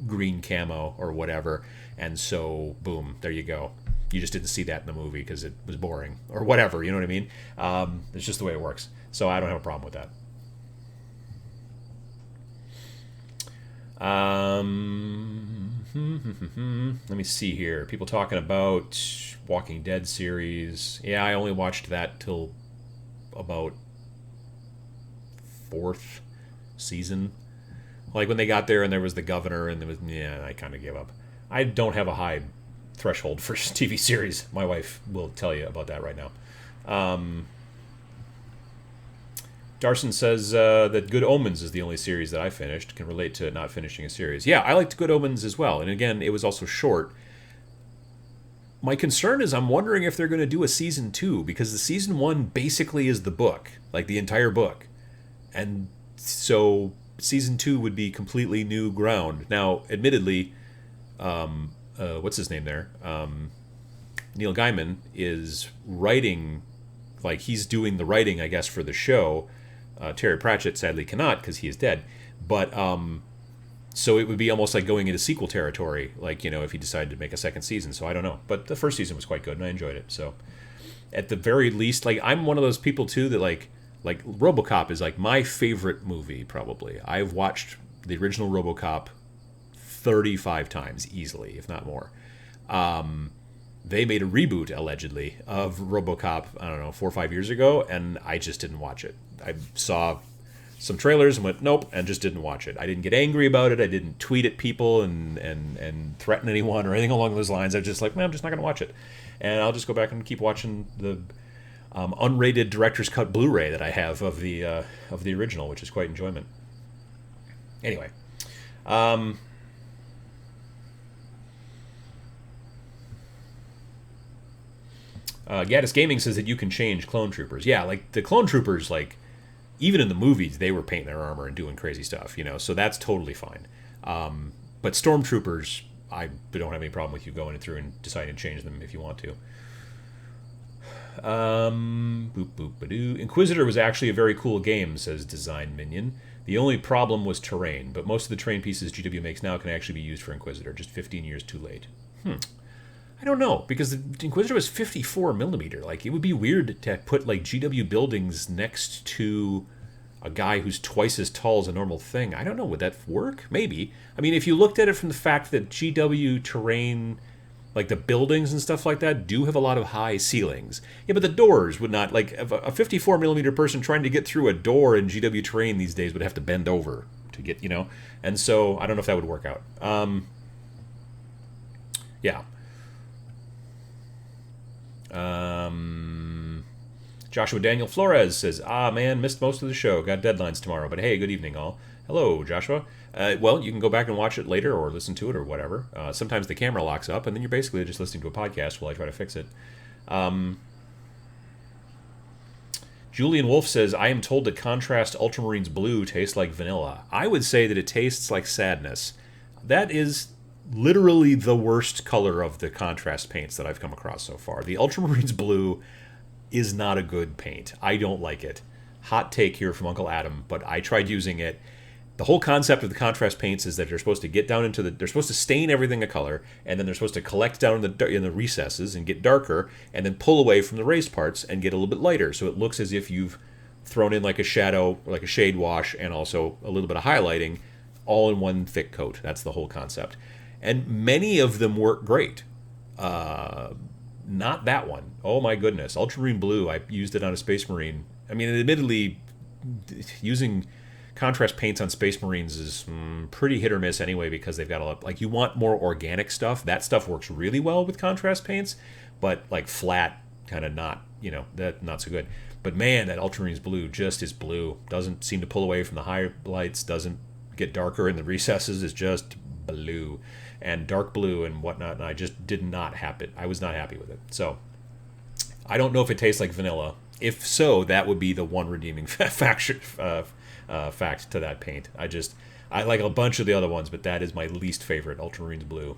green camo or whatever. And so, boom, there you go. You just didn't see that in the movie because it was boring or whatever. You know what I mean? It's just the way it works. So I don't have a problem with that. Let me see here. People talking about Walking Dead series. Yeah, I only watched that till about 4th season. Like, when they got there and there was the governor and there was, I kind of gave up. I don't have a high threshold for TV series. My wife will tell you about that right now. Darson says that Good Omens is the only series that I finished. Can relate to not finishing a series. Yeah, I liked Good Omens as well. And again, it was also short. My concern is I'm wondering if they're going to do a season 2, because the season 1 basically is the book, like the entire book. And so season 2 would be completely new ground. Now, admittedly, what's his name there? Neil Gaiman is writing, like, he's doing the writing, I guess, for the show. Terry Pratchett sadly cannot because he is dead. But so it would be almost like going into sequel territory, like, if he decided to make a second season. So I don't know. But the first season was quite good, and I enjoyed it. So at the very least, like, I'm one of those people too that like RoboCop is like my favorite movie, probably. I've watched the original RoboCop 35 times easily, if not more. They made a reboot, allegedly, of RoboCop, I don't know, 4 or 5 years ago, and I just didn't watch it. I saw some trailers and went, nope, and just didn't watch it. I didn't get angry about it. I didn't tweet at people and threaten anyone or anything along those lines. I was just like, I'm just not going to watch it. And I'll just go back and keep watching the unrated director's cut Blu-ray that I have of the original, which is quite enjoyment. Anyway. Gaddis Gaming says that you can change clone troopers. Yeah, like, the clone troopers, like, even in the movies, they were painting their armor and doing crazy stuff, so that's totally fine. But stormtroopers, I don't have any problem with you going through and deciding to change them if you want to. Boop boop badoo. Inquisitor was actually a very cool game, says Design Minion. The only problem was terrain, but most of the terrain pieces GW makes now can actually be used for Inquisitor, just 15 years too late. I don't know, because the Inquisitor was 54 millimeter. Like, it would be weird to put, like, GW buildings next to a guy who's twice as tall as a normal thing. I don't know, would that work? Maybe. I mean, if you looked at it from the fact that GW terrain, like the buildings and stuff like that, do have a lot of high ceilings. Yeah, but the doors would not, like, a 54 millimeter person trying to get through a door in GW terrain these days would have to bend over to get, you know? And so, I don't know if that would work out. Yeah. Joshua Daniel Flores says, man, missed most of the show. Got deadlines tomorrow, but hey, good evening all. Hello, Joshua. Well, you can go back and watch it later or listen to it or whatever. Sometimes the camera locks up, and then you're basically just listening to a podcast while I try to fix it. Julian Wolf says, I am told that Contrast Ultramarines Blue tastes like vanilla. I would say that it tastes like sadness. That is literally the worst color of the contrast paints that I've come across so far. The Ultramarines Blue is not a good paint. I don't like it. Hot take here from Uncle Adam, but I tried using it. The whole concept of the contrast paints is that they're supposed to get down into they're supposed to stain everything a color, and then they're supposed to collect down in the recesses and get darker, and then pull away from the raised parts and get a little bit lighter, so it looks as if you've thrown in like a shadow, or like a shade wash, and also a little bit of highlighting, all in one thick coat. That's the whole concept. And many of them work great. Not that one. Oh my goodness. Ultramarine Blue, I used it on a Space Marine. I mean, admittedly, using contrast paints on Space Marines is pretty hit or miss anyway, because they've got a lot, like, you want more organic stuff. That stuff works really well with contrast paints, but like flat, kind of not, you know, that not so good. But man, that Ultramarines Blue just is blue. Doesn't seem to pull away from the highlights, doesn't get darker in the recesses, is just blue. And dark blue and whatnot, and I just did not happen. I was not happy with it. So, I don't know if it tastes like vanilla. If so, that would be the one redeeming fact to that paint. I like a bunch of the other ones, but that is my least favorite, Ultramarines Blue.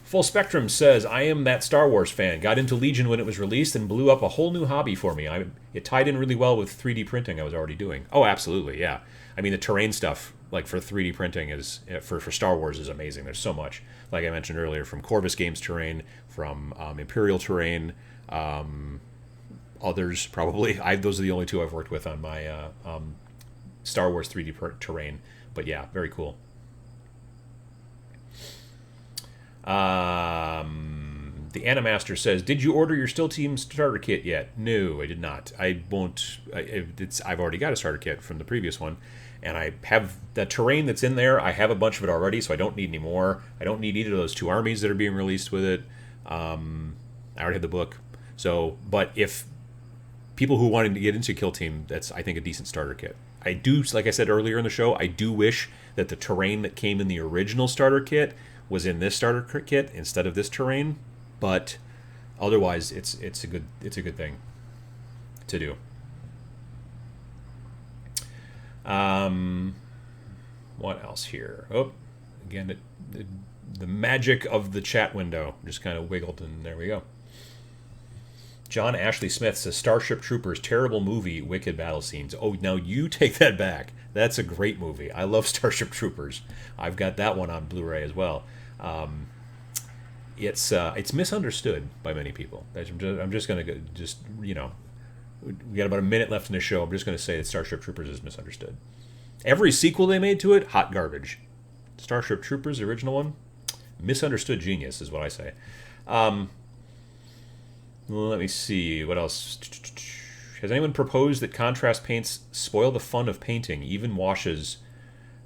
Full Spectrum says, I am that Star Wars fan. Got into Legion when it was released and blew up a whole new hobby for me. It tied in really well with 3D printing I was already doing. Oh, absolutely, yeah. I mean, the terrain stuff, like for 3D printing, is for Star Wars is amazing. There's so much. Like I mentioned earlier, from Corvus Games terrain, from Imperial terrain, others probably. Those are the only two I've worked with on my Star Wars 3D terrain. But yeah, very cool. The Animaster says, did you order your Still Team starter kit yet? No, I did not. I won't. I've already got a starter kit from the previous one, and I have the terrain that's in there. I have a bunch of it already, so I don't need any more. I don't need either of those two armies that are being released with it. I already have the book. So, but if people who wanted to get into Kill Team, that's, I think, a decent starter kit. I do, like I said earlier in the show, I do wish that the terrain that came in the original starter kit was in this starter kit instead of this terrain, but otherwise it's a good thing to do. What else here? Oh, again, the magic of the chat window just kind of wiggled, and there we go. John Ashley Smith says, Starship Troopers, terrible movie, wicked battle scenes. Oh, now you take that back. That's a great movie. I love Starship Troopers. I've got that one on Blu-ray as well. It's misunderstood by many people. I'm just going to we got about a minute left in the show. I'm just going to say that Starship Troopers is misunderstood. Every sequel they made to it, hot garbage. Starship Troopers, the original one, misunderstood genius is what I say. Let me see. What else? Has anyone proposed that contrast paints spoil the fun of painting? Even washes,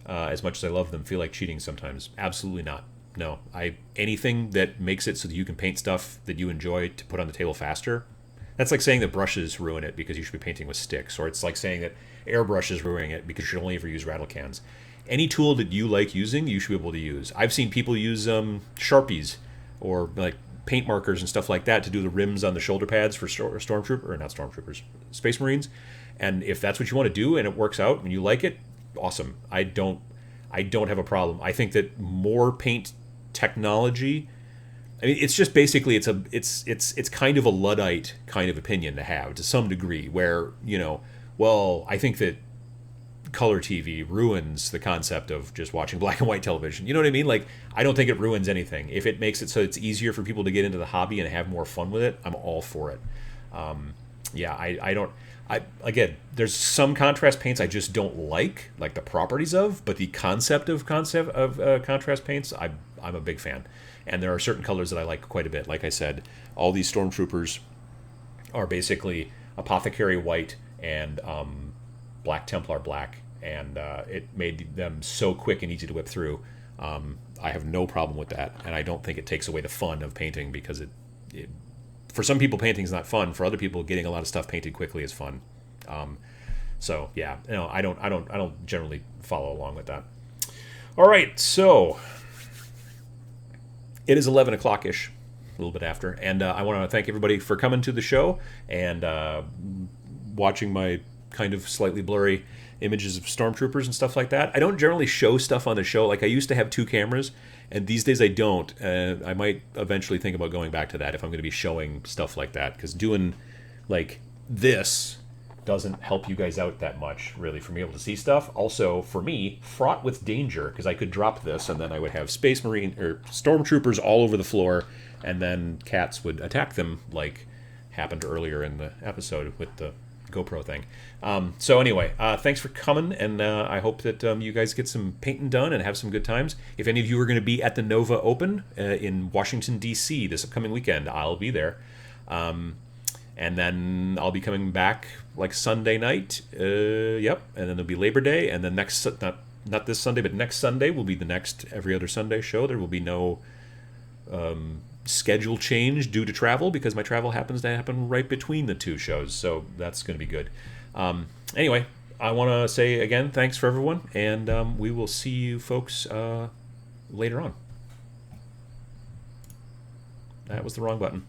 as much as I love them, feel like cheating sometimes. Absolutely not. No. Anything that makes it so that you can paint stuff that you enjoy to put on the table faster. That's like saying that brushes ruin it because you should be painting with sticks. Or it's like saying that airbrush is ruining it because you should only ever use rattle cans. Any tool that you like using, you should be able to use. I've seen people use Sharpies or like paint markers and stuff like that to do the rims on the shoulder pads for Space Marines. And if that's what you want to do and it works out and you like it, awesome. I I don't have a problem. I think that more paint technology. I mean, it's just basically it's kind of a Luddite kind of opinion to have to some degree. Where well, I think that color TV ruins the concept of just watching black and white television. You know what I mean? Like, I don't think it ruins anything. If it makes it so it's easier for people to get into the hobby and have more fun with it, I'm all for it. Yeah, I don't. Again, there's some contrast paints I just don't like the properties of, but the concept of contrast paints, I'm a big fan. And there are certain colors that I like quite a bit. Like I said, all these stormtroopers are basically apothecary white and black Templar black, and it made them so quick and easy to whip through. I have no problem with that, and I don't think it takes away the fun of painting, because it for some people painting is not fun. For other people, getting a lot of stuff painted quickly is fun. So yeah, I don't generally follow along with that. All right, so it is 11 o'clock ish, a little bit after, and I want to thank everybody for coming to the show and watching my kind of slightly blurry images of stormtroopers and stuff like that. I don't generally show stuff on the show. Like, I used to have 2 cameras, and these days I don't. I might eventually think about going back to that if I'm going to be showing stuff like that, because doing like this doesn't help you guys out that much, really, for me able to see stuff. Also, for me, fraught with danger, because I could drop this and then I would have Space Marine or stormtroopers all over the floor, and then cats would attack them, like happened earlier in the episode with the GoPro thing. So anyway, thanks for coming, and I hope that you guys get some painting done and have some good times. If any of you are going to be at the Nova Open in Washington, D.C. this upcoming weekend, I'll be there. And then I'll be coming back like Sunday night. Yep. And then there'll be Labor Day, and then not this Sunday, but next Sunday will be the next Every Other Sunday show. There will be no schedule change due to travel, because my travel happens to happen right between the 2 shows, so that's going to be good. Anyway, I want to say again, thanks for everyone, and we will see you folks later on. That was the wrong button.